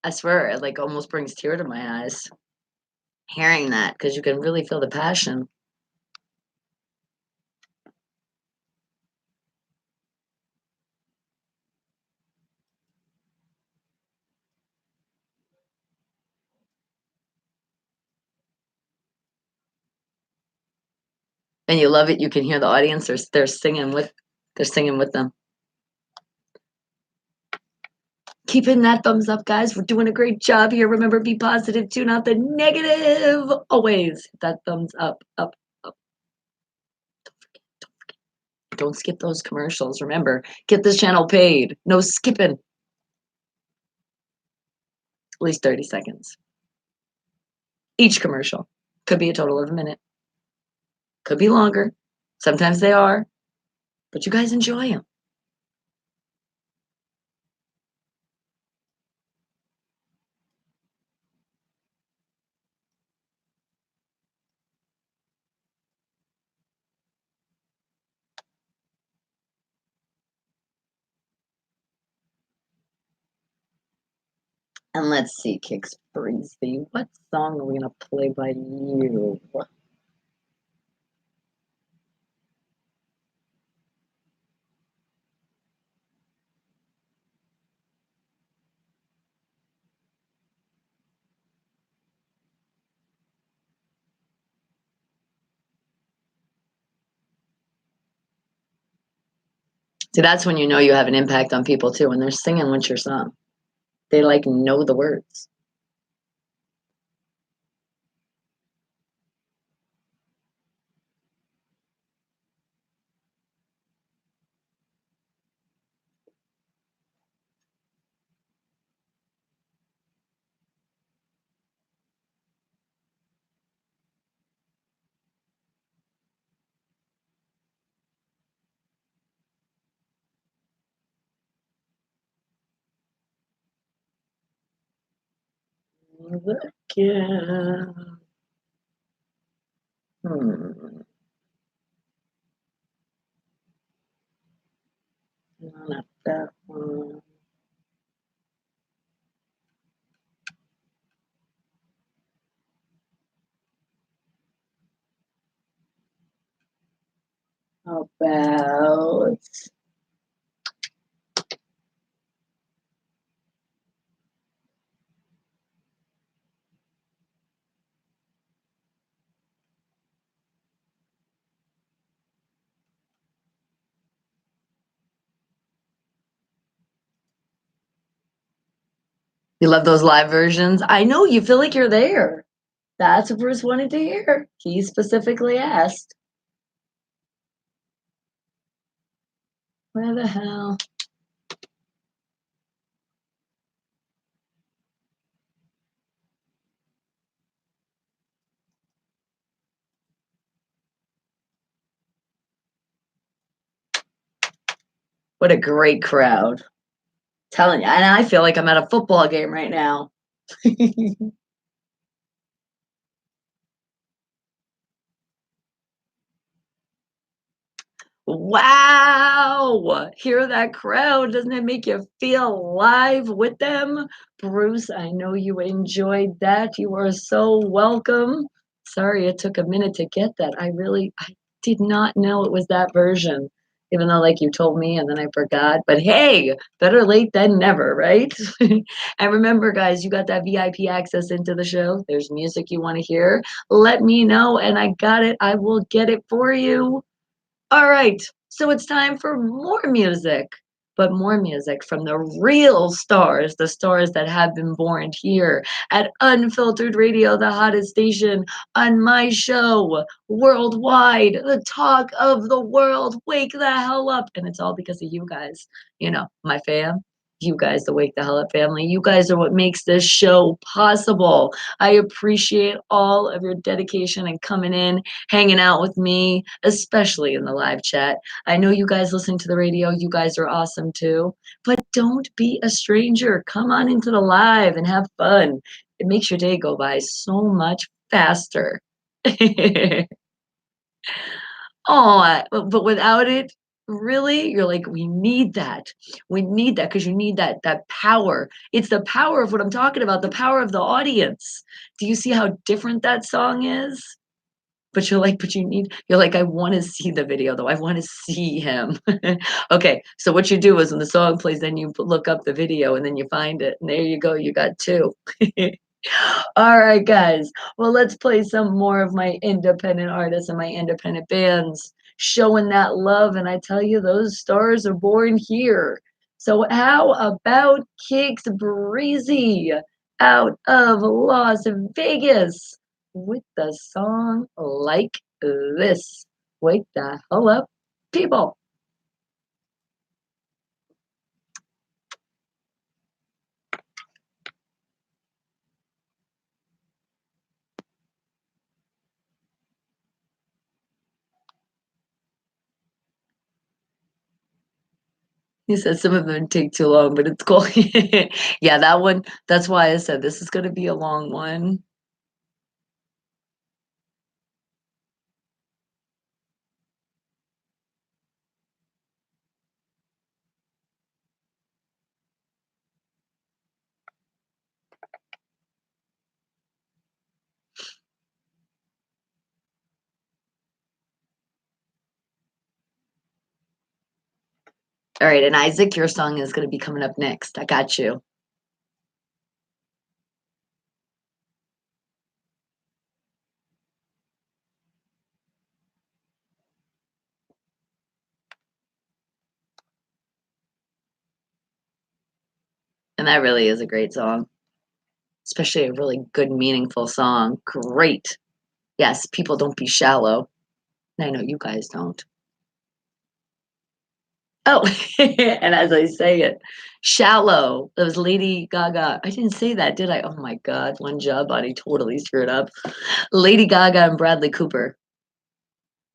I swear, it like almost brings tear to my eyes hearing that because you can really feel the passion. And you love it. You can hear the audience. They're singing with them. Keep hitting that thumbs up, guys. We're doing a great job here. Remember, be positive, tune out the negative. Always hit that thumbs up, up, up. Don't skip those commercials. Remember, get this channel paid. No skipping. At least 30 seconds. Each commercial. Could be a total of a minute. Could be longer. Sometimes they are. But you guys enjoy them. And let's see, Kicks Breezy. What song are we going to play by you? See, that's when you know you have an impact on people too, when they're singing with your song. They like know the words. Yeah. Hmm. No, not that one. How about You love those live versions? I know you feel like you're there. That's what Bruce wanted to hear. He specifically asked. Where the hell? What a great crowd. Telling you. And I feel like I'm at a football game right now. Wow! Hear that crowd? Doesn't it make you feel alive with them? Bruce, I know you enjoyed that. You are so welcome. Sorry it took a minute to get that. I did not know it was that version. Even though, like you told me, and then I forgot. But hey, better late than never, right? And remember, guys, you got that VIP access into the show. There's music you want to hear. Let me know, and I got it. I will get it for you. All right, so it's time for more music, but more music from the real stars, the stars that have been born here at Unfiltered Radio, the hottest station on my show worldwide, the talk of the world. Wake the hell up. And it's all because of you guys, my fam. You guys, the Wake the Hell Up family, you guys are what makes this show possible. I appreciate all of your dedication and coming in, hanging out with me, especially in the live chat. I know you guys listen to the radio. You guys are awesome too. But don't be a stranger. Come on into the live and have fun. It makes your day go by so much faster. Oh, but without it, really, you're like, we need that. We need that because you need that power. It's the power of what I'm talking about, the power of the audience. Do you see how different that song is? But you're like, you're like, I want to see the video though. I want to see him. Okay, so what you do is when the song plays, then you look up the video and then you find it. And there you go, you got two. All right, guys. Well, let's play some more of my independent artists and my independent bands showing that love. And I tell you, those stars are born here. So, how about Kicks Breezy out of Las Vegas with the song Like This? Wake the hell up, people. He said some of them take too long, but it's cool. Yeah, that one, that's why I said this is going to be a long one. All right, and Isaac, your song is going to be coming up next. I got you. And that really is a great song, especially a really good, meaningful song. Great. Yes, people don't be shallow. I know you guys don't. Oh, and as I say it, shallow. That was Lady Gaga. I didn't say that, did I? Oh my God, one job body totally screwed up. Lady Gaga and Bradley Cooper.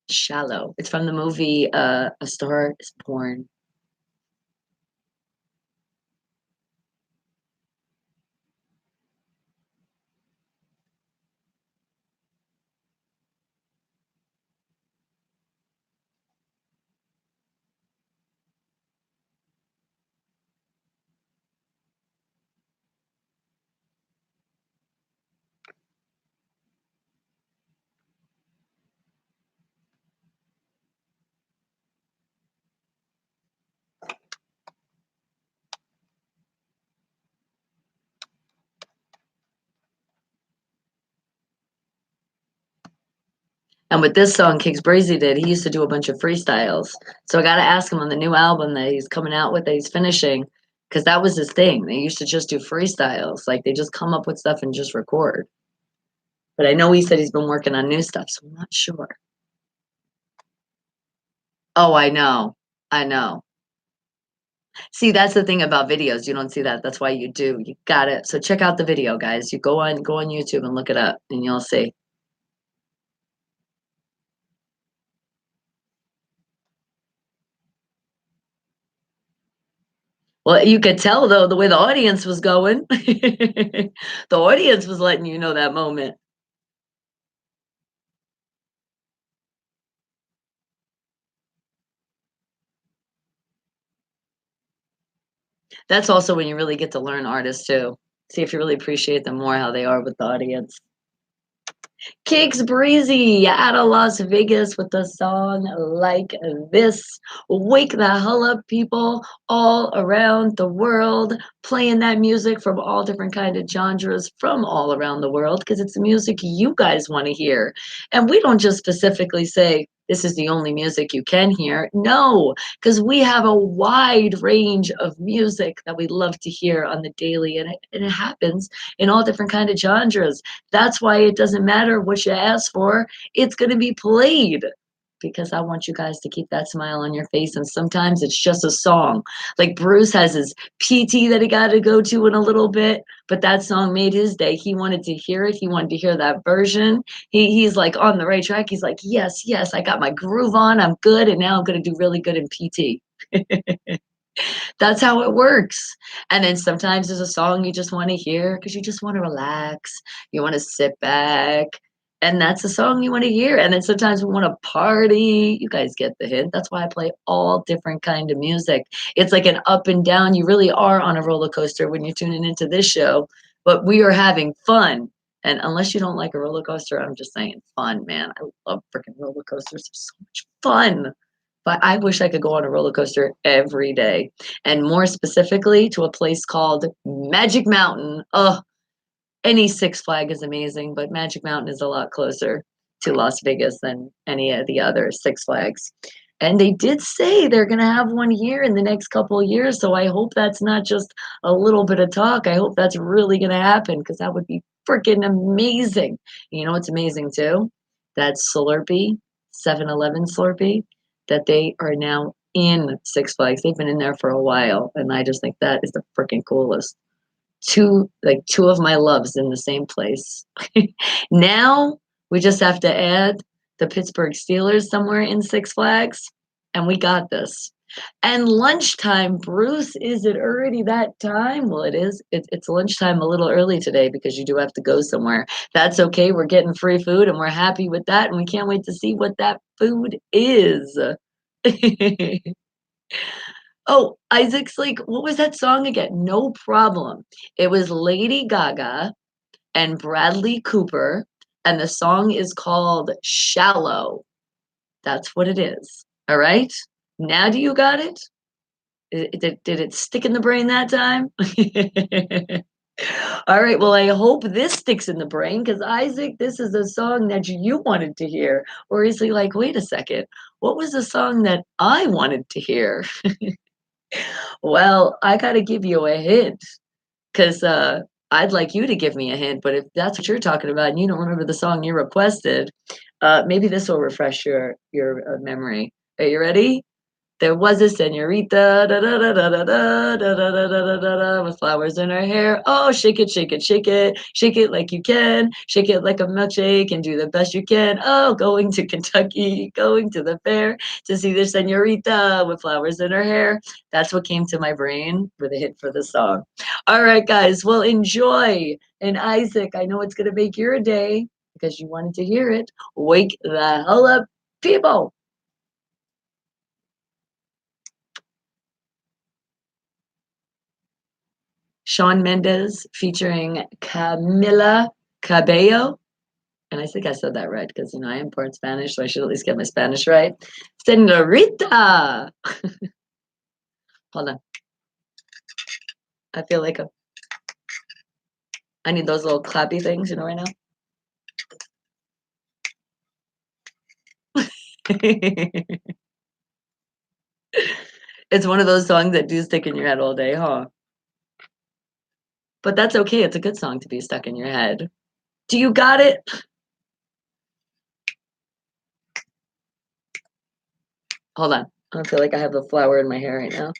Shallow. It's from the movie A Star is Born. And with this song, Kix Brazy did, he used to do a bunch of freestyles. So I got to ask him on the new album that he's coming out with, that he's finishing, because that was his thing. They used to just do freestyles. Like they just come up with stuff and just record. But I know he said he's been working on new stuff, so I'm not sure. Oh, I know. I know. See, that's the thing about videos. You don't see that. That's why you do. You got it. So check out the video, guys. You go on YouTube and look it up and you'll see. Well, you could tell though the way the audience was going. The audience was letting you know that moment. That's also when you really get to learn artists too. See if you really appreciate them more how they are with the audience. Kicks Breezy out of Las Vegas with a song like this. Wake the hell up, people all around the world, playing that music from all different kind of genres from all around the world because it's the music you guys want to hear. And we don't just specifically say this is the only music you can hear. No, because we have a wide range of music that we love to hear on the daily, and it happens in all different kind of genres. That's why it doesn't matter what you ask for, it's going to be played because I want you guys to keep that smile on your face. And sometimes it's just a song. Like Bruce has his PT that he got to go to in a little bit, but that song made his day. He wanted to hear it. He wanted to hear that version. He's like on the right track. He's like, yes, yes, I got my groove on. I'm good. And now I'm going to do really good in PT. That's how it works. And then sometimes there's a song you just want to hear because you just want to relax. You want to sit back. And that's the song you want to hear. And then sometimes we want to party. You guys get the hint. That's why I play all different kind of music. It's like an up and down. You really are on a roller coaster when you're tuning into this show. But we are having fun. And unless you don't like a roller coaster, I'm just saying fun, man. I love freaking roller coasters. They're so much fun. But I wish I could go on a roller coaster every day, and more specifically to a place called Magic Mountain. Oh, any Six Flag is amazing, but Magic Mountain is a lot closer to Las Vegas than any of the other Six Flags. And they did say they're going to have one here in the next couple of years. So I hope that's not just a little bit of talk. I hope that's really going to happen because that would be freaking amazing. You know what's amazing too? That Slurpee, 7-Eleven Slurpee, that they are now in Six Flags. They've been in there for a while. And I just think that is the freaking coolest. Two of my loves in the same place. Now we just have to add the Pittsburgh Steelers somewhere in Six Flags, and we got this. And lunchtime, Bruce, is it already that time? Well, it is. It's lunchtime a little early today because you do have to go somewhere. That's okay. We're getting free food and we're happy with that. And we can't wait to see what that food is. Oh, Isaac's like, what was that song again? No problem. It was Lady Gaga and Bradley Cooper, and the song is called Shallow. That's what it is. All right. Now do you got it? Did it stick in the brain that time? All right. Well, I hope this sticks in the brain because Isaac, this is a song that you wanted to hear. Or is he like, wait a second, what was the song that I wanted to hear? Well, I got to give you a hint because I'd like you to give me a hint. But if that's what you're talking about and you don't remember the song you requested, maybe this will refresh your memory. Are you ready? There was a senorita da, da, da, da, da, da, da, da, da, da, da, da, with flowers in her hair. Oh, shake it, shake it, shake it. Shake it like you can. Shake it like a milkshake and do the best you can. Oh, going to Kentucky, going to the fair to see the senorita with flowers in her hair. That's what came to my brain for the hit for the song. All right, guys. Well, enjoy. And Isaac, I know it's going to make your day because you wanted to hear it. Wake the hell up, people. Shawn Mendes featuring Camila Cabello. And I think I said that right because, I am part Spanish, so I should at least get my Spanish right. Senorita. Hold on. I feel like I need those little clappy things, right now. It's one of those songs that do stick in your head all day, huh? But that's okay. It's a good song to be stuck in your head. Do you got it? Hold on. I don't feel like I have a flower in my hair right now.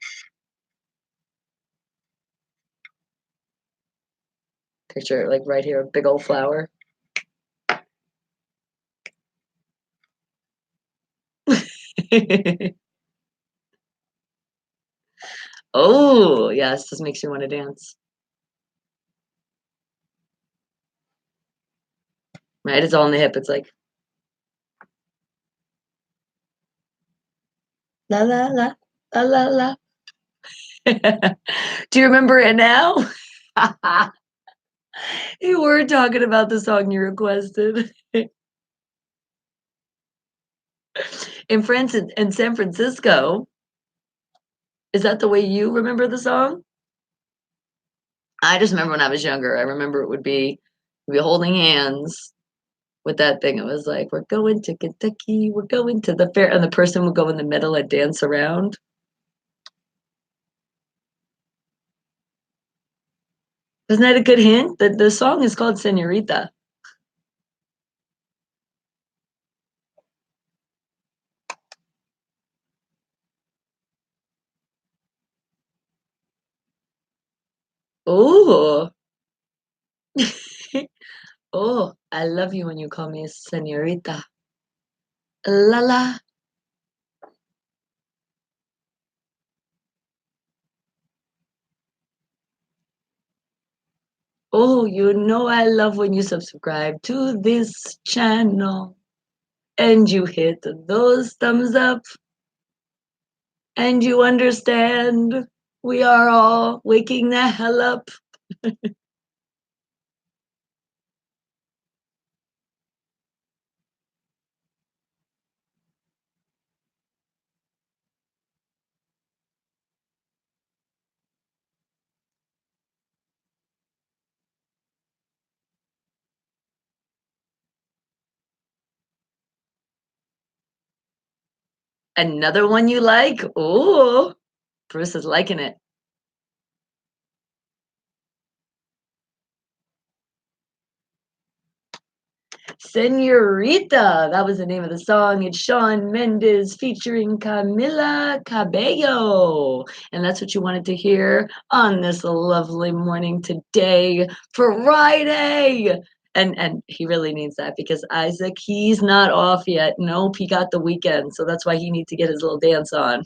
Picture like right here, a big old flower. Oh, yes, this makes you want to dance. Right? It's all in the hip. It's like la la la la la la. Do you remember it now? You were talking about the song you requested. In France in San Francisco, is that the way you remember the song? I just remember when I was younger. I remember it would be we'd be holding hands with that thing. It was like, we're going to Kentucky, we're going to the fair, and the person would go in the middle and dance around. Isn't that a good hint? The song is called Senorita. Oh, oh, I love you when you call me Senorita. La la. Oh, you know I love when you subscribe to this channel and you hit those thumbs up and you understand we are all waking the hell up. Another one you like? Oh, Bruce is liking it. Senorita, that was the name of the song. It's Shawn Mendes featuring Camila Cabello. And that's what you wanted to hear on this lovely morning today, Friday. And he really needs that because Isaac, he's not off yet. Nope, he got the weekend. So that's why he needs to get his little dance on.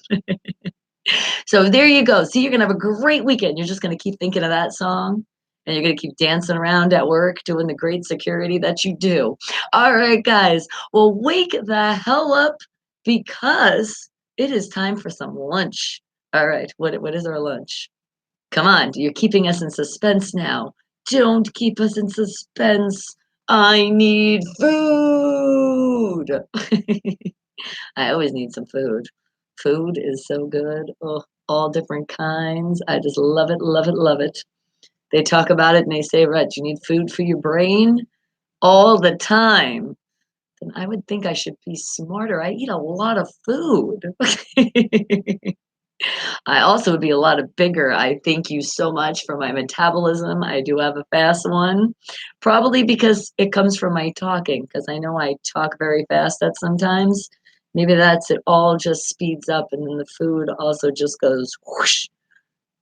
So there you go. See, you're going to have a great weekend. You're just going to keep thinking of that song and you're going to keep dancing around at work doing the great security that you do. All right, guys. Well, wake the hell up because it is time for some lunch. All right. What is our lunch? Come on. You're keeping us in suspense now. Don't keep us in suspense. I need food. I always need some food. Food is so good. Oh, all different kinds. I just love it, love it, love it. They talk about it and they say, right, you need food for your brain all the time. Then I would think I should be smarter. I eat a lot of food. I also would be a lot of bigger. I thank you so much for my metabolism. I do have a fast one, probably because it comes from my talking, because I know I talk very fast at sometimes. Maybe that's it all just speeds up and then the food also just goes whoosh.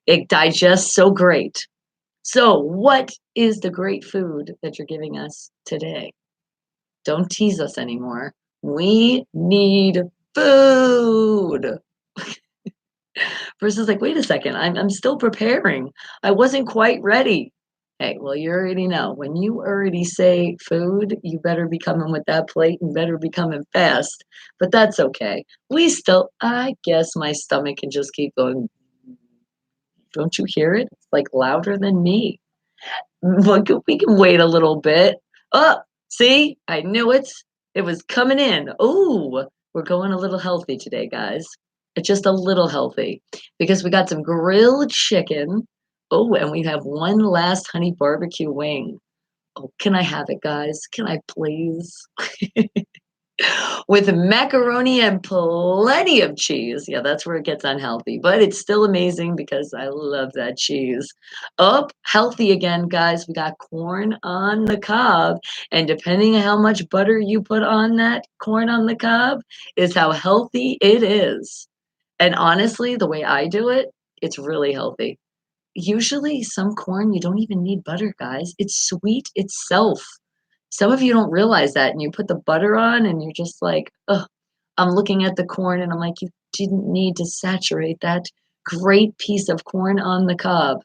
It digests so great. So, what is the great food that you're giving us today? Don't tease us anymore. We need food. Versus like, wait a second, I'm still preparing. I wasn't quite ready. Hey, well, you already know. When you already say food, you better be coming with that plate and better be coming fast. But that's okay. We still, I guess my stomach can just keep going. Don't you hear it? It's like louder than me. Look, we can wait a little bit. Oh, see, I knew it. It was coming in. Oh, we're going a little healthy today, guys. It's just a little healthy because we got some grilled chicken. Oh, and we have one last honey barbecue wing. Oh, can I have it, guys? Can I please? with macaroni and plenty of cheese. Yeah, that's where it gets unhealthy, but it's still amazing because I love that cheese. Up, healthy again, guys. We got corn on the cob, and depending on how much butter you put on that corn on the cob, is how healthy it is. And honestly, the way I do it, it's really healthy. Usually, some corn, you don't even need butter, guys. It's sweet itself. Some of you don't realize that, and you put the butter on, and you're just like, "Ugh." I'm looking at the corn, and I'm like, "You didn't need to saturate that great piece of corn on the cob,"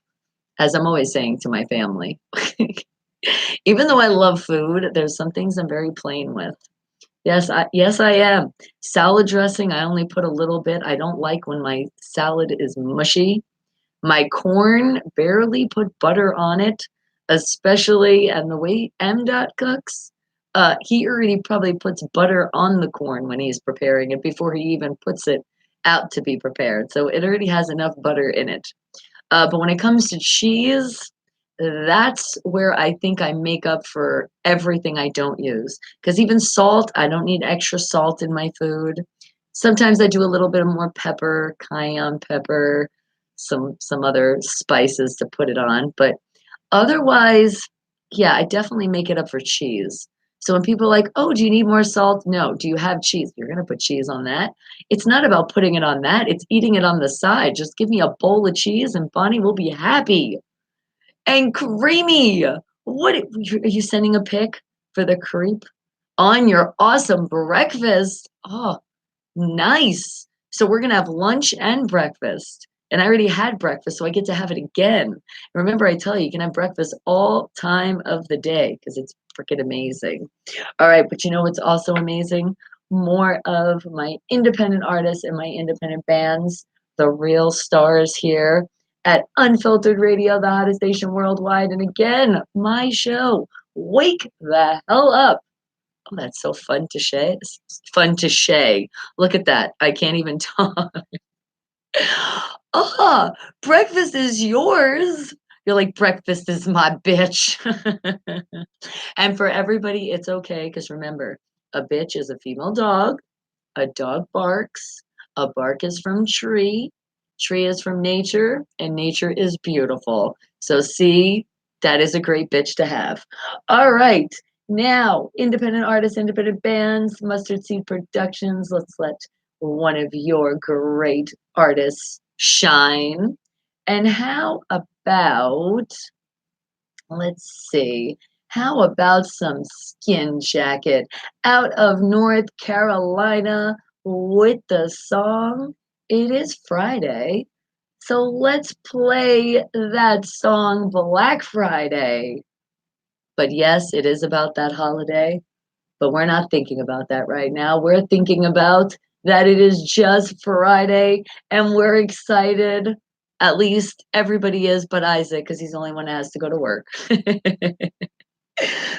as I'm always saying to my family. Even though I love food, there's some things I'm very plain with. Yes, I am. Salad dressing, I only put a little bit. I don't like when my salad is mushy. My corn, barely put butter on it, especially and the way MDOT cooks, he already probably puts butter on the corn when he's preparing it before he even puts it out to be prepared. So it already has enough butter in it. But when it comes to cheese, that's where I think I make up for everything I don't use. Because even salt, I don't need extra salt in my food. Sometimes I do a little bit more pepper, cayenne pepper, some other spices to put it on. But otherwise, yeah, I definitely make it up for cheese. So when people are like, "Oh, do you need more salt?" No. Do you have cheese? You're gonna put cheese on that. It's not about putting it on that, it's eating it on the side. Just give me a bowl of cheese and Bonnie will be happy. And creamy. What are you sending a pic for the creep on your awesome breakfast? Oh, nice. So we're gonna have lunch and breakfast. And I already had breakfast, so I get to have it again. Remember, I tell you, you can have breakfast all time of the day because it's freaking amazing. All right, but you know what's also amazing? More of my independent artists and my independent bands, the real stars here at Unfiltered Radio, the hottest station worldwide. And again, my show, Wake the Hell Up. Oh, that's so fun to say. Fun to say. Look at that. I can't even talk. Ah, breakfast is yours. You're like, breakfast is my bitch. And for everybody, it's okay. Because remember, a bitch is a female dog. A dog barks. A bark is from tree. Tree is from nature. And nature is beautiful. So, see, that is a great bitch to have. All right. Now, independent artists, independent bands, Mustard Seed Productions. Let's let one of your great artists shine. And how about, let's see, how about some Skin Jacket out of North Carolina with the song It Is Friday. So let's play that song Black Friday. But yes, it is about that holiday, but we're not thinking about that right now. We're thinking about that it is just Friday and we're excited. At least everybody is, but Isaac, because he's the only one that has to go to work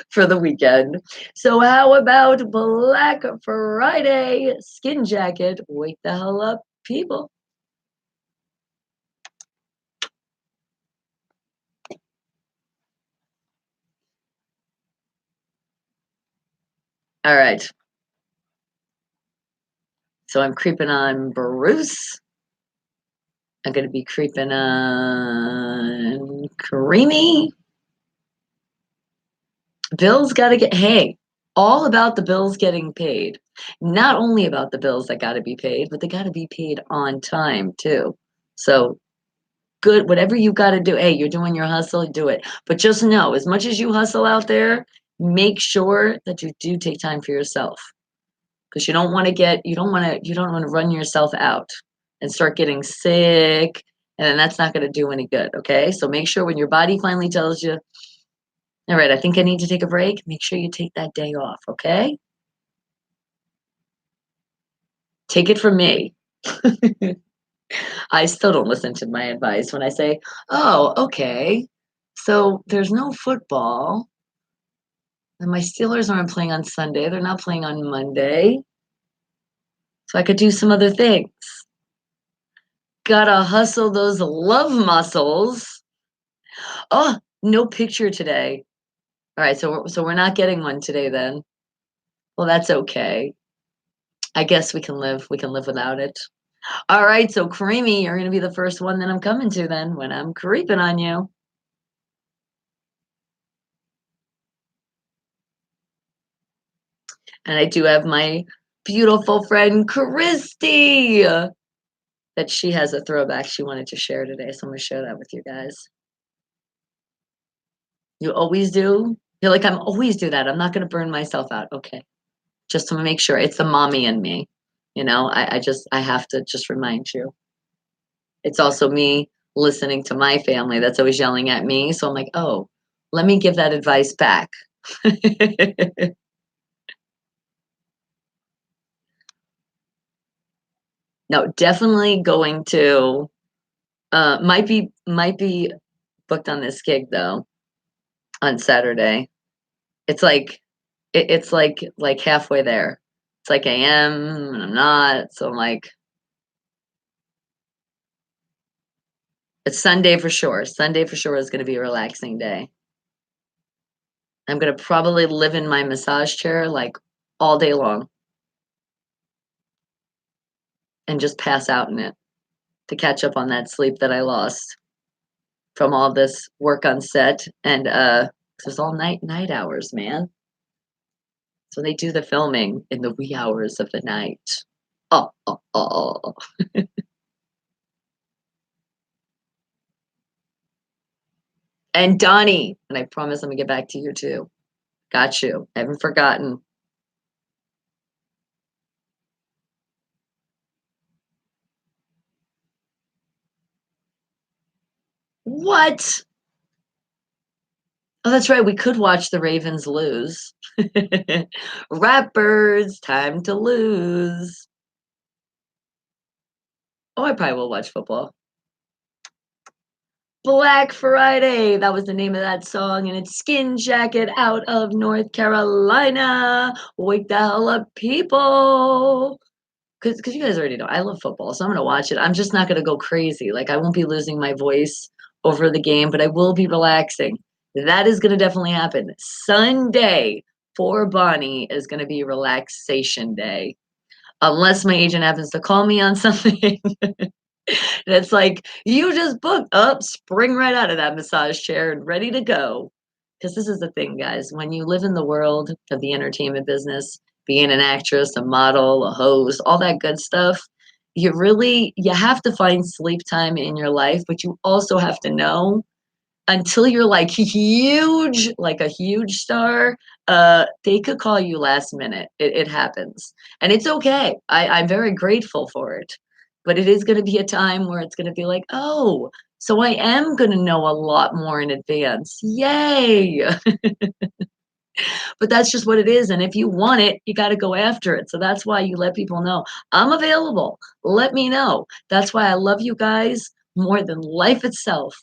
for the weekend. So, how about Black Friday Skin Jacket? Wake the hell up, people. All right. So, I'm creeping on Bruce. I'm going to be creeping on Creamy. Bills got to get, hey, all about the bills getting paid. Not only about the bills that got to be paid, but they got to be paid on time too. So good, whatever you got to do. Hey, you're doing your hustle, do it. But just know, as much as you hustle out there, make sure that you do take time for yourself because you don't want to run yourself out and start getting sick. And then that's not going to do any good. Okay. So make sure when your body finally tells you, all right, I think I need to take a break. Make sure you take that day off, okay? Take it from me. I still don't listen to my advice when I say, oh, okay, so there's no football, and my Steelers aren't playing on Sunday. They're not playing on Monday. So I could do some other things. Gotta hustle those love muscles. Oh, no picture today. All right, so we're not getting one today then. Well, that's okay. I guess we can live without it. All right, so Creamy, you're gonna be the first one that I'm coming to then when I'm creeping on you. And I do have my beautiful friend Christy that she has a throwback she wanted to share today. So I'm gonna share that with you guys. You always do? You're like, I'm always do that. I'm not gonna burn myself out. Okay. Just to make sure it's the mommy in me. You know, I have to just remind you. It's also me listening to my family that's always yelling at me. So I'm like, oh, let me give that advice back. No, definitely going to might be booked on this gig though on Saturday. It's like it's like halfway there. It's like I am and I'm not. So I'm like, it's Sunday for sure. Sunday for sure is gonna be a relaxing day. I'm gonna probably live in my massage chair like all day long and just pass out in it to catch up on that sleep that I lost from all this work on set and it's all night hours, man. So they do the filming in the wee hours of the night. Oh, oh, oh. And Donnie, and I promise I'm gonna get back to you too. Got you. I haven't forgotten. What? Oh, that's right. We could watch the Ravens lose. Rappers, time to lose. Oh, I probably will watch football. Black Friday. That was the name of that song, and it's Skin Jacket out of North Carolina. Wake the hell up, people. Because you guys already know I love football, so I'm gonna watch it. I'm just not gonna go crazy. Like I won't be losing my voice over the game, but I will be relaxing. That is gonna definitely happen. Sunday for Bonnie is gonna be relaxation day. Unless my agent happens to call me on something. And it's like, you just booked up, spring right out of that massage chair and ready to go. Because this is the thing, guys. When you live in the world of the entertainment business, being an actress, a model, a host, all that good stuff, you have to find sleep time in your life, but you also have to know until you're like huge, like a huge star, they could call you last minute. It happens. And it's okay. I'm very grateful for it. But it is going to be a time where it's going to be like, oh, so I am going to know a lot more in advance. Yay. But that's just what it is. And if you want it, you got to go after it. So that's why you let people know I'm available. Let me know. That's why I love you guys more than life itself.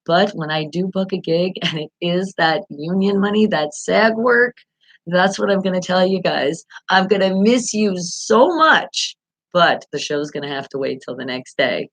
But when I do book a gig and it is that union money, that SAG work, that's what I'm going to tell you guys. I'm going to miss you so much, but the show's going to have to wait till the next day.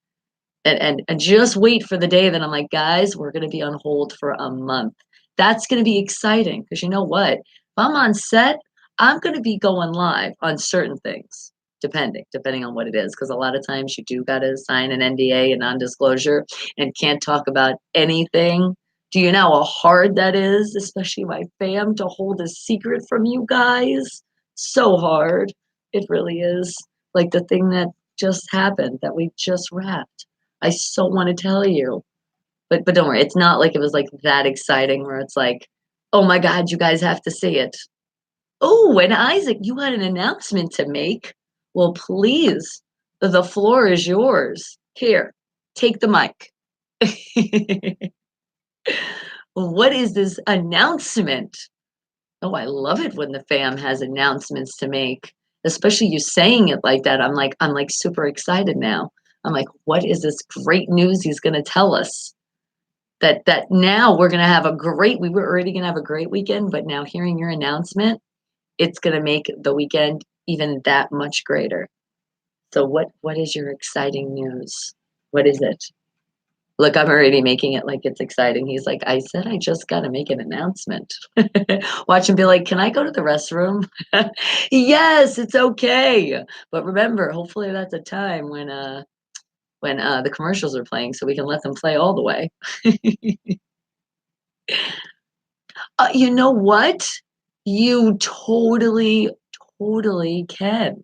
And just wait for the day that I'm like, guys, we're going to be on hold for a month. That's going to be exciting because you know what? If I'm on set, I'm going to be going live on certain things, depending on what it is. Because a lot of times you do got to sign an NDA, a non-disclosure, and can't talk about anything. Do you know how hard that is, especially my fam, to hold a secret from you guys? So hard. It really is. Like the thing that just happened that we just wrapped. I so want to tell you. But don't worry, it's not like it was like that exciting where it's like, oh my God, you guys have to see it. Oh, and Isaac, you had an announcement to make. Well, please, the floor is yours. Here, take the mic. What is this announcement? Oh, I love it when the fam has announcements to make, especially you saying it like that. I'm like super excited now. I'm like, what is this great news he's going to tell us? That now we're going to have a great we were already going to have a great weekend, but now hearing your announcement, it's going to make the weekend even that much greater. So what is your exciting news? What is it? Look, I'm already making it like it's exciting. He's like, I said I just got to make an announcement. Watch him be like, can I go to the restroom? Yes, it's okay. But remember, hopefully that's a time when the commercials are playing so we can let them play all the way. You know what? You totally, totally can,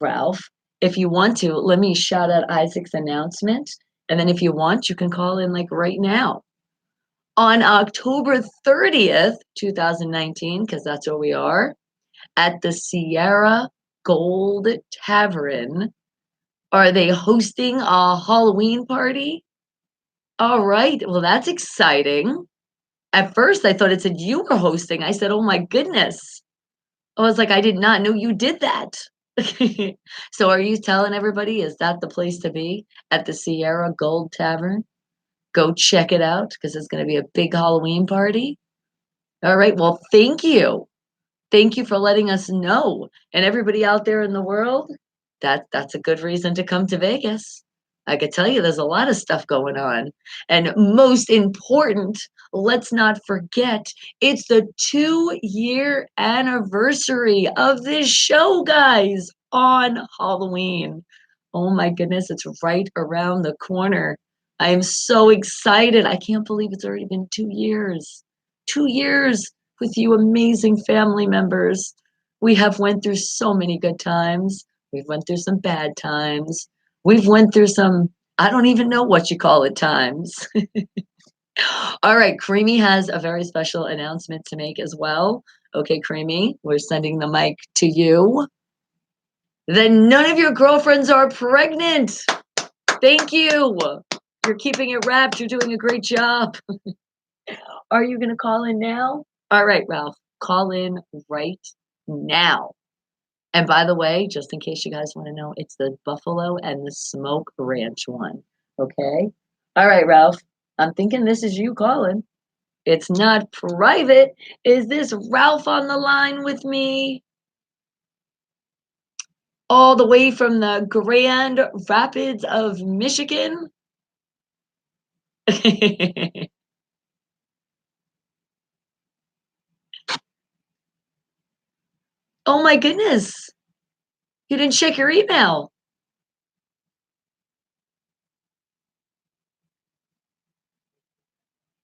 Ralph. If you want to, let me shout out Isaac's announcement. And then if you want, you can call in like right now. On October 30th, 2019, because that's where we are, at the Sierra Gold Tavern, are they hosting a Halloween party? All right. Well, that's exciting. At first, I thought it said you were hosting. I said, oh my goodness. I was like, I did not know you did that. So are you telling everybody, is that the place to be at the Sierra Gold Tavern? Go check it out because it's going to be a big Halloween party. All right. Well, thank you. Thank you for letting us know. And everybody out there in the world, that's a good reason to come to Vegas. I could tell you there's a lot of stuff going on. And most important, let's not forget, it's the 2-year anniversary of this show, guys, on Halloween. Oh my goodness, it's right around the corner. I am so excited. I can't believe it's already been 2 years. 2 years with you amazing family members. We have went through so many good times. We've went through some bad times. We've went through some, I don't even know what you call it, times. All right, Creamy has a very special announcement to make as well. Okay, Creamy, we're sending the mic to you. Then none of your girlfriends are pregnant. Thank you. You're keeping it wrapped. You're doing a great job. Are you going to call in now? All right, Ralph, call in right now. And by the way, just in case you guys want to know, it's the Buffalo and the Smoke Ranch one. Okay? All right, Ralph. I'm thinking this is you calling. It's not private. Is this Ralph on the line with me? All the way from the Grand Rapids of Michigan? Oh my goodness. You didn't check your email.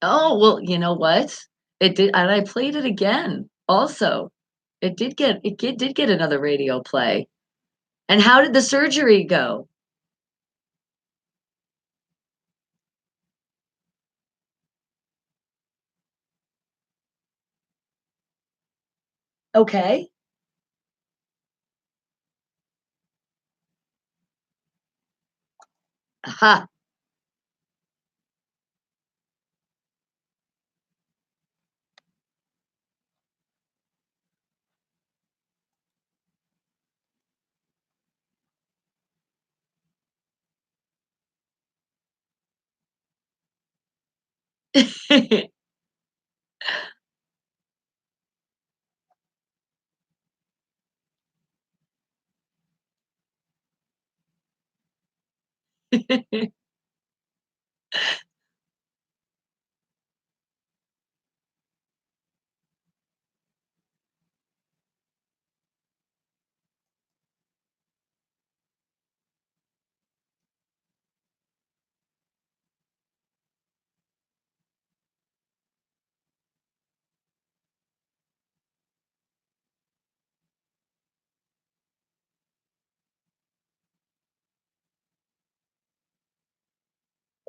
Oh, well, you know what? It did, and I played it again also. It did get another radio play. And how did the surgery go? Okay. Aha.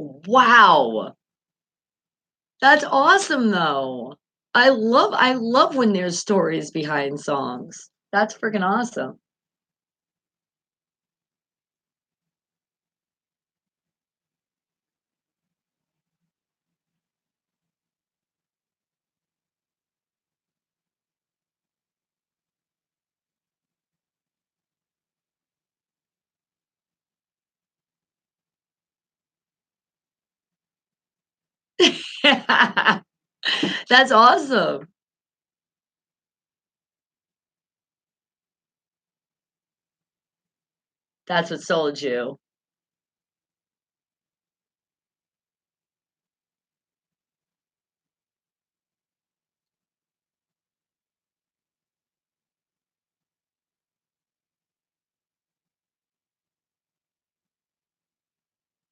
Wow. That's awesome though. I love when there's stories behind songs. That's freaking awesome. That's awesome. That's what sold you.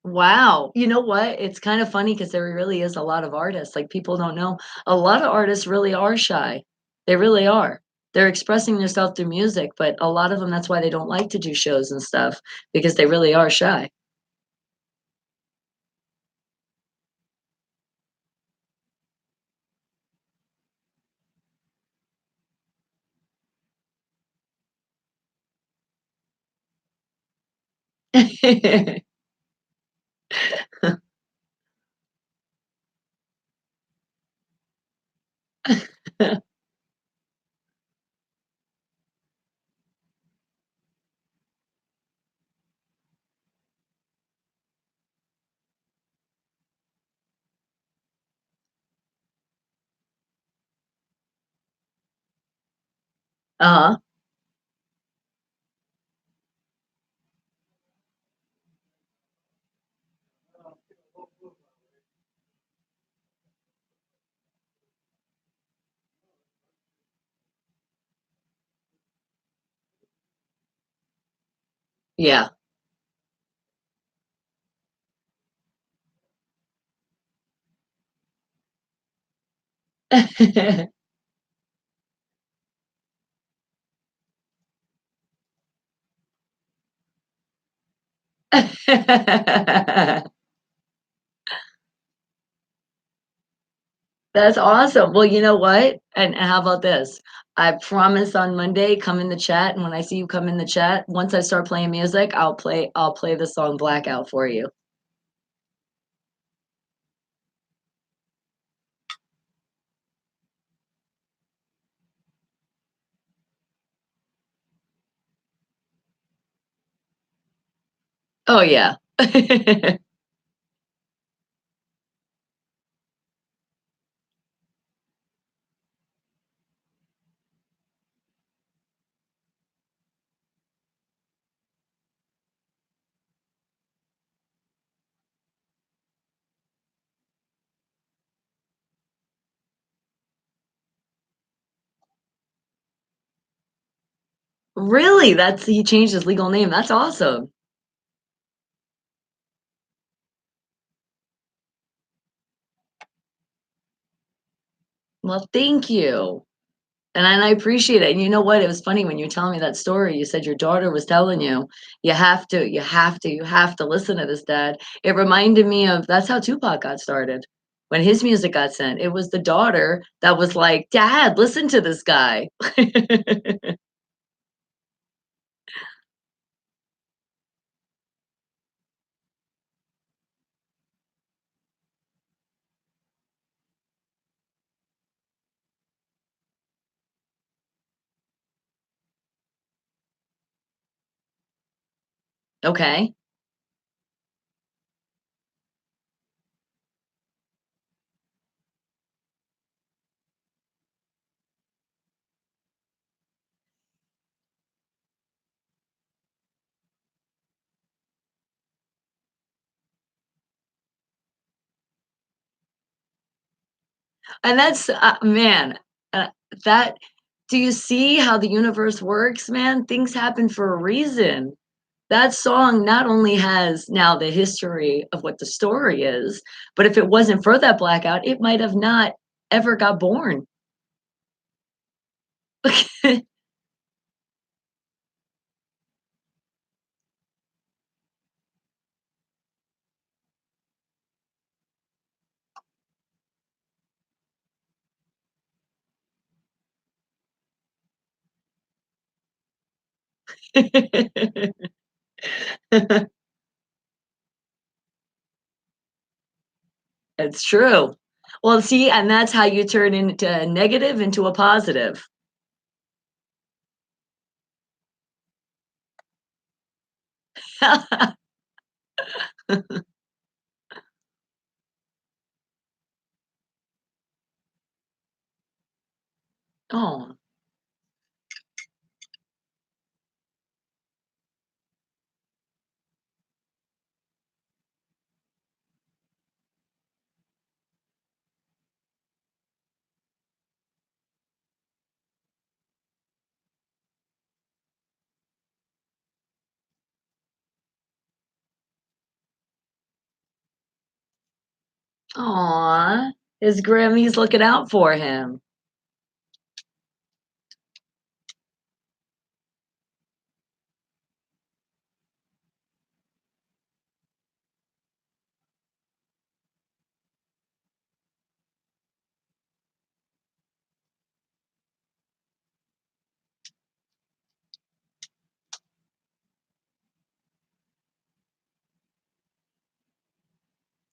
Wow. You know what? It's kind of funny because there really is a lot of artists, like, people don't know. A lot of artists really are shy. They really are. They're expressing themselves through music, but a lot of them, that's why they don't like to do shows and stuff, because they really are shy. Uh-huh. Yeah. That's awesome. Well, you know what? And how about this? I promise on Monday, come in the chat, and when I see you come in the chat, once I start playing music, I'll play the song Blackout for you. Oh, yeah. Really? That's he changed his legal name. That's awesome. Well, thank you. And I appreciate it. And you know what? It was funny when you were telling me that story. You said your daughter was telling you, you have to listen to this, Dad. It reminded me of that's how Tupac got started. When his music got sent, it was the daughter that was like, Dad, listen to this guy. Okay. And that's man, uh, that do you see how the universe works, man? Things happen for a reason. That song not only has now the history of what the story is, but if it wasn't for that blackout, it might have not ever got born. It's true. Well, see, and that's how you turn into a negative into a positive. Oh, Aw, his Grammy's looking out for him.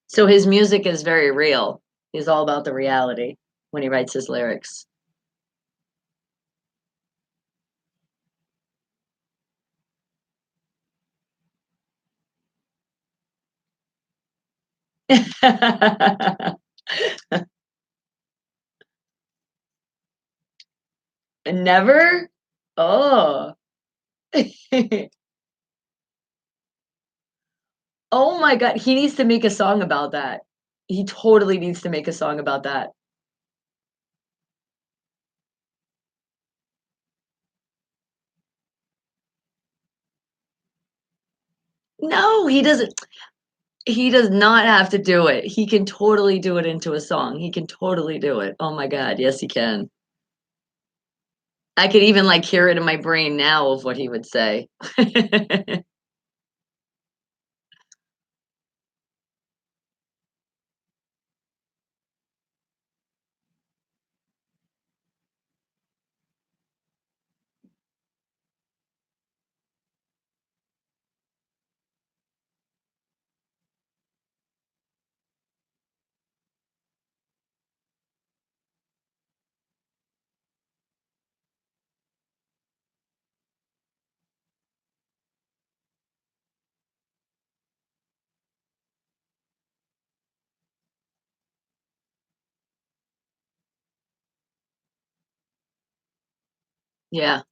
So his music is very real. He's all about the reality when he writes his lyrics. Never? Oh. Oh my god, he needs to make a song about that. He totally needs to make a song about that. No, he does not have to do it. He can totally do it into a song. He can totally do it. Oh my god, yes, he can. I could even, like, hear it in my brain now of what he would say. Yeah.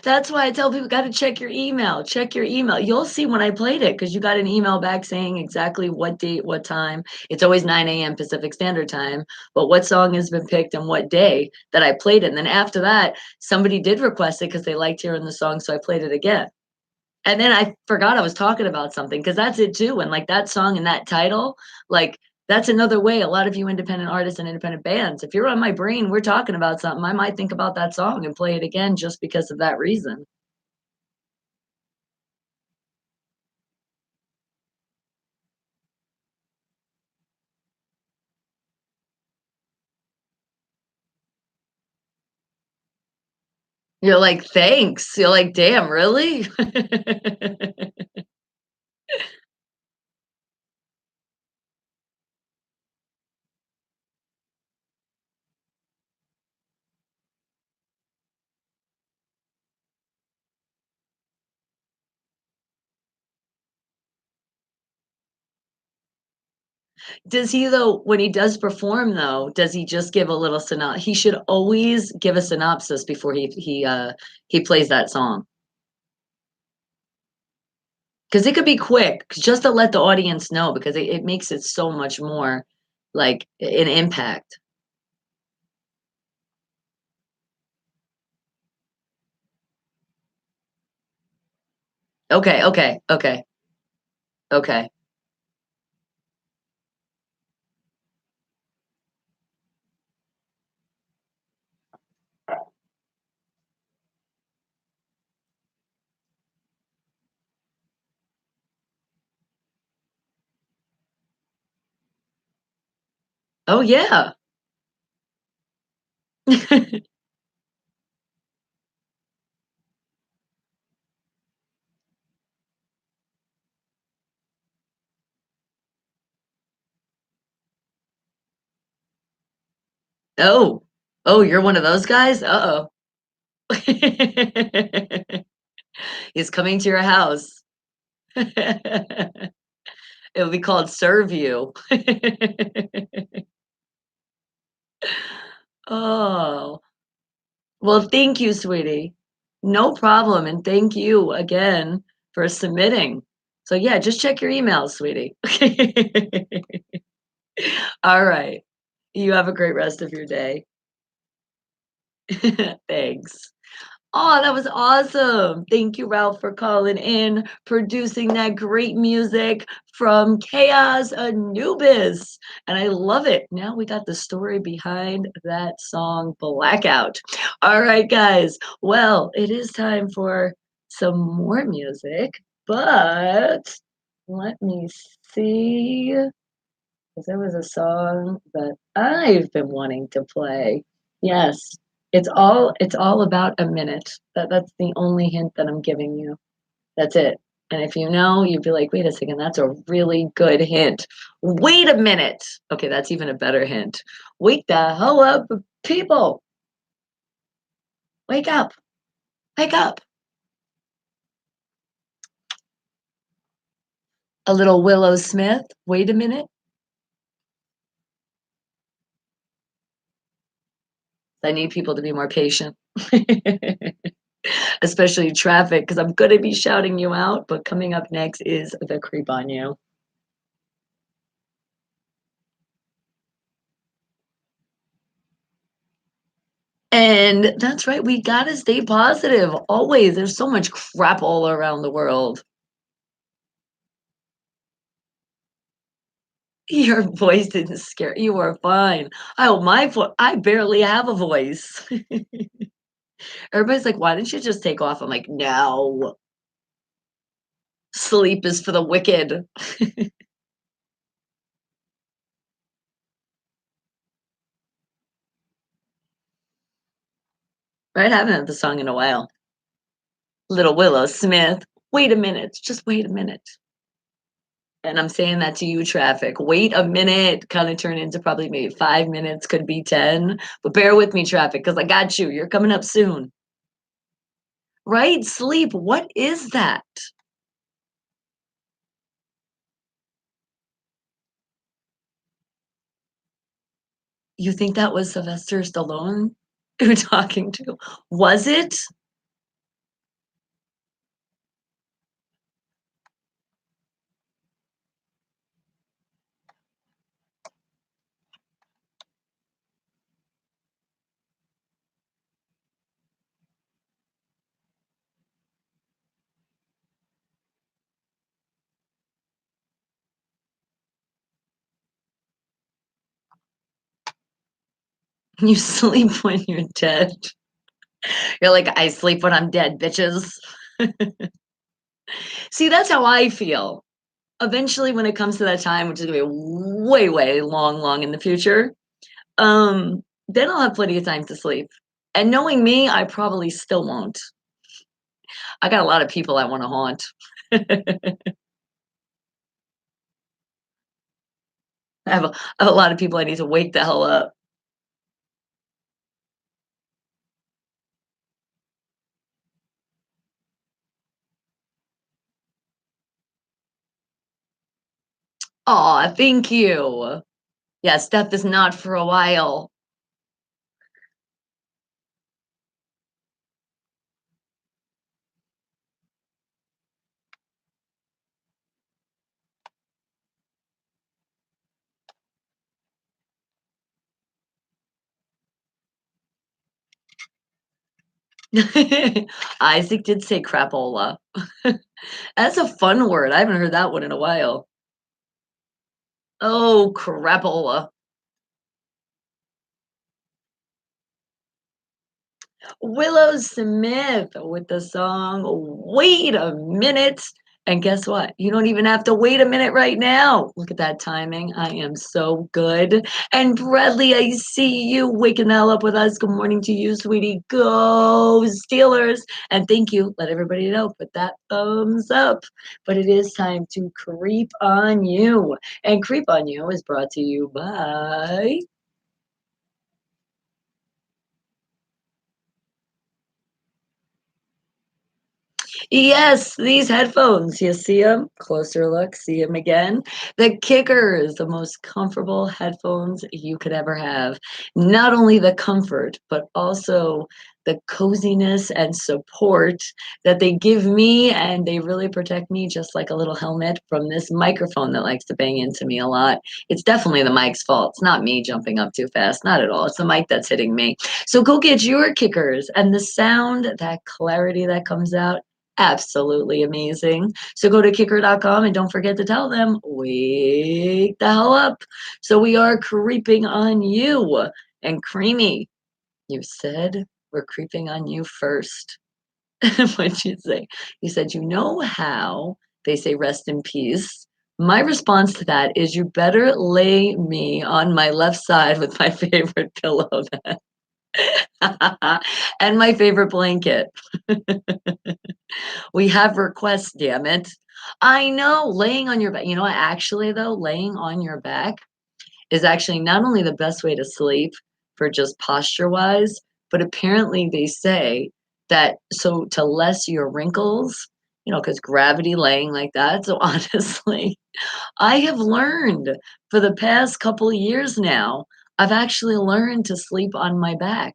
That's why I tell people, "Gotta check your email, check your email." You'll see when I played it because you got an email back saying exactly what date, what time. It's always 9 a.m. Pacific Standard Time, but what song has been picked and what day that I played it, and then after that, somebody did request it because they liked hearing the song, so I played it again. And then I forgot I was talking about something because that's it too. And like that song and that title, like that's another way a lot of you independent artists and independent bands, if you're on my brain, we're talking about something, I might think about that song and play it again just because of that reason. You're like, thanks. You're like, damn, really? Does he though, when he does perform though, does he just give a little he should always give a synopsis before he plays that song. Because it could be quick, just to let the audience know, because it makes it so much more like an impact. Okay, okay, okay, okay. Oh, yeah. Oh. Oh, you're one of those guys? Uh-oh. He's coming to your house. It'll be called Serve You. Oh, well, thank you, sweetie. No problem, and thank you again for submitting. So, yeah, just check your emails, sweetie. Alright. You have a great rest of your day. Thanks. Oh, that was awesome. Thank you, Ralph, for calling in, producing that great music from Chaos Anubis. And I love it. Now we got the story behind that song, Blackout. All right, guys. Well, it is time for some more music, but let me see. 'Cause there was a song that I've been wanting to play. Yes, it's all about a minute. That's the only hint that I'm giving you. That's it. And if you know, you'd be like, "Wait a second, that's a really good hint. Wait a minute." Okay, that's even a better hint. Wake the hell up, people. Wake up. Wake up. A little Willow Smith. Wait a minute. I need people to be more patient. Especially traffic, because I'm gonna be shouting you out, but coming up next is The Creep on You. And that's right, we gotta stay positive, always. There's so much crap all around the world. Your voice didn't scare you are fine. Oh, I barely have a voice. Everybody's like, "Why didn't you just take off?" I'm like, "No, sleep is for the wicked." Right, haven't had the song in a while. Little Willow Smith. Wait a minute, just wait a minute. And I'm saying that to you, traffic. Wait a minute, kinda turn into probably maybe 5 minutes, could be 10, but bear with me, traffic, because I got you. You're coming up soon. Right? Sleep, what is that? You think that was Sylvester Stallone you were talking to? Was it? You sleep when you're dead. You're like, "I sleep when I'm dead, bitches." See, that's how I feel. Eventually, when it comes to that time, which is gonna be way, way long, long in the future, then I'll have plenty of time to sleep. And knowing me, I probably still won't. I got a lot of people I wanna haunt. I have a lot of people I need to wake the hell up. Aw, thank you. Yeah, Steph is not for a while. Isaac did say crapola. That's a fun word. I haven't heard that one in a while. Oh, crapola. Willow Smith with the song Wait a Minute. And guess what? You don't even have to wait a minute right now. Look at that timing. I am so good. And Bradley, I see you waking the hell up with us. Good morning to you, sweetie. Go Steelers. And thank you. Let everybody know. Put that thumbs up. But it is time to creep on you. And Creep on You is brought to you by Yes, these headphones. You see them? Closer look, see them again. The Kickers, the most comfortable headphones you could ever have. Not only the comfort, but also the coziness and support that they give me, and they really protect me just like a little helmet from this microphone that likes to bang into me a lot. It's definitely the mic's fault. It's not me jumping up too fast, not at all. It's the mic that's hitting me. So go get your Kickers, and the sound, that clarity that comes out, absolutely amazing. So go to kicker.com and don't forget to tell them, wake the hell up. So we are creeping on you. And Creamy, you said we're creeping on you first. What'd you say? You said, you know how they say rest in peace? My response to that is you better lay me on my left side with my favorite pillow and my favorite blanket. We have requests, damn it. I know, laying on your back. You know what? Actually, though, laying on your back is actually not only the best way to sleep for just posture wise, but apparently they say that so to less your wrinkles, because gravity laying like that. So honestly, I have learned for the past couple of years now, I've actually learned to sleep on my back.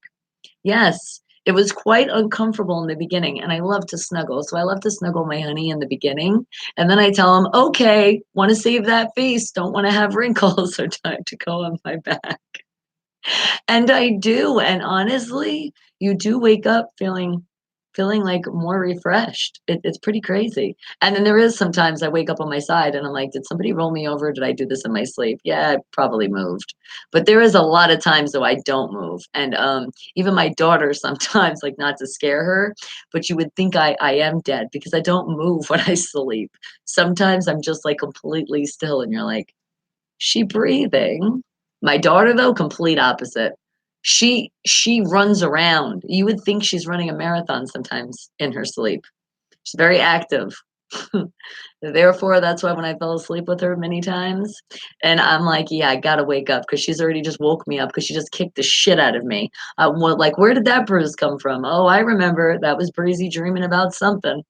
Yes, it was quite uncomfortable in the beginning, and I love to snuggle. So I love to snuggle my honey in the beginning, and then I tell him, "Okay, want to save that face, don't want to have wrinkles, so time to go on my back." And I do, and honestly, you do wake up feeling like more refreshed. It's pretty crazy. And then there is sometimes I wake up on my side and I'm like, did somebody roll me over? Did I do this in my sleep? Yeah, I probably moved. But there is a lot of times though I don't move. And even my daughter sometimes, like not to scare her, but you would think I am dead because I don't move when I sleep. Sometimes I'm just like completely still and you're like, she breathing? My daughter though, complete opposite. She runs around. You would think she's running a marathon sometimes in her sleep. She's very active. Therefore, that's why when I fell asleep with her many times, and I'm like, yeah, I gotta wake up because she's already just woke me up because she just kicked the shit out of me. Like, where did that bruise come from? Oh, I remember that was Breezy dreaming about something.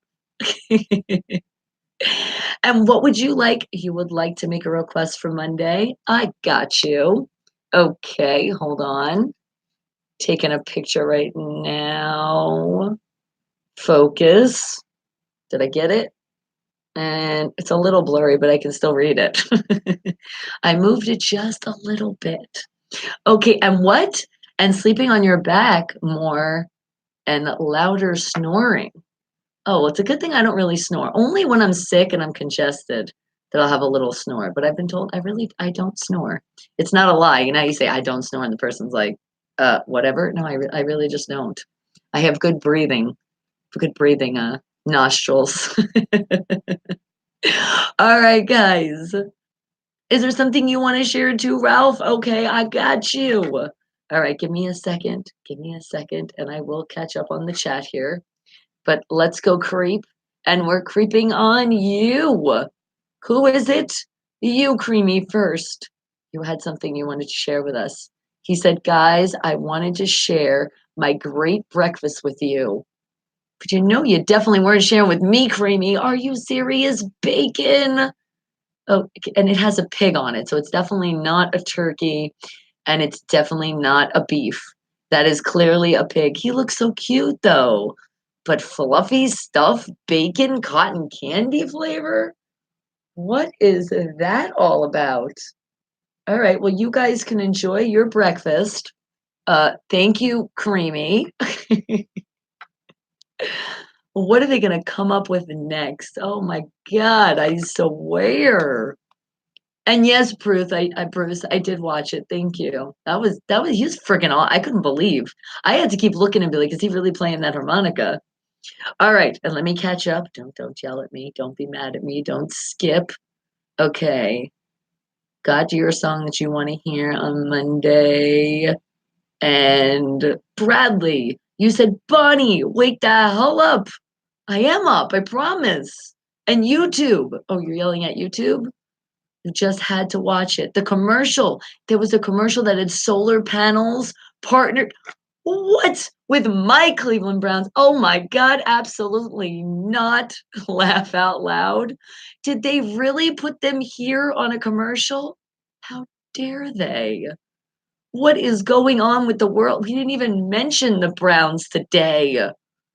And what would you like? You would like to make a request for Monday? I got you. Okay, hold on. Taking a picture right now. Focus. Did I get it? And it's a little blurry, but I can still read it. I moved it just a little bit. Okay, and what? And sleeping on your back more and louder snoring. Oh, well, it's a good thing I don't really snore. Only when I'm sick and I'm congested that I'll have a little snore. But I've been told I don't snore. It's not a lie. You know, you say I don't snore, and the person's like, whatever. No, I really just don't. I have good breathing, nostrils. All right, guys. Is there something you want to share too, Ralph? Okay, I got you. All right, give me a second. Give me a second, and I will catch up on the chat here. But let's go creep. And we're creeping on you. Who is it? You, Creamy, first. You had something you wanted to share with us. He said, guys, I wanted to share my great breakfast with you. But you know, you definitely weren't sharing with me, Creamy. Are you serious? Bacon. Oh, and it has a pig on it. So it's definitely not a turkey. And it's definitely not a beef. That is clearly a pig. He looks so cute, though. But fluffy stuff, bacon, cotton candy flavor? What is that all about? All right, well, you guys can enjoy your breakfast. Thank you, Creamy. What are they going to come up with next? Oh my God, I swear. And yes, Bruce, I did watch it. Thank you. He's freaking all. I couldn't believe. I had to keep looking and be like, is he really playing that harmonica? All right, and let me catch up. Don't yell at me. Don't be mad at me. Don't skip. Okay. Got your song that you want to hear on Monday. And Bradley, you said, Bonnie, wake the hell up. I am up, I promise. And YouTube. Oh, you're yelling at YouTube? You just had to watch it. The commercial. There was a commercial that had solar panels partnered. What? with my Cleveland Browns. Oh my God, absolutely not. Laugh out loud. Did they really put them here on a commercial? How dare they? What is going on with the world? We didn't even mention the Browns today.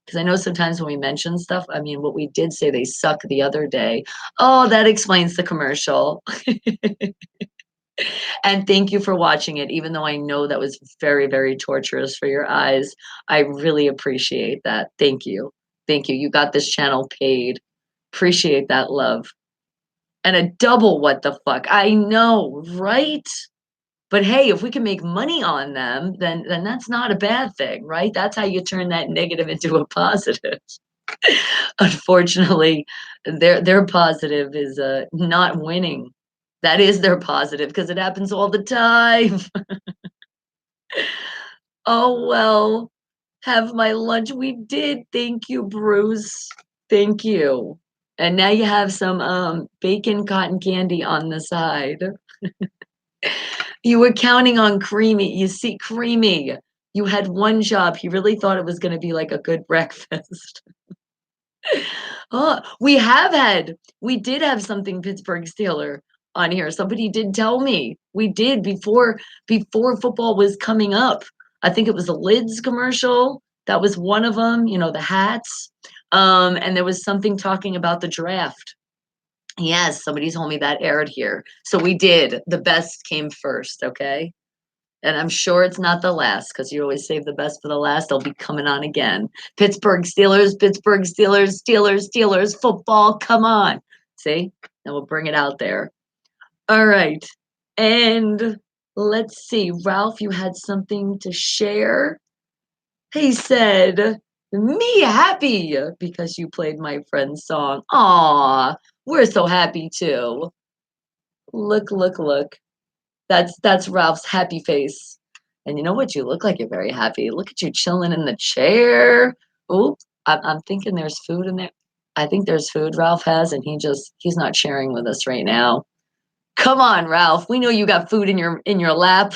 Because I know sometimes when we mention stuff, I mean, what we did say they suck the other day. Oh, that explains the commercial. And thank you for watching it, even though I know that was very, very torturous for your eyes. I really appreciate that. Thank you. Thank you. You got this channel paid. Appreciate that love. And a double what the fuck. I know, right? But hey, if we can make money on them, then that's not a bad thing, right? That's how you turn that negative into a positive. Unfortunately, their positive is not winning. That is their positive because it happens all the time. Oh well, have my lunch. We did. Thank you, Bruce. Thank you. And now you have some bacon cotton candy on the side. You were counting on Creamy. You see, Creamy, you had one job. He really thought it was going to be like a good breakfast. Oh, we did have something Pittsburgh Steeler on here. Somebody did tell me. We did before football was coming up. I think it was a Lids commercial. That was one of them, you know, the hats. And there was something talking about the draft. Yes, somebody told me that aired here. So we did. The best came first, okay? And I'm sure it's not the last because you always save the best for the last. They'll be coming on again. Pittsburgh Steelers, Pittsburgh Steelers, Steelers, Steelers, football, come on. See? And we'll bring it out there. All right. And let's see. Ralph, you had something to share. He said, me happy because you played my friend's song. Aw, we're so happy too. Look, look, look. That's Ralph's happy face. And you know what? You look like you're very happy. Look at you chilling in the chair. Oops, I'm thinking there's food in there. I think there's food Ralph has, and he's not sharing with us right now. Come on, Ralph. We know you got food in your lap.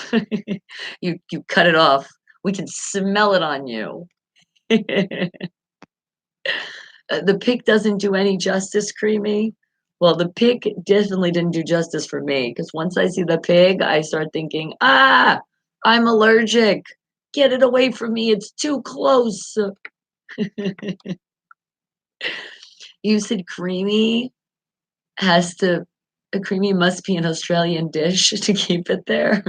You cut it off. We can smell it on you. The pic doesn't do any justice, Creamy. Well, the pig definitely didn't do justice for me because once I see the pig, I start thinking, I'm allergic. Get it away from me. It's too close. You said creamy creamy must be an Australian dish to keep it there.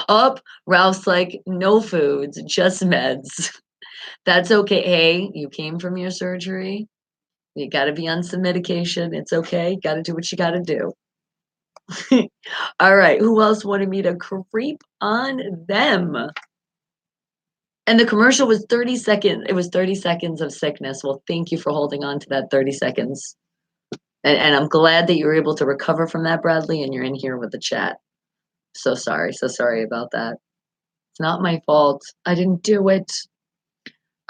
Up, Ralph's like, no foods, just meds. That's okay. Hey, you came from your surgery. You got to be on some medication. It's okay. Got to do what you got to do. All right. Who else wanted me to creep on them? And the commercial was 30 seconds. It was 30 seconds of sickness. Well, thank you for holding on to that 30 seconds. And I'm glad that you were able to recover from that, Bradley, and you're in here with the chat. So sorry. So sorry about that. It's not my fault. I didn't do it.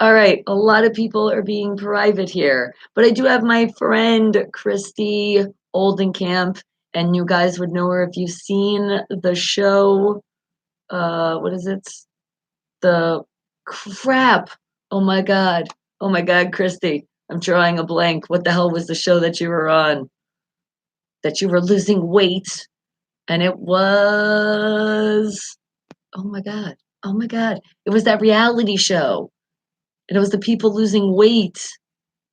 All right, a lot of people are being private here, but I do have my friend Christy Oldenkamp, and you guys would know her if you've seen the show. What is it? The crap. Oh my God. Oh my God, Christy. I'm drawing a blank. What the hell was the show that you were on? That you were losing weight, and it was. Oh my God. Oh my God. It was that reality show. And it was the people losing weight.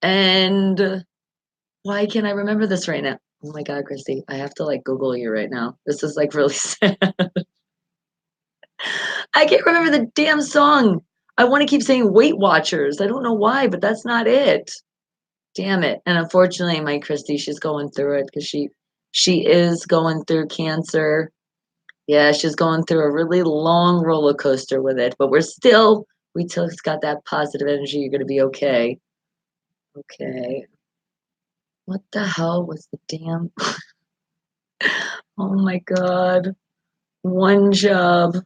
And why can't I remember this right now? Oh my God, Christy, I have to like Google you right now. This is like really sad. I can't remember the damn song. I want to keep saying Weight Watchers. I don't know why, but that's not it. Damn it. And unfortunately, my Christy, she's going through it because she is going through cancer. Yeah, she's going through a really long roller coaster with it, but we still got that positive energy. You're gonna be okay. Okay. What the hell was the damn? Oh my God. One job.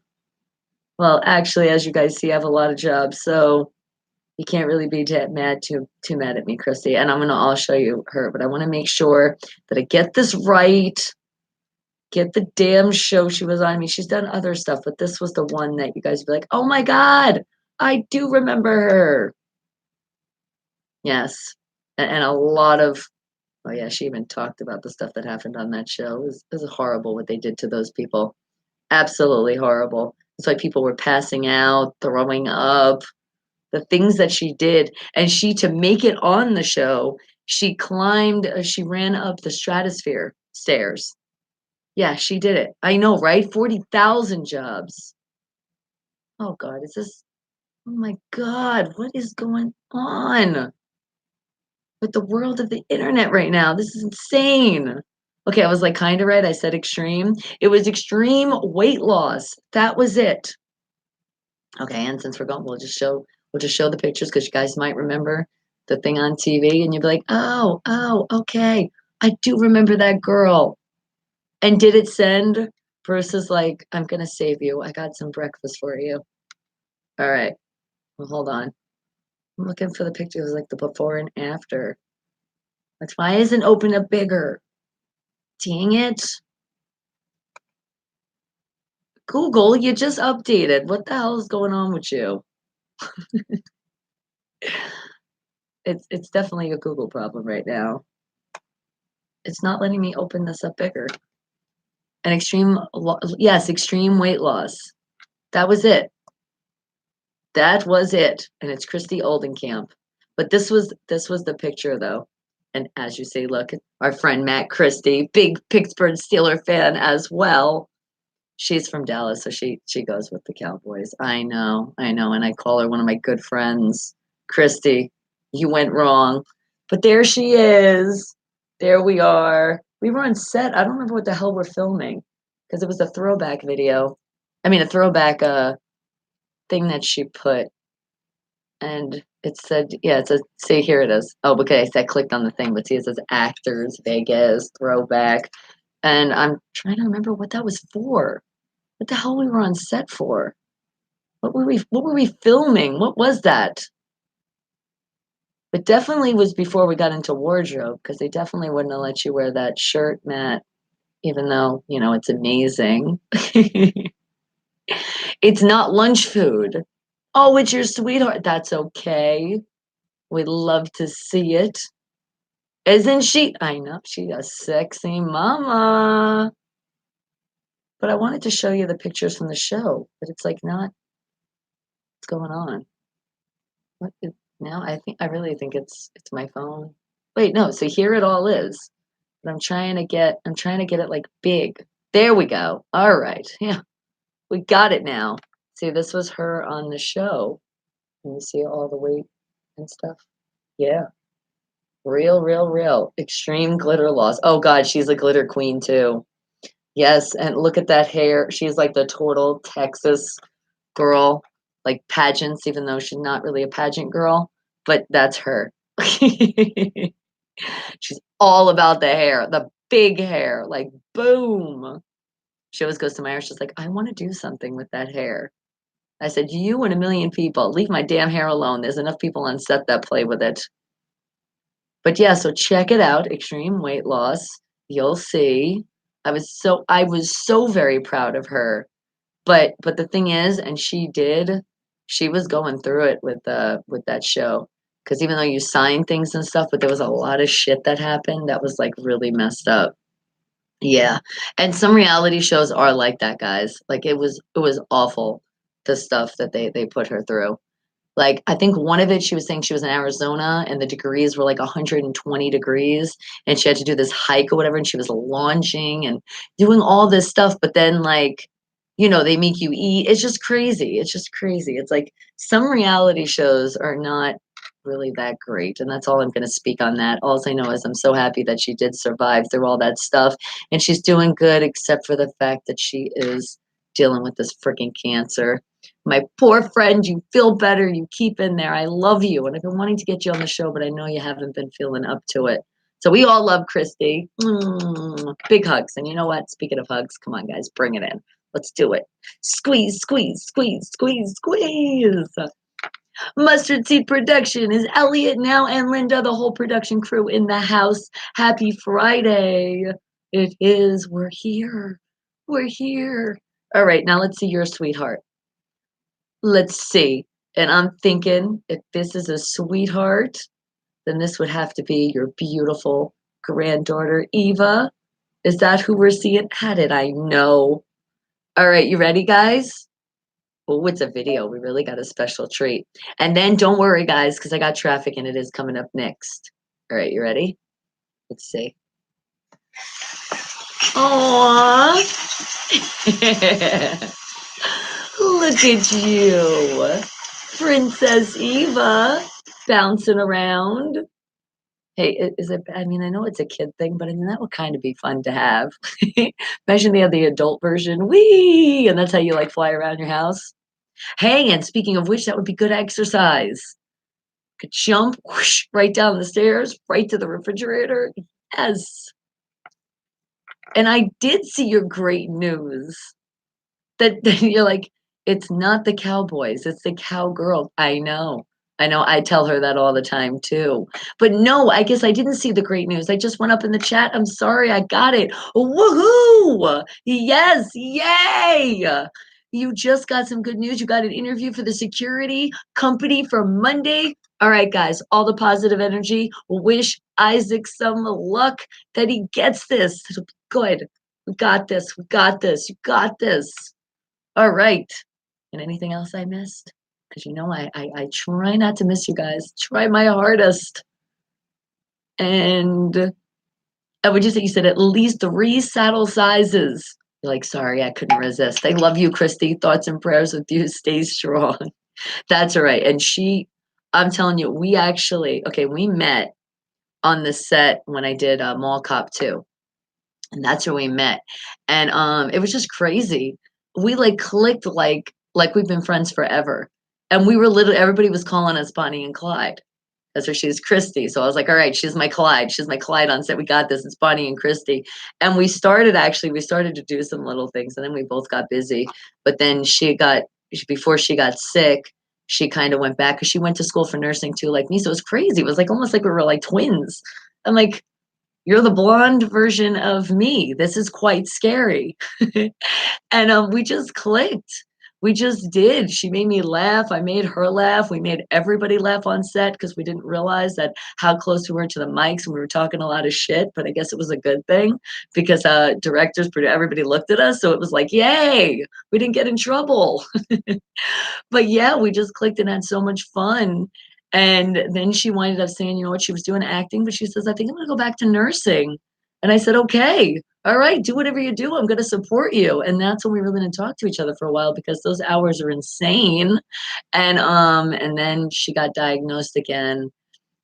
Well, actually, as you guys see, I have a lot of jobs, so you can't really be too mad at me, Christy. And I'll show you her, but I want to make sure that I get this right. Get the damn show she was on. I mean, she's done other stuff, but this was the one that you guys would be like, oh my God, I do remember her. Yes. And a lot of, oh yeah, she even talked about the stuff that happened on that show. It was horrible what they did to those people. Absolutely horrible. It's like people were passing out, throwing up, the things that she did. And she, to make it on the show, she ran up the stratosphere stairs. Yeah, she did it. I know, right? 40,000 jobs. Oh God, oh my God, what is going on with the world of the internet right now? This is insane. Okay, I was like kind of right. I said extreme. It was extreme weight loss. That was it. Okay, and since we're going, we'll just show the pictures because you guys might remember the thing on TV, and you'll be like, oh, okay, I do remember that girl. And did it send? Versus like, I'm gonna save you. I got some breakfast for you. All right, well, hold on. I'm looking for the pictures, like the before and after. That's why isn't open up bigger? Dang it. Google, you just updated. What the hell is going on with you? It's definitely a Google problem right now. It's not letting me open this up bigger. An yes, extreme weight loss. That was it. That was it. And it's Christy Oldenkamp. But this was the picture though. And as you say, look, our friend Matt Christie, big Pittsburgh Steeler fan as well. She's from Dallas, so she goes with the Cowboys. I know, and I call her one of my good friends. Christy, you went wrong. But there she is. There we are. We were on set. I don't remember what the hell we're filming because it was a throwback video. I mean, a throwback thing that she put, and it said, yeah, it says, see, here it is. Oh, okay, so I clicked on the thing, but see, it says actors, Vegas, throwback, and I'm trying to remember what that was for. What the hell we were on set for? What were we filming? What was that? It definitely was before we got into wardrobe because they definitely wouldn't have let you wear that shirt, Matt, even though, it's amazing. It's not lunch food. Oh, it's your sweetheart. That's okay. We'd love to see it. Isn't she? I know she's a sexy mama. But I wanted to show you the pictures from the show, but it's like not what's going on. What is now? I really think it's my phone. Wait, no. So here it all is. But I'm trying to get it like big. There we go. All right. Yeah. We got it now. See, this was her on the show. Can you see all the weight and stuff? Yeah. Real, real, real. Extreme glitter loss. Oh God, she's a glitter queen too. Yes, and look at that hair. She's like the total Texas girl, like pageants, even though she's not really a pageant girl, but that's her. She's all about the hair, the big hair, like boom. She always goes to my hair. She's like, I want to do something with that hair. I said, you and a million people, leave my damn hair alone. There's enough people on set that play with it. But yeah, so check it out, extreme weight loss. You'll see. I was so very proud of her. But the thing is, and she was going through it with that show. Because even though you sign things and stuff, but there was a lot of shit that happened that was like really messed up. Yeah. And some reality shows are like that, guys. Like it was awful, the stuff that they put her through. Like, I think one of it, she was saying she was in Arizona and the degrees were like 120 degrees and she had to do this hike or whatever. And she was launching and doing all this stuff. But then, like, they make you eat. It's just crazy. It's just crazy. It's like some reality shows are not really that great. And that's all I'm going to speak on that. All I know is I'm so happy that she did survive through all that stuff. And she's doing good, except for the fact that she is dealing with this freaking cancer. My poor friend, you feel better. You keep in there. I love you. And I've been wanting to get you on the show, but I know you haven't been feeling up to it. So we all love Christy. Big hugs. And you know what? Speaking of hugs, come on, guys, bring it in. Let's do it. Squeeze, squeeze, squeeze, squeeze, squeeze. Mustard Seed Production is Elliot now and Linda, the whole production crew in the house. Happy Friday. It is. We're here. We're here. All right, now let's see your sweetheart. Let's see. And I'm thinking, if this is a sweetheart, then this would have to be your beautiful granddaughter, Eva. Is that who we're seeing? How did I know? All right, you ready, guys? Oh, it's a video. We really got a special treat. And then don't worry, guys, because I got traffic and it is coming up next. All right, you ready? Let's see. Aww. Look at you. Princess Eva bouncing around. Hey, is it? I mean, I know it's a kid thing, but I mean that would kind of be fun to have. Imagine they have the adult version, wee, and that's how you like fly around your house. Hey, and speaking of which, that would be good exercise. Could jump whoosh, right down the stairs, right to the refrigerator. Yes. And I did see your great news that you're like, it's not the cowboys, it's the cowgirl. I know. I know. I tell her that all the time too. But no, I guess I didn't see the great news. I just went up in the chat. I'm sorry. I got it. Woohoo! Yes. Yay! You just got some good news. You got an interview for the security company for Monday. All right, guys, all the positive energy. Wish Isaac some luck that he gets this. Good. We got this. We got this. You got this. All right. And anything else I missed? Because you know I try not to miss you guys. Try my hardest. And I would just say you said at least 3 saddle sizes. You're like, sorry, I couldn't resist. I love you, Christy. Thoughts and prayers with you. Stay strong. That's all right. And I'm telling you, we met on the set when I did Mall Cop 2. And that's where we met. And it was just crazy. We like clicked like we've been friends forever. And we were literally everybody was calling us Bonnie and Clyde. That's where she's Christy. So I was like, all right, she's my Clyde. She's my Clyde on set. We got this. It's Bonnie and Christy. And we started to do some little things and then we both got busy. But then before she got sick, she kind of went back because she went to school for nursing too, like me. So it was crazy. It was like almost like we were like twins. I'm like, you're the blonde version of me. This is quite scary. And we just clicked. We just did. She made me laugh. I made her laugh. We made everybody laugh on set because we didn't realize that how close we were to the mics and we were talking a lot of shit. But I guess it was a good thing because directors, everybody looked at us. So it was like, yay, we didn't get in trouble. But yeah, we just clicked and had so much fun. And then she winded up saying, you know what, she was doing acting, but she says, I think I'm going to go back to nursing. And I said, okay, all right, do whatever you do. I'm going to support you. And that's when we really didn't talk to each other for a while because those hours are insane. And then she got diagnosed again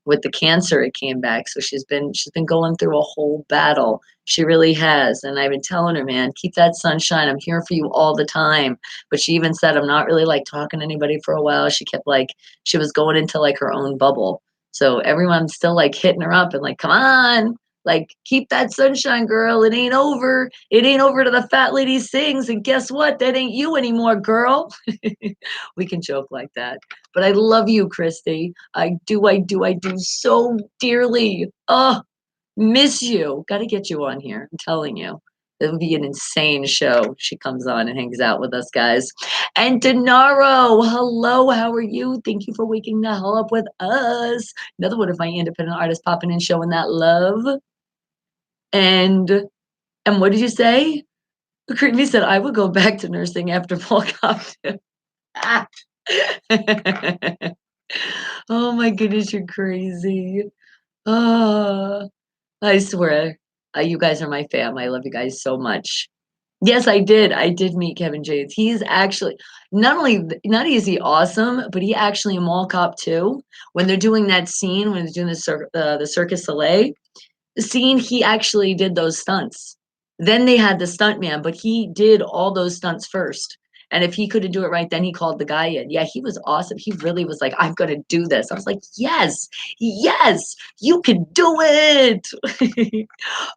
with the cancer. It came back. So she's been going through a whole battle. She really has. And I've been telling her, man, keep that sunshine. I'm here for you all the time. But she even said, I'm not really like talking to anybody for a while. She kept like, she was going into like her own bubble. So everyone's still like hitting her up and like, come on, like keep that sunshine, girl. It ain't over. It ain't over to the fat lady sings. And guess what? That ain't you anymore, girl. We can joke like that. But I love you, Christy. I do so dearly. Oh, miss you. Got to get you on here. I'm telling you. It would be an insane show. She comes on and hangs out with us, guys. And Denaro, hello, how are you? Thank you for waking the hell up with us. Another one of my independent artists popping in, showing that love. And what did you say? Creamy said, I would go back to nursing after Paul Compton. Oh my goodness, you're crazy. Oh, I swear, you guys are my fam. I love you guys so much. Yes, I did. I did meet Kevin James. He's actually not is he awesome, but he actually in Mall Cop 2, when they're doing that scene, when they're doing the Circus Soleil scene, he actually did those stunts. Then they had the stunt man, but he did all those stunts first. And if he couldn't do it right, then he called the guy in. Yeah, he was awesome. He really was like, I'm going to do this. I was like, yes, you can do it.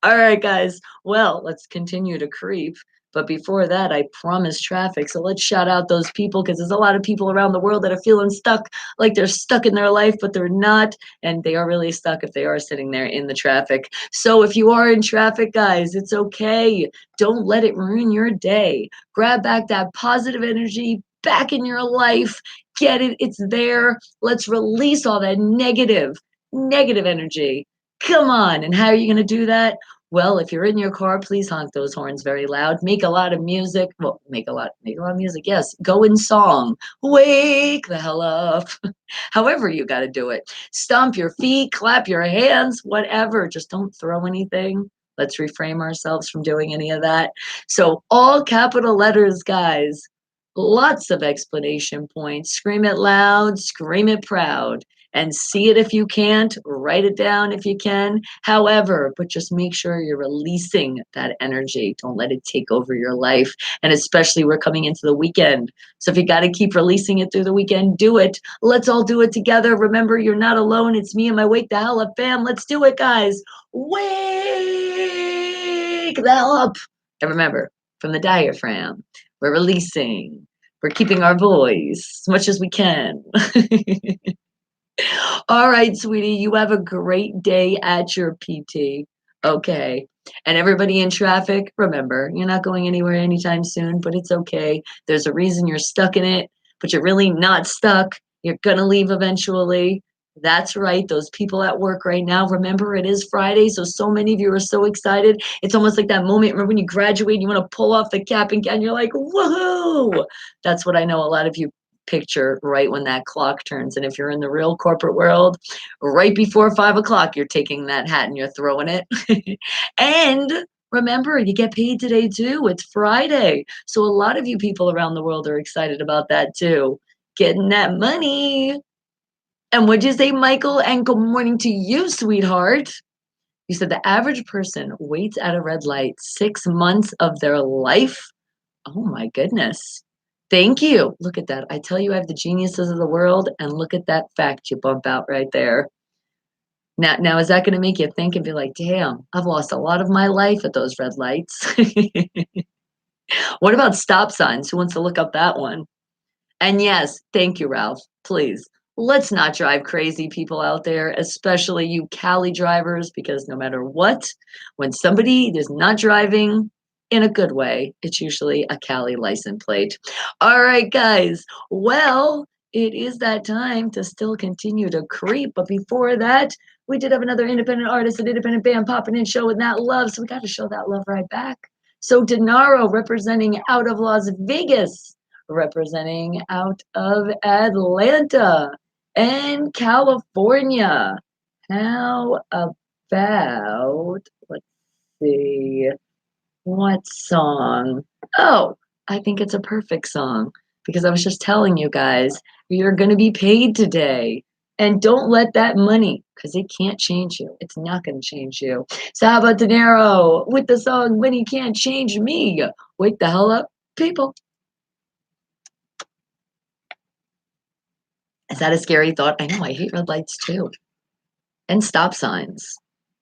All right, guys. Well, let's continue to creep. But before that, I promised traffic. So let's shout out those people because there's a lot of people around the world that are feeling stuck, like they're stuck in their life, but they're not. And they are really stuck if they are sitting there in the traffic. So if you are in traffic, guys, it's okay. Don't let it ruin your day. Grab back that positive energy back in your life get it. It's there. Let's release all that negative energy. Come on. And how are you going to do that? Well, if you're in your car, please honk those horns very loud. Make a lot of music. Well, make a lot of music. Yes. Go in song. Wake the hell up. However you got to do it. Stomp your feet, clap your hands, whatever. Just don't throw anything. Let's reframe ourselves from doing any of that. So all capital letters, guys. Lots of explanation points. Scream it loud, scream it proud, and see it if you can't, write it down if you can. However, but just make sure you're releasing that energy. Don't let it take over your life. And especially we're coming into the weekend. So if you got to keep releasing it through the weekend, do it. Let's all do it together. Remember, you're not alone. It's me and my Wake the Hell Up fam. Let's do it, guys. Wake the hell up. And remember, from the diaphragm, we're releasing. We're keeping our voice as much as we can. All right, sweetie, you have a great day at your PT. Okay. And everybody in traffic, remember, you're not going anywhere anytime soon, but it's okay. There's a reason you're stuck in it, but you're really not stuck. You're going to leave eventually. That's right. Those people at work right now, remember, it is Friday. So many of you are so excited. It's almost like that moment. Remember when you graduate, you want to pull off the cap and you're like, woohoo. That's what I know a lot of you picture right when that clock turns. And if you're in the real corporate world, right before 5 o'clock, you're taking that hat and you're throwing it. And remember, you get paid today too. It's Friday. So a lot of you people around the world are excited about that too. Getting that money. And what'd you say, Michael? And good morning to you, sweetheart. You said the average person waits at a red light 6 months of their life. Oh my goodness. Thank you. Look at that. I tell you, I have the geniuses of the world, and look at that fact you bump out right there. Now, is that going to make you think and be like, damn, I've lost a lot of my life at those red lights? What about stop signs? Who wants to look up that one? And yes, thank you, Ralph. Please, let's not drive crazy people out there, especially you Cali drivers, because no matter what, when somebody is not driving in a good way, it's usually a Cali license plate. All right, guys. Well, it is that time to still continue to creep. But before that, we did have another independent artist and independent band popping in show with that love. So we got to show that love right back. So Denaro representing out of Las Vegas, representing out of Atlanta and California. How about, let's see, what song? Oh, I think it's a perfect song because I was just telling you guys, you're going to be paid today. And don't let that money, because it can't change you. It's not going to change you. So how about De Niro with the song Money Can't Change Me? Wake the hell up, people. Is that a scary thought? I know, I hate red lights too. And stop signs.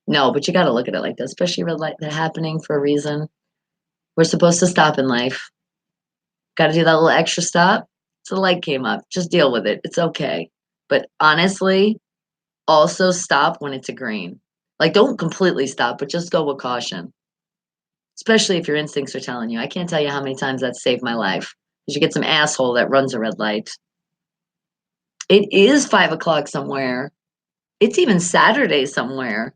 No, but you got to look at it like this, especially red light, they're happening for a reason. We're supposed to stop in life. Got to do that little extra stop. So the light came up. Just deal with it. It's okay. But honestly, also stop when it's a green. Like, don't completely stop, but just go with caution. Especially if your instincts are telling you. I can't tell you how many times that saved my life. Because you get some asshole that runs a red light. It is 5 o'clock somewhere. It's even Saturday somewhere.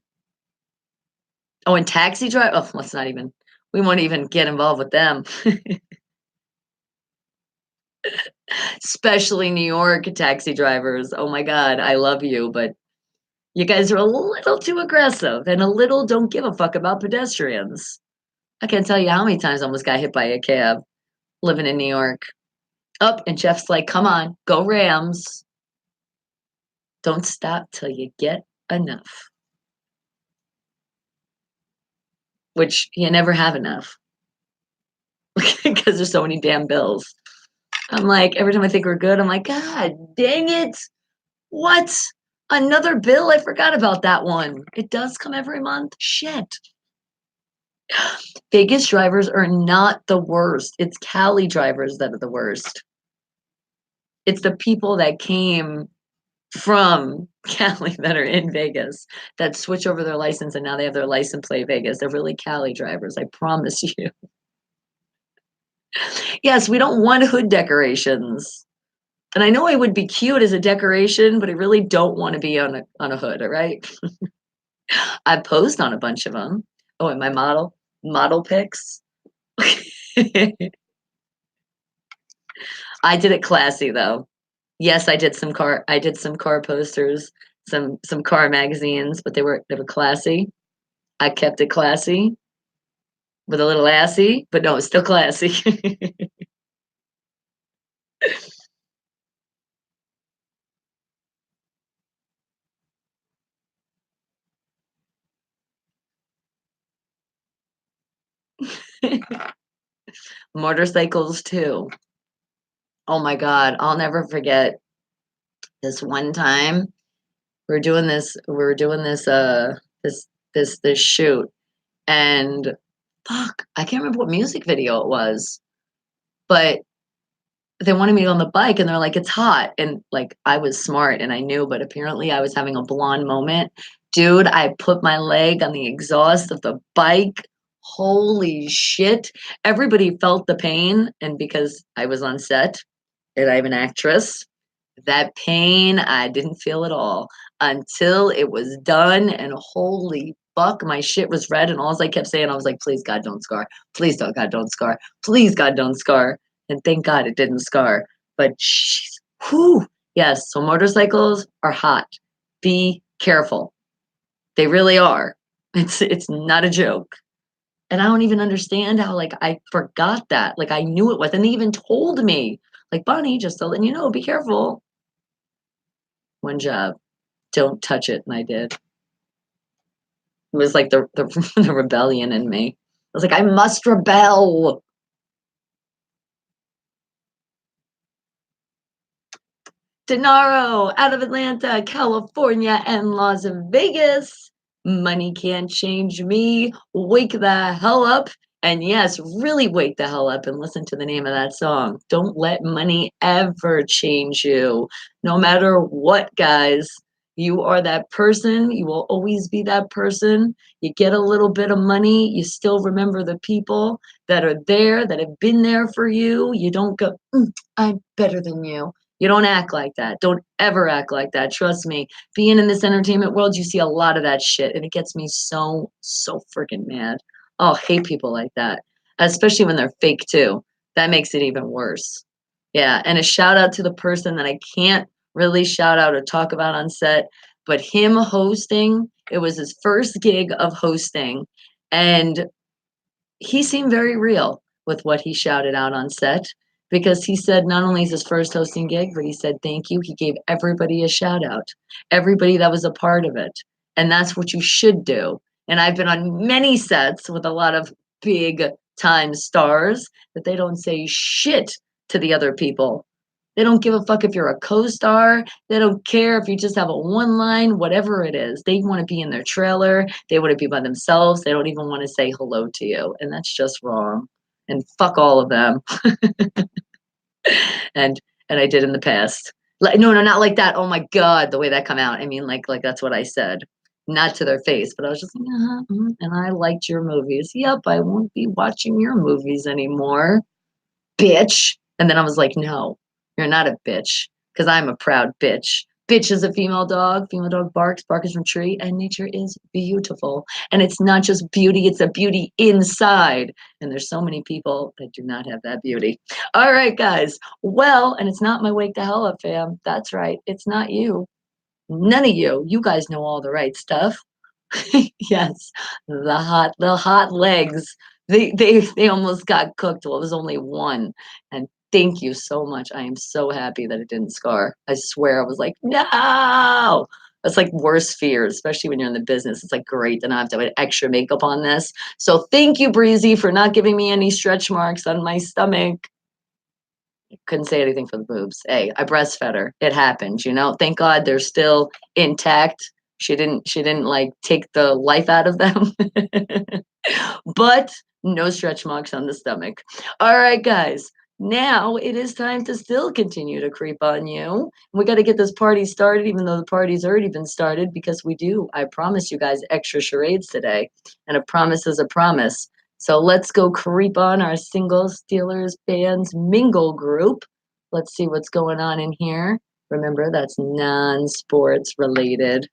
Oh, and taxi drive. Oh, let's not even. We won't even get involved with them. Especially New York taxi drivers. Oh my God, I love you, but you guys are a little too aggressive and a little don't give a fuck about pedestrians. I can't tell you how many times I almost got hit by a cab living in New York. Up, and Jeff's like, come on, go Rams. Don't stop till you get enough. Which you never have enough. Because there's so many damn bills. I'm like, every time I think we're good, I'm like, God dang it. What? Another bill? I forgot about that one. It does come every month? Shit. Vegas drivers are not the worst. It's Cali drivers that are the worst. It's the people that came from Cali that are in Vegas that switch over their license and now they have their license plate Vegas. They're really Cali drivers, I promise you. Yes, we don't want hood decorations. And I know I would be cute as a decoration, but I really don't want to be on a hood, all right? I posed on a bunch of them. Oh, and my model pics. I did it classy though. Yes, I did some car posters, some car magazines, but they were classy. I kept it classy with a little assy, but no, it's still classy. Motorcycles too. Oh my God, I'll never forget this one time. We were doing this shoot and fuck, I can't remember what music video it was, but they wanted me on the bike and they're like, it's hot. And like I was smart and I knew, but apparently I was having a blonde moment. Dude, I put my leg on the exhaust of the bike. Holy shit. Everybody felt the pain. And because I was on set and I'm an actress, that pain I didn't feel at all until it was done. And holy fuck, my shit was red. And all I kept saying, I was like, please, God, don't scar. Please, don't, God, don't scar. Please, God, don't scar. And thank God it didn't scar. But whew, yes. So motorcycles are hot. Be careful. They really are. It's not a joke. And I don't even understand how like I forgot that. Like I knew it was, and they even told me, like, Bonnie, just to let you know, be careful. One job. Don't touch it. And I did. It was like the rebellion in me. I was like, I must rebel. Denaro out of Atlanta, California, and Las Vegas. Money can't change me. Wake the hell up. And yes, really wake the hell up and listen to the name of that song. Don't let money ever change you. No matter what, guys. You are that person. You will always be that person. You get a little bit of money. You still remember the people that are there, that have been there for you. You don't go, I'm better than you. You don't act like that. Don't ever act like that. Trust me. Being in this entertainment world, you see a lot of that shit, and it gets me so, so freaking mad. Oh, I hate people like that, especially when they're fake too. That makes it even worse. Yeah, and a shout out to the person that I can't really shout out or talk about on set, but him hosting, it was his first gig of hosting, and he seemed very real with what he shouted out on set because he said not only is his first hosting gig, but he said thank you. He gave everybody a shout out, everybody that was a part of it. And that's what you should do. And I've been on many sets with a lot of big time stars that they don't say shit to the other people. They don't give a fuck if you're a co-star. They don't care if you just have a one line, whatever it is. They want to be in their trailer. They want to be by themselves. They don't even want to say hello to you. And that's just wrong. And fuck all of them. and and I did in the past. Like no, not like that. Oh my God, the way that come out. I mean, like that's what I said. Not to their face, but I was just like, and I liked your movies. Yep, I won't be watching your movies anymore, bitch. And then I was like, no, you're not a bitch, because I'm a proud bitch. Bitch is a female dog. Female dog barks, bark is from tree, and nature is beautiful. And it's not just beauty, it's a beauty inside. And there's so many people that do not have that beauty. All right, guys. Well, and it's not my wake the hell up, fam. That's right. It's not you. None of you. You guys know all the right stuff. Yes, the hot legs. They almost got cooked. Well, it was only one. And thank you so much. I am so happy that it didn't scar. I swear I was like, no. That's like worst fear, especially when you're in the business. It's like great to not have to have extra makeup on this. So thank you, Breezy, for not giving me any stretch marks on my stomach. Couldn't say anything for the boobs. Hey, I breastfed her. It happened, you know. Thank God they're still intact. She didn't like take the life out of them. But no stretch marks on the stomach. All right, guys. Now it is time to still continue to creep on you. We got to get this party started, even though the party's already been started, because we do. I promise you guys extra charades today. And a promise is a promise. So let's go creep on our single Steelers fans mingle group. Let's see what's going on in here. Remember, that's non-sports related.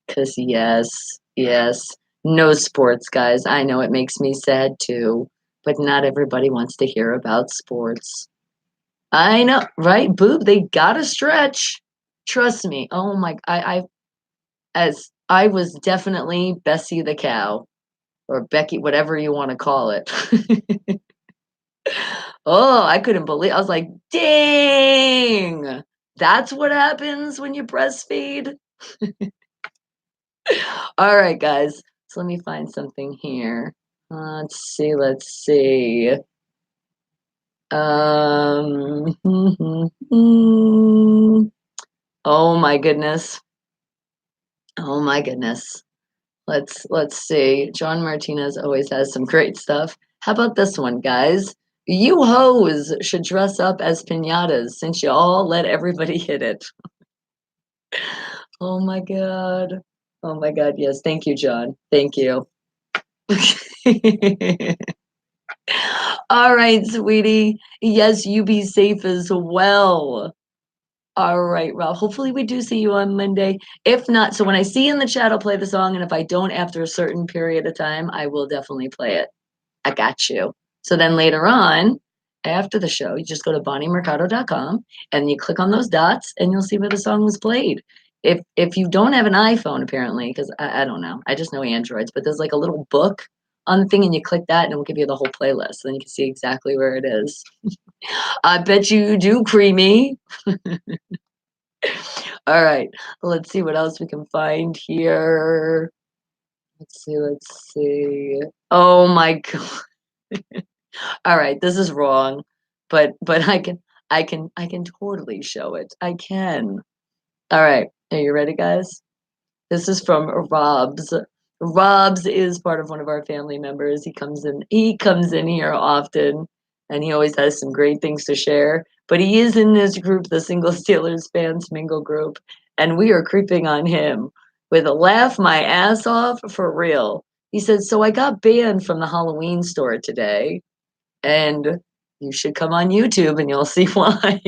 Because yes, no sports, guys. I know it makes me sad too, but not everybody wants to hear about sports. I know, right? Boob, they gotta stretch. Trust me. Oh my, as I was definitely Bessie the cow or Becky, whatever you want to call it. Oh, I couldn't believe. I was like, dang, that's what happens when you breastfeed. All right, guys. So let me find something here. Let's see. Um, oh my goodness. Oh my goodness. Let's see. John Martinez always has some great stuff. How about this one, guys? You hoes should dress up as piñatas since you all let everybody hit it. Oh my God. Oh my God. Yes. Thank you, John. Thank you. All right, sweetie. Yes, you be safe as well. All right, Rob. Hopefully, we do see you on Monday. If not, so when I see you in the chat, I'll play the song. And if I don't after a certain period of time, I will definitely play it. I got you. So then later on, after the show, you just go to bonniemercado.com and you click on those dots and you'll see where the song was played. If you don't have an iPhone, apparently, because I don't know, I just know Androids, but there's like a little book on the thing and you click that and it will give you the whole playlist. Then you can see exactly where it is. I bet you do, Creamy. All right, let's see what else we can find here. Let's see. Oh my God. All right, this is wrong, but I can totally show it. I can. All right, are you ready, guys? This is from Rob's. Rob's is part of one of our family members. He comes in here often, and he always has some great things to share. But he is in this group, the Single Steelers Fans Mingle group, and we are creeping on him with a laugh my ass off for real. He said, "So I got banned from the Halloween store today." And you should come on YouTube and you'll see why.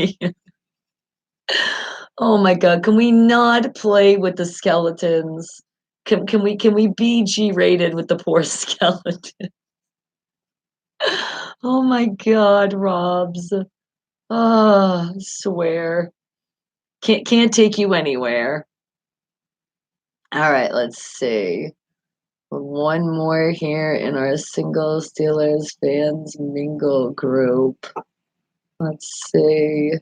Oh my God, can we not play with the skeletons? Can we be G-rated with the poor skeleton? Oh my God, Robs. Oh, I swear. Can't take you anywhere. All right, let's see. One more here in our Single Steelers Fans Mingle group. Let's see.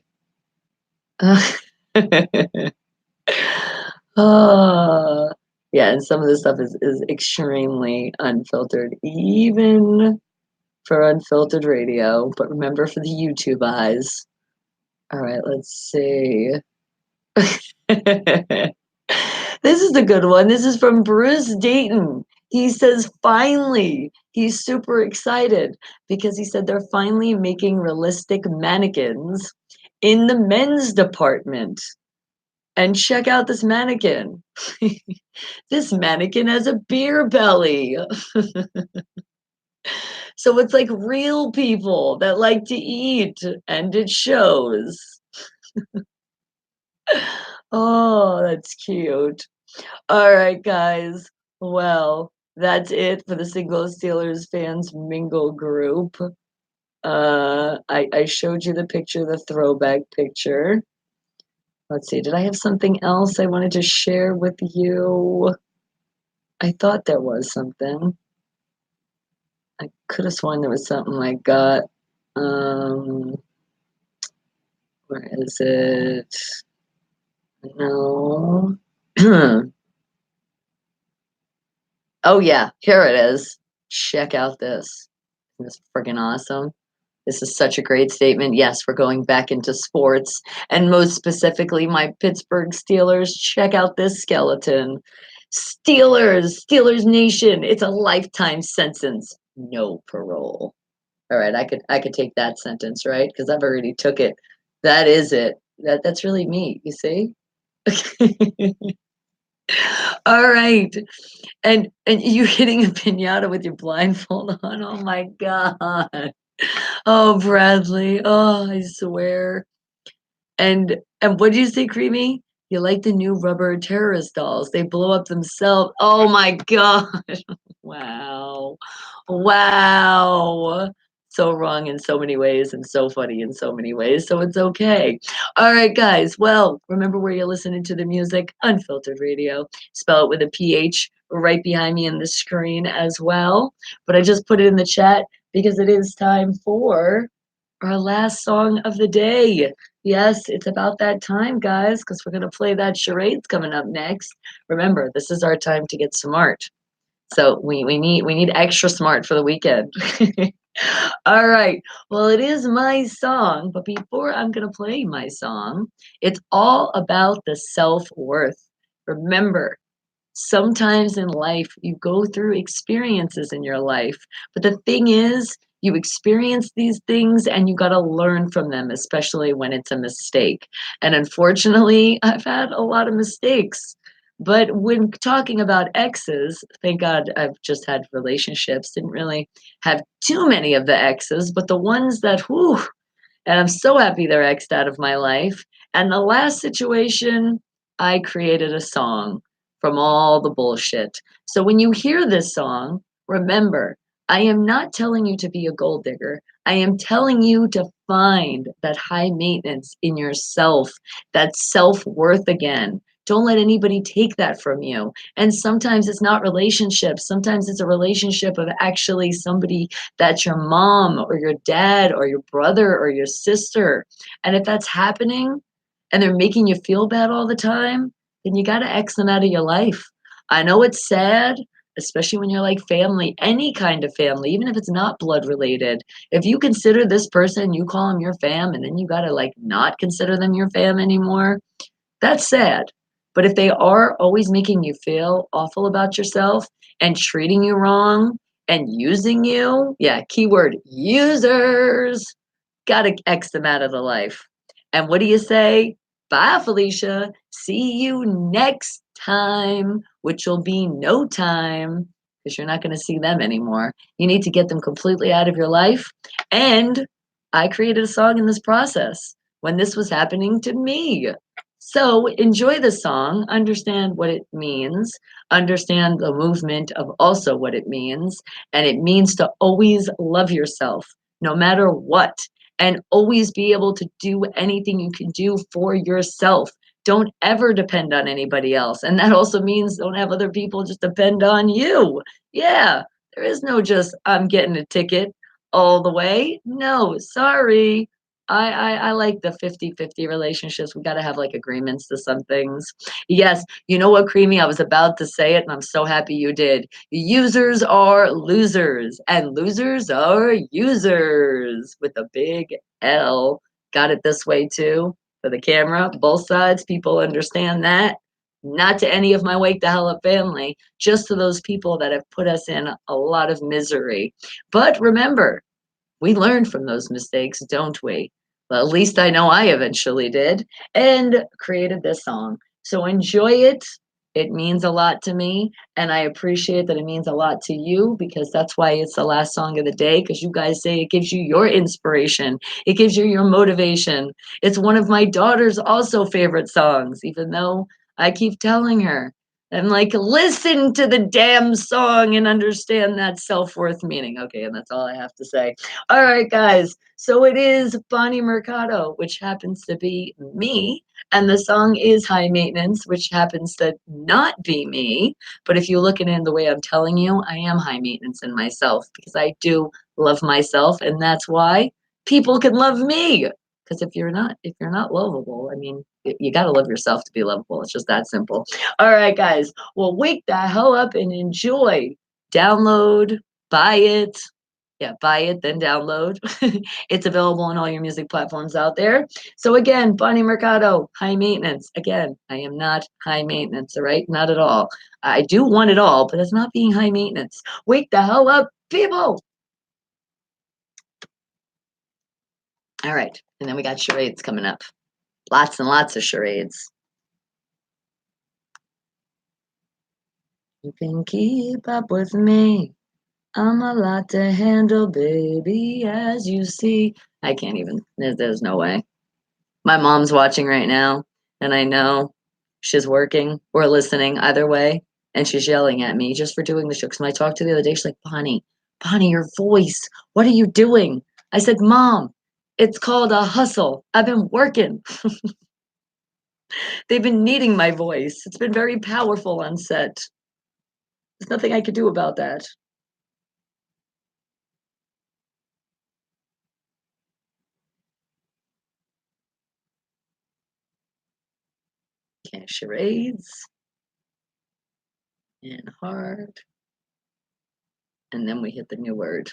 Oh, yeah, and some of this stuff is extremely unfiltered, even for unfiltered radio. But remember, for the YouTube eyes. All right, let's see. This is a good one. This is from Bruce Dayton. He says, finally, he's super excited because he said they're finally making realistic mannequins in the men's department. And check out this mannequin. This mannequin has a beer belly. So it's like real people that like to eat, and it shows. Oh, that's cute. All right, guys. Well, that's it for the Single Steelers Fans Mingle group. I showed you the picture, the throwback picture. Let's see, did I have something else I wanted to share with you? I thought there was something. I could have sworn there was something I got. Um, where is it? No. Oh yeah, here it is. Check out this. This is friggin' awesome. This is such a great statement. Yes, we're going back into sports, and most specifically, my Pittsburgh Steelers. Check out this skeleton. Steelers Nation. It's a lifetime sentence, no parole. All right, I could take that sentence, right? Because I've already took it. That is it. That's really me, you see? All right. And you hitting a piñata with your blindfold on. Oh my God. Oh, Bradley. Oh, I swear. And what did you say, Creamy? You like the new rubber terrorist dolls? They blow up themselves. Oh my god! Wow, wow. So wrong in so many ways, and so funny in so many ways. So it's okay. All right, guys. Well, remember where you're listening to the music, Unfiltered Radio. Spell it with a PH right behind me in the screen as well. But I just put it in the chat because it is time for our last song of the day. Yes, it's about that time, guys, because we're going to play that charades coming up next. Remember, this is our time to get smart. So we need extra smart for the weekend. All right. Well, it is my song, but before I'm going to play my song, it's all about the self-worth. Remember, sometimes in life you go through experiences in your life, but the thing is you experience these things and you got to learn from them, especially when it's a mistake. And unfortunately, I've had a lot of mistakes. But when talking about exes, thank God I've just had relationships, didn't really have too many of the exes, but the ones that whew, and I'm so happy they're X'd out of my life. And the last situation, I created a song from all the bullshit. So when you hear this song, remember, I am not telling you to be a gold digger. I am telling you to find that high maintenance in yourself, that self worth again. Don't let anybody take that from you. And sometimes it's not relationships. Sometimes it's a relationship of actually somebody that's your mom or your dad or your brother or your sister. And if that's happening and they're making you feel bad all the time, then you got to X them out of your life. I know it's sad, especially when you're like family, any kind of family, even if it's not blood related. If you consider this person, you call them your fam, and then you got to like not consider them your fam anymore, that's sad. But if they are always making you feel awful about yourself and treating you wrong and using you, yeah, keyword users, gotta X them out of the life. And what do you say? Bye, Felicia. See you next time, which will be no time because you're not going to see them anymore. You need to get them completely out of your life. And I created a song in this process when this was happening to me. So enjoy the song, understand what it means, understand the movement of also what it means. And it means to always love yourself no matter what, and always be able to do anything you can do for yourself. Don't ever depend on anybody else. And that also means don't have other people just depend on you. Yeah, there is no just, I'm getting a ticket all the way. No, sorry. I like the 50-50 relationships. We got to have like agreements to some things. Yes, you know what, Creamy? I was about to say it, and I'm so happy you did. Users are losers, and losers are users with a big L. Got it this way too for the camera. Both sides, people understand that. Not to any of my Wake the Hell Up family, just to those people that have put us in a lot of misery. But remember, we learn from those mistakes, don't we? Well, at least I know I eventually did, and created this song. So enjoy it. It means a lot to me, and I appreciate that it means a lot to you because that's why it's the last song of the day. Because you guys say it gives you your inspiration, it gives you your motivation. It's one of my daughter's also favorite songs, even though I keep telling her, I'm like, listen to the damn song and understand that self worth meaning. Okay, and that's all I have to say. All right, guys. So it is Bonnie Mercado, which happens to be me. And the song is High Maintenance, which happens to not be me. But if you look at it in the way I'm telling you, I am high maintenance in myself because I do love myself. And that's why people can love me. Because if you're not lovable, I mean, you got to love yourself to be lovable. It's just that simple. All right, guys. Well, wake the hell up and enjoy. Download, buy it. Yeah, buy it, then download. It's available on all your music platforms out there. So again, Bonnie Mercado, high maintenance. Again, I am not high maintenance, all right? Not at all. I do want it all, but it's not being high maintenance. Wake the hell up, people. All right. And then we got charades coming up. Lots and lots of charades. You can keep up with me. I'm a lot to handle, baby, as you see. I can't even. There's no way. My mom's watching right now, and I know she's working or listening either way, and she's yelling at me just for doing the show. Because when I talked to her the other day, she's like, Bonnie, your voice, what are you doing? I said, Mom, it's called a hustle. I've been working. They've been needing my voice. It's been very powerful on set. There's nothing I could do about that. Okay, charades and hard. And then we hit the new word.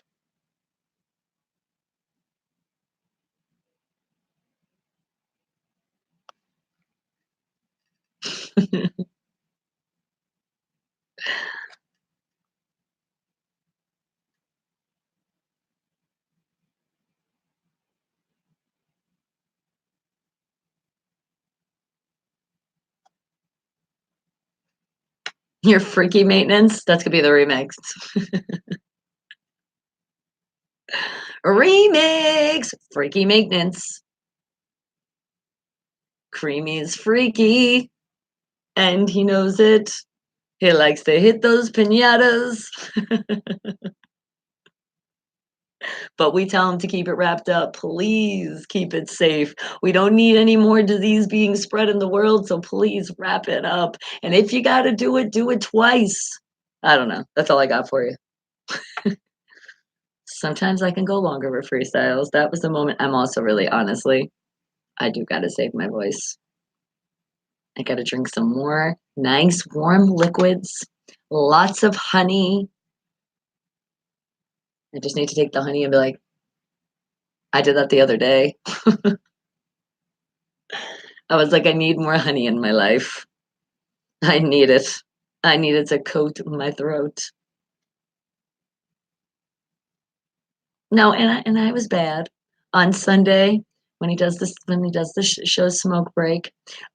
Your freaky maintenance, that's gonna be the remix. Remix, freaky maintenance. Creamy's freaky, and he knows it. He likes to hit those piñatas. But we tell him to keep it wrapped up. Please keep it safe. We don't need any more disease being spread in the world, so please wrap it up. And if you got to do it twice. I don't know. That's all I got for you. Sometimes I can go longer with freestyles. That was the moment. I'm also really, honestly, I do got to save my voice. I got to drink some more nice warm liquids, lots of honey. I just need to take the honey and be like, I did that the other day. I was like, I need more honey in my life. I need it. I need it to coat my throat. No, and I was bad on Sunday when he does the show smoke break.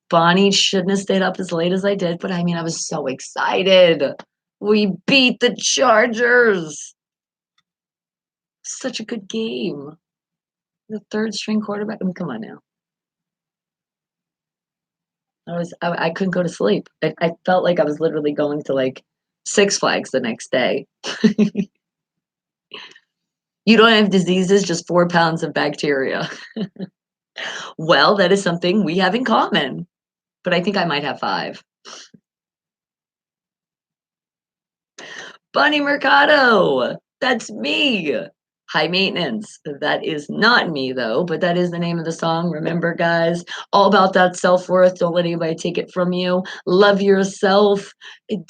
Bonnie shouldn't have stayed up as late as I did, but I mean, I was so excited. We beat the Chargers. Such a good game. The third string quarterback. I mean, come on now. I couldn't go to sleep. I felt like I was literally going to like Six Flags the next day. You don't have diseases, just 4 pounds of bacteria. Well, that is something we have in common, but I think I might have 5. Bunny Mercado, that's me. High maintenance. That is not me though, but that is the name of the song. Remember, guys, all about that self-worth. Don't let anybody take it from you. Love yourself,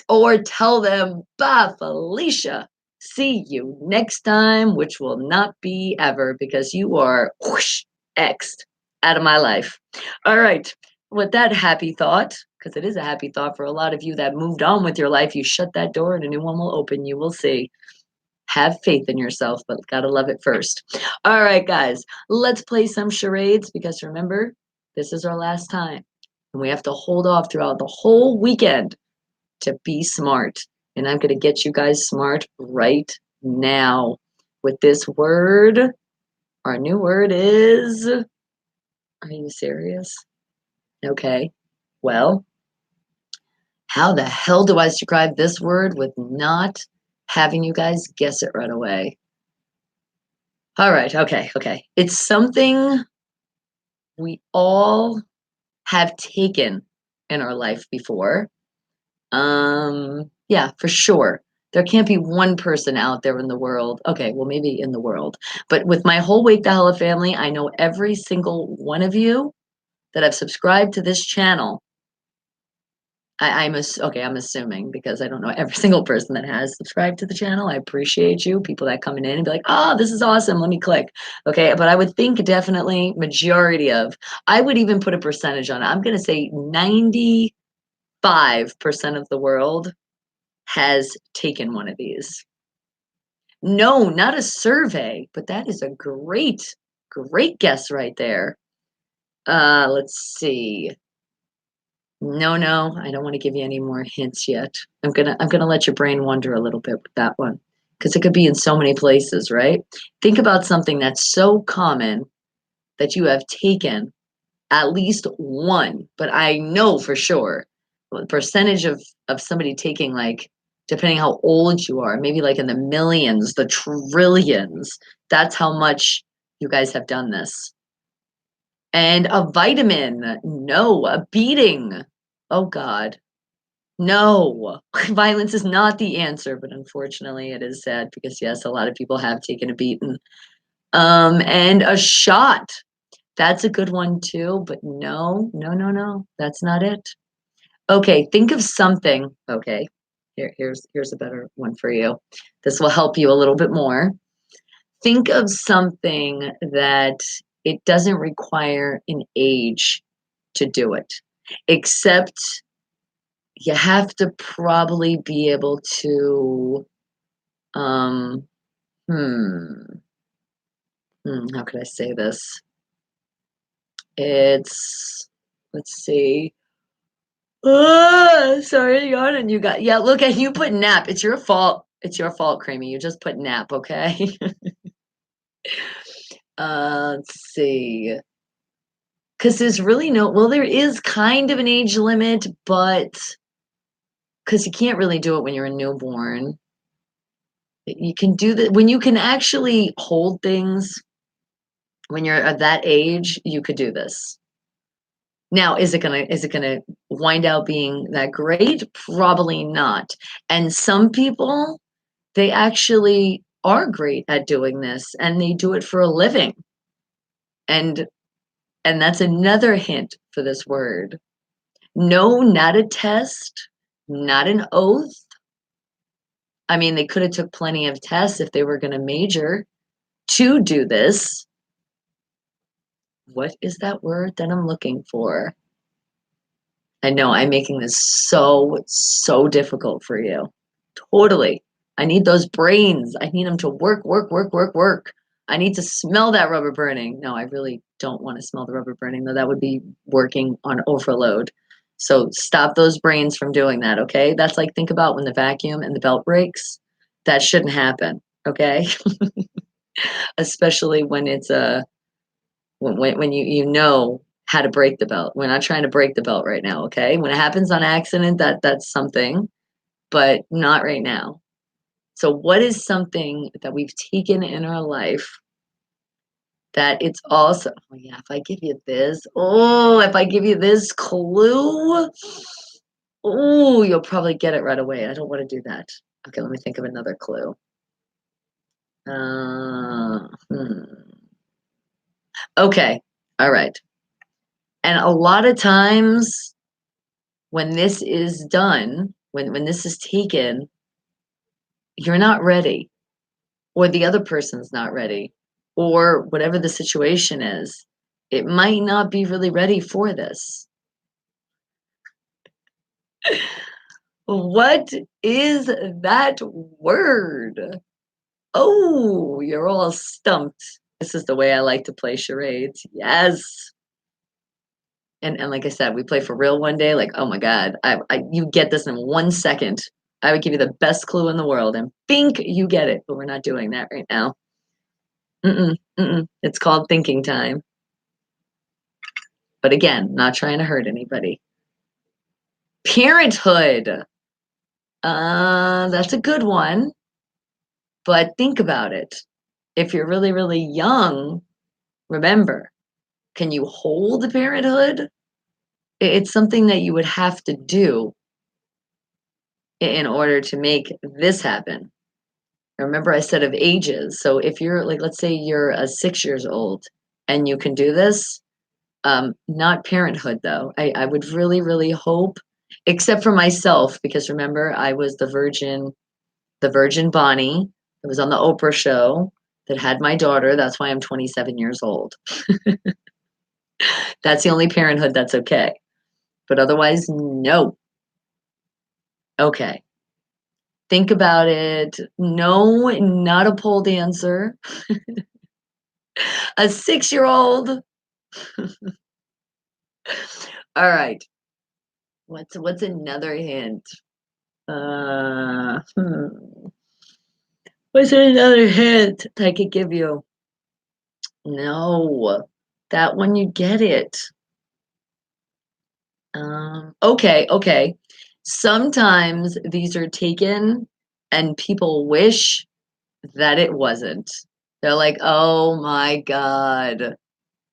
or tell them, bye, Felicia. See you next time, which will not be ever because you are whoosh, X'd out of my life. All right. With that happy thought, because it is a happy thought for a lot of you that moved on with your life, you shut that door and a new one will open. You will see. Have faith in yourself, but gotta love it first. All right, guys, let's play some charades because remember, this is our last time. And we have to hold off throughout the whole weekend to be smart. And I'm gonna get you guys smart right now with this word. Our new word is, are you serious? Okay, well, how the hell do I describe this word with not having you guys guess it right away? All right, okay. It's something we all have taken in our life before. Yeah, for sure. There can't be one person out there in the world. Okay, well, maybe in the world. But with my whole Wake the Hella family, I know every single one of you that have subscribed to this channel. I'm assuming because I don't know every single person that has subscribed to the channel. I appreciate you, people that come in and be like, oh, this is awesome. Let me click. Okay, but I would think definitely majority of, I would even put a percentage on it. I'm going to say 95% of the world has taken one of these. No, not a survey, but that is a great guess right there. Let's see. No, I don't want to give you any more hints yet. I'm gonna let your brain wander a little bit with that one. Because it could be in so many places, right? Think about something that's so common that you have taken at least one, but I know for sure the percentage of somebody taking, like, depending how old you are, maybe like in the millions, the trillions. That's how much you guys have done this. And a vitamin, no. A beating, oh God, no. Violence is not the answer, but unfortunately it is sad because yes, a lot of people have taken a beating. And a shot. That's a good one too, but no, no, no, no. That's not it. Okay, think of something. Okay, here's a better one for you. This will help you a little bit more. Think of something that it doesn't require an age to do it, except you have to probably be able to, um, hmm, how could I say this? It's, let's see. Sorry, yawn, and you got, yeah, look at you put nap. It's your fault. It's your fault, Creamy. You just put nap, okay? Let's see. Because there's really no, well, there is kind of an age limit, but because you can't really do it when you're a newborn. You can do that when you can actually hold things when you're at that age, you could do this. Now, is it gonna wind out being that great? Probably not. And some people, they actually are great at doing this and they do it for a living. And and that's another hint for this word. No, not a test, not an oath. I mean, they could have took plenty of tests if they were going to major to do this. What is that word that I'm looking for? I know I'm making this so difficult for you. Totally. I need those brains. I need them to work, work, work, work, work. I need to smell that rubber burning. No, I really don't want to smell the rubber burning, though. That would be working on overload. So stop those brains from doing that, okay? That's like, think about when the vacuum and the belt breaks. That shouldn't happen, okay? Especially when it's a when you know how to break the belt. We're not trying to break the belt right now, okay? When it happens on accident, that's something, but not right now. So what is something that we've taken in our life that it's also, oh yeah, if I give you this clue, oh, you'll probably get it right away. I don't want to do that. Okay, let me think of another clue. Okay, all right. And a lot of times when this is done, when this is taken, you're not ready, or the other person's not ready, or whatever the situation is. It might not be really ready for this. What is that word? Oh, you're all stumped. This is the way I like to play charades. Yes. And like I said, we play for real one day. Like, oh my God, you get this in 1 second. I would give you the best clue in the world, and think you get it, but we're not doing that right now. It's called thinking time. But again, not trying to hurt anybody. Parenthood. That's a good one. But think about it. If you're really, really young, remember, can you hold parenthood? It's something that you would have to do in order to make this happen. Remember, I said of ages. So if you're like, let's say you're 6 years old and you can do this, not parenthood though. I would really, really hope, except for myself, because remember, I was the Virgin Bonnie that was on the Oprah show that had my daughter. That's why I'm 27 years old. That's the only parenthood that's okay. But otherwise, no. Okay. Think about it. No, not a pole dancer. A 6-year-old. All right. What's another hint? Uh, hmm. What's another hint I could give you? No, that one you get it. Okay. Sometimes these are taken and people wish that it wasn't. They're like, oh my God,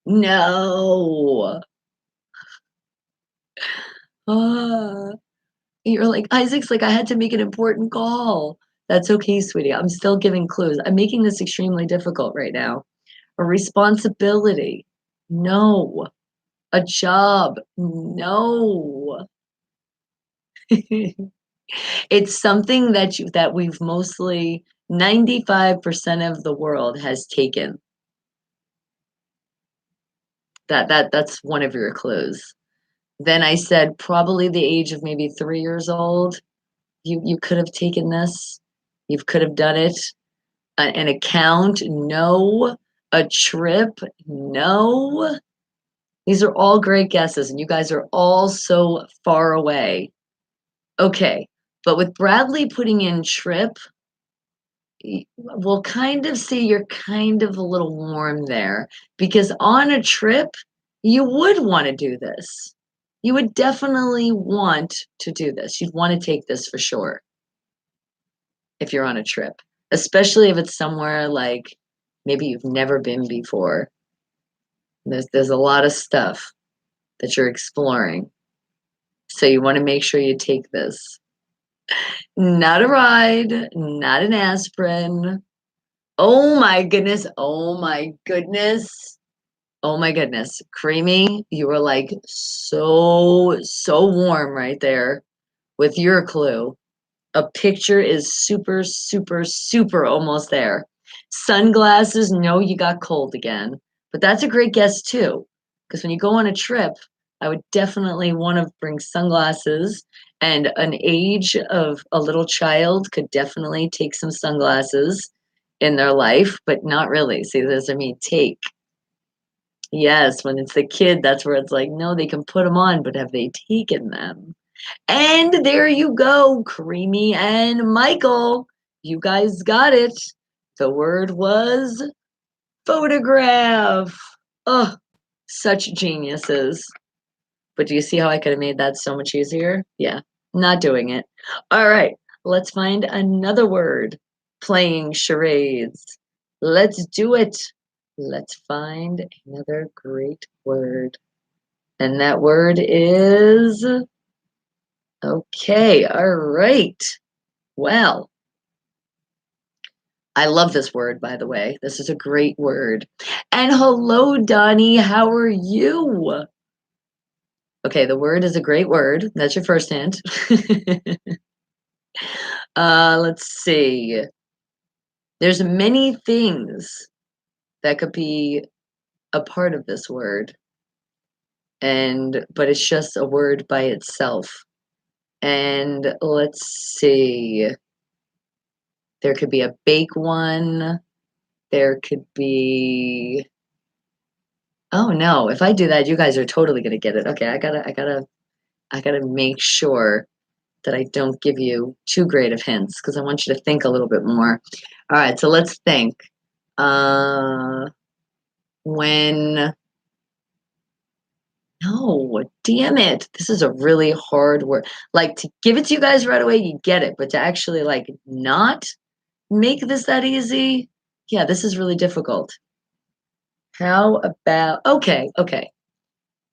no. Ah. You're like, Isaac's like, I had to make an important call. That's okay, sweetie. I'm still giving clues. I'm making this extremely difficult right now. A responsibility. No. A job. No. It's something that we've mostly 95% of the world has taken. That's one of your clues. Then I said probably the age of maybe 3 years old. You could have taken this. You could have done it. An account, no. A trip, no. These are all great guesses, and you guys are all so far away. Okay, but with Bradley putting in trip, we'll kind of see you're kind of a little warm there because on a trip, you would want to do this. You would definitely want to do this. You'd want to take this for sure if you're on a trip, especially if it's somewhere like maybe you've never been before. There's a lot of stuff that you're exploring. So you want to make sure you take this. Not a ride, not an aspirin. Oh my goodness. Oh my goodness. Oh my goodness. Creamy, you were like so warm right there with your clue. A picture is super almost there. Sunglasses, no, you got cold again. But that's a great guess too. Because when you go on a trip, I would definitely want to bring sunglasses. And an age of a little child could definitely take some sunglasses in their life, but not really. See, those I mean, take. Yes, when it's the kid, that's where it's like, no, they can put them on, but have they taken them? And there you go, Creamy and Michael. You guys got it. The word was photograph. Oh, such geniuses. But do you see how I could have made that so much easier? Yeah, not doing it. All right, let's find another word. Playing charades. Let's do it. Let's find another great word. And that word is okay. All right. Well, I love this word, by the way. This is a great word. And hello, Donnie. How are you? Okay, the word is a great word. That's your first hint. Let's see. There's many things that could be a part of this word, but it's just a word by itself. And let's see. There could be a bake one. There could be. Oh no! If I do that, you guys are totally gonna get it. Okay, I gotta make sure that I don't give you too great of hints because I want you to think a little bit more. All right, so let's think. Uh, when no, damn it. This is a really hard word. Like to give it to you guys right away, you get it, but to actually like not make this that easy, yeah, this is really difficult. How about okay.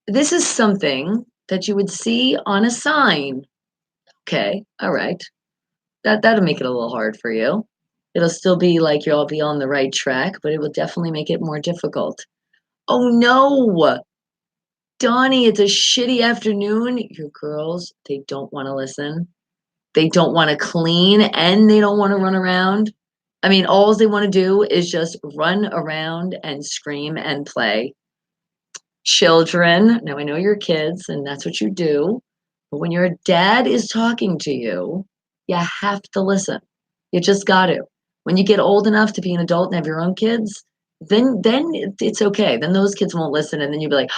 This is something that you would see on a sign. Okay, all right. That'll make it a little hard for you. It'll still be like you'll be on the right track, but it will definitely make it more difficult. Oh no, Donnie, it's a shitty afternoon. Your girls, they don't want to listen. They don't want to clean and they don't want to run around. I mean, all they want to do is just run around and scream and play. Children, now I know you're kids and that's what you do, but when your dad is talking to you, you have to listen. You just got to. When you get old enough to be an adult and have your own kids, then it's okay. Then those kids won't listen and then you'll be like,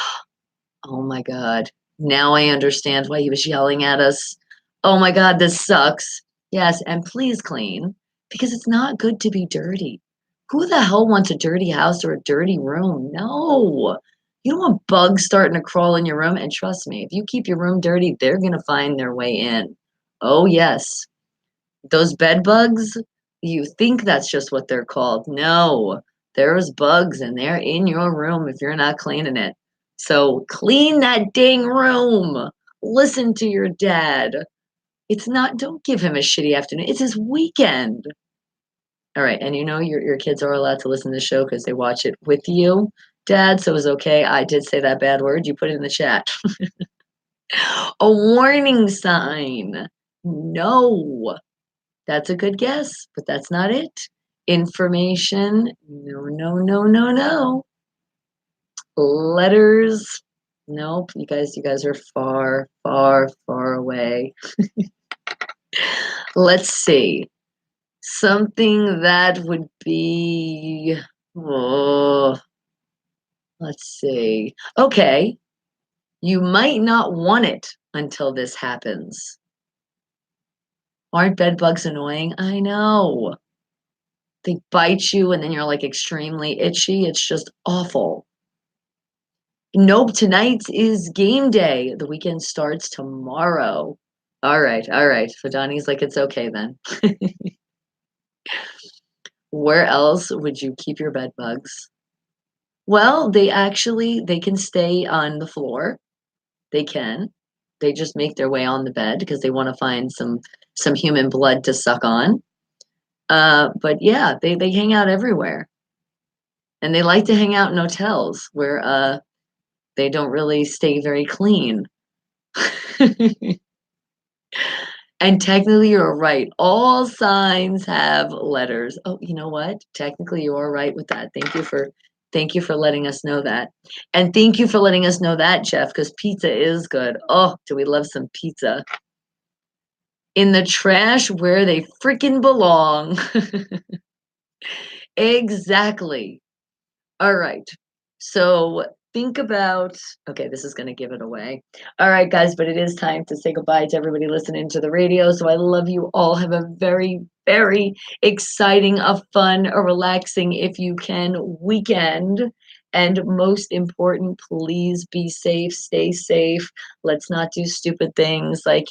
"Oh my God, now I understand why he was yelling at us. Oh my God, this sucks." Yes, and please clean because it's not good to be dirty. Who the hell wants a dirty house or a dirty room? No. You don't want bugs starting to crawl in your room. And trust me, if you keep your room dirty, they're going to find their way in. Oh, yes. Those bed bugs, you think that's just what they're called. No, there's bugs and they're in your room if you're not cleaning it. So clean that dang room. Listen to your dad. It's not, don't give him a shitty afternoon. It's his weekend. All right. And you know, your kids are allowed to listen to the show because they watch it with you, Dad. So it was okay. I did say that bad word. You put it in the chat. A warning sign. No. That's a good guess, but that's not it. Information. No, no, no, no, no. Letters. Nope. You guys are far, far, far away. Let's see. Something that would be, oh, let's see. Okay. You might not want it until this happens. Aren't bed bugs annoying? I know. They bite you and then you're like extremely itchy. It's just awful. Nope, tonight is game day. The weekend starts tomorrow. All right, all right. So Donnie's like, it's okay then. Where else would you keep your bed bugs? Well, they can stay on the floor. They can. They just make their way on the bed because they want to find some human blood to suck on. But yeah, they hang out everywhere. And they like to hang out in hotels where they don't really stay very clean. And technically, you're right. All signs have letters. Oh, you know what? Technically, you are right with that. Thank you for letting us know that. And thank you for letting us know that, Jeff, because pizza is good. Oh, do we love some pizza? In the trash where they freaking belong. Exactly. All right. So think about, okay, this is going to give it away. All right, guys, but it is time to say goodbye to everybody listening to the radio. So I love you all. Have a very, very exciting, a fun, a relaxing, if you can, weekend. And most important, please be safe, stay safe. Let's not do stupid things like,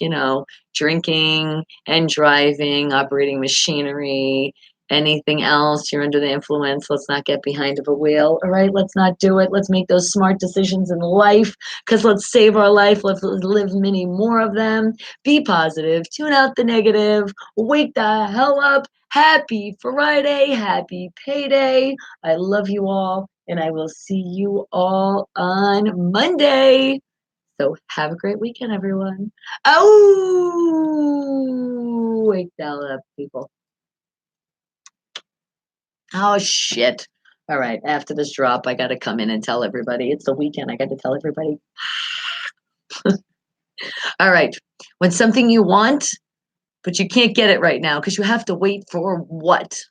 drinking and driving, operating machinery, anything else. You're under the influence. Let's not get behind of a wheel. All right, let's not do it. Let's make those smart decisions in life because let's save our life. Let's live many more of them. Be positive. Tune out the negative. Wake the hell up. Happy Friday. Happy payday. I love you all, and I will see you all on Monday. So have a great weekend, everyone. Oh, wake the hell up, people. Oh shit. All right. After this drop, I got to come in and tell everybody. It's the weekend. I got to tell everybody. All right. When something you want, but you can't get it right now because you have to wait for what?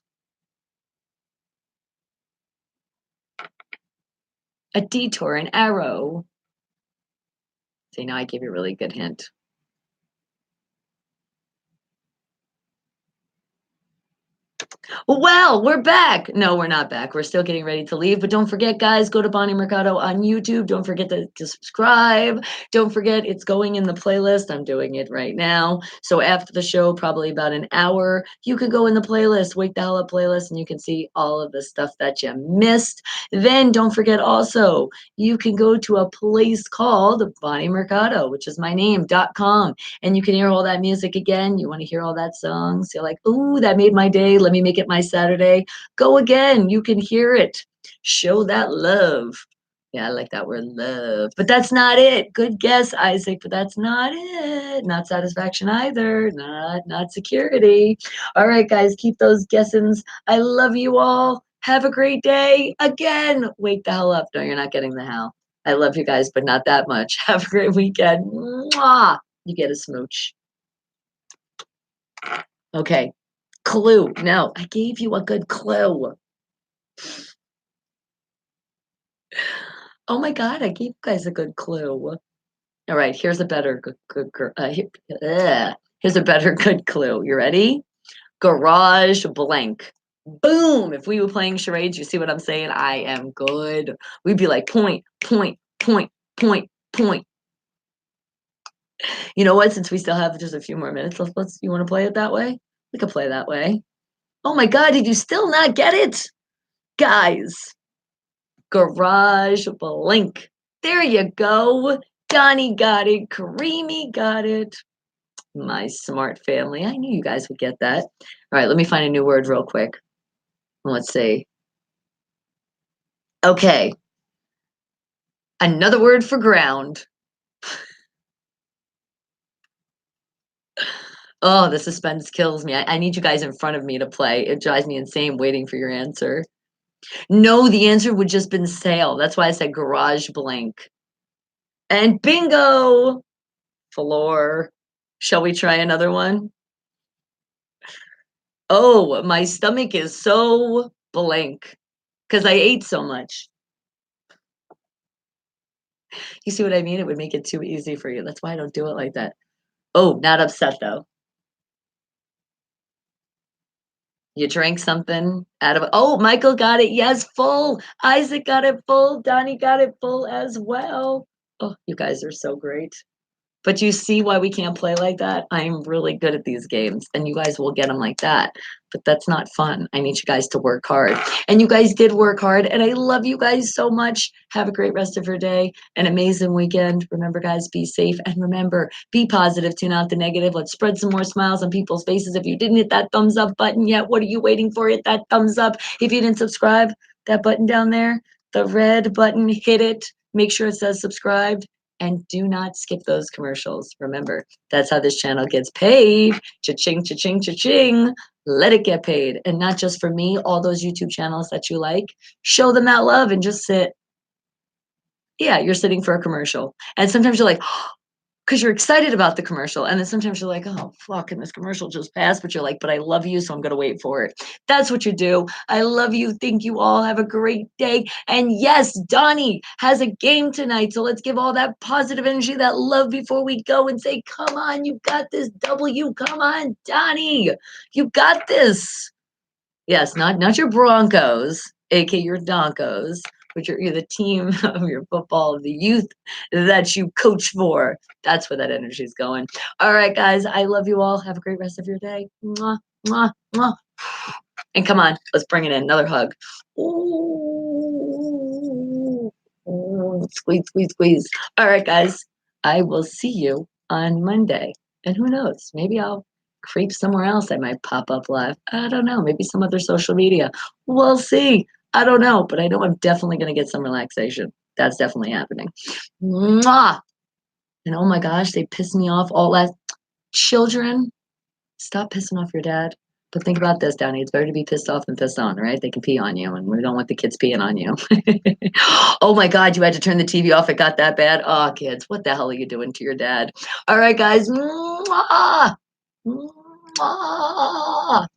A detour, an arrow. See, now I gave you a really good hint. Well, we're back. No, we're not back. We're still getting ready to leave. But don't forget, guys, go to Bonnie Mercado on YouTube. Don't forget to subscribe. Don't forget, it's going in the playlist. I'm doing it right now. So after the show, probably about an hour, you can go in the playlist, Wake the Hell Up playlist, and you can see all of the stuff that you missed. Then don't forget also, you can go to a place called Bonnie Mercado, which is my name.com. And you can hear all that music again. You want to hear all that songs. You're like, ooh, that made my day. Let me make it my Saturday. Go again. You can hear it. Show that love. Yeah, I like that word love. But that's not it. Good guess, Isaac, but that's not it. Not satisfaction either. Not security. All right, guys, keep those guessings. I love you all. Have a great day. Again, wake the hell up. No, you're not getting the hell. I love you guys, but not that much. Have a great weekend. Mwah. You get a smooch. Okay. Clue. No, I gave you a good clue. Oh my God, I gave you guys a good clue. All right, here's a better here's a better good clue. You ready? Garage blank. Boom. If we were playing charades, you see what I'm saying? I am good. We'd be like point, point, point, point, point. You know what? Since we still have just a few more minutes, let's you want to play it that way? We could play that way. Oh my God, did you still not get it? Guys, Garage Blink. There you go. Donnie got it. Kareemi got it. My smart family. I knew you guys would get that. All right, let me find a new word real quick. Let's see. Okay. Another word for ground. Oh, the suspense kills me. I need you guys in front of me to play. It drives me insane waiting for your answer. No, the answer would just been sail. That's why I said garage blank. And bingo! Floor. Shall we try another one? Oh, my stomach is so blank because I ate so much. You see what I mean? It would make it too easy for you. That's why I don't do it like that. Oh, not upset though. You drank something out of. Oh, Michael got it. Yes, full. Isaac got it full. Donnie got it full as well. Oh, you guys are so great. But you see why we can't play like that? I'm really good at these games, and you guys will get them like that. But that's not fun. I need you guys to work hard. And you guys did work hard, and I love you guys so much. Have a great rest of your day, an amazing weekend. Remember, guys, be safe, and remember, be positive. Tune out the negative. Let's spread some more smiles on people's faces. If you didn't hit that thumbs up button yet, what are you waiting for? Hit that thumbs up. If you didn't subscribe, that button down there, the red button, hit it. Make sure it says subscribed. And do not skip those commercials. Remember, that's how this channel gets paid. Cha-ching, cha-ching, cha-ching. Let it get paid. And not just for me, all those YouTube channels that you like, show them that love and just sit. Yeah, you're sitting for a commercial. And sometimes you're like, because you're excited about the commercial. And then sometimes you're like, oh, fuck, and this commercial just passed. But you're like, but I love you, so I'm going to wait for it. That's what you do. I love you. Thank you all. Have a great day. And yes, Donnie has a game tonight. So let's give all that positive energy, that love before we go and say, come on, you got this W. Come on, Donnie. You got this. Yes, not your Broncos, aka your Donkos, but you're the team of your football, of the youth that you coach for. That's where that energy is going. All right, guys, I love you all. Have a great rest of your day. Mwah, mwah, mwah. And come on, let's bring it in. Another hug. Ooh. Squeeze, squeeze, squeeze. All right, guys, I will see you on Monday. And who knows, maybe I'll creep somewhere else. I might pop up live. I don't know. Maybe some other social media. We'll see. I don't know, but I know I'm definitely going to get some relaxation. That's definitely happening. Mwah! And oh my gosh, they piss me off all that. Children, stop pissing off your dad. But think about this, Downey. It's better to be pissed off than pissed on, right? They can pee on you, and we don't want the kids peeing on you. Oh my God, you had to turn the TV off. It got that bad. Oh, kids, what the hell are you doing to your dad? All right, guys. Mwah! Mwah!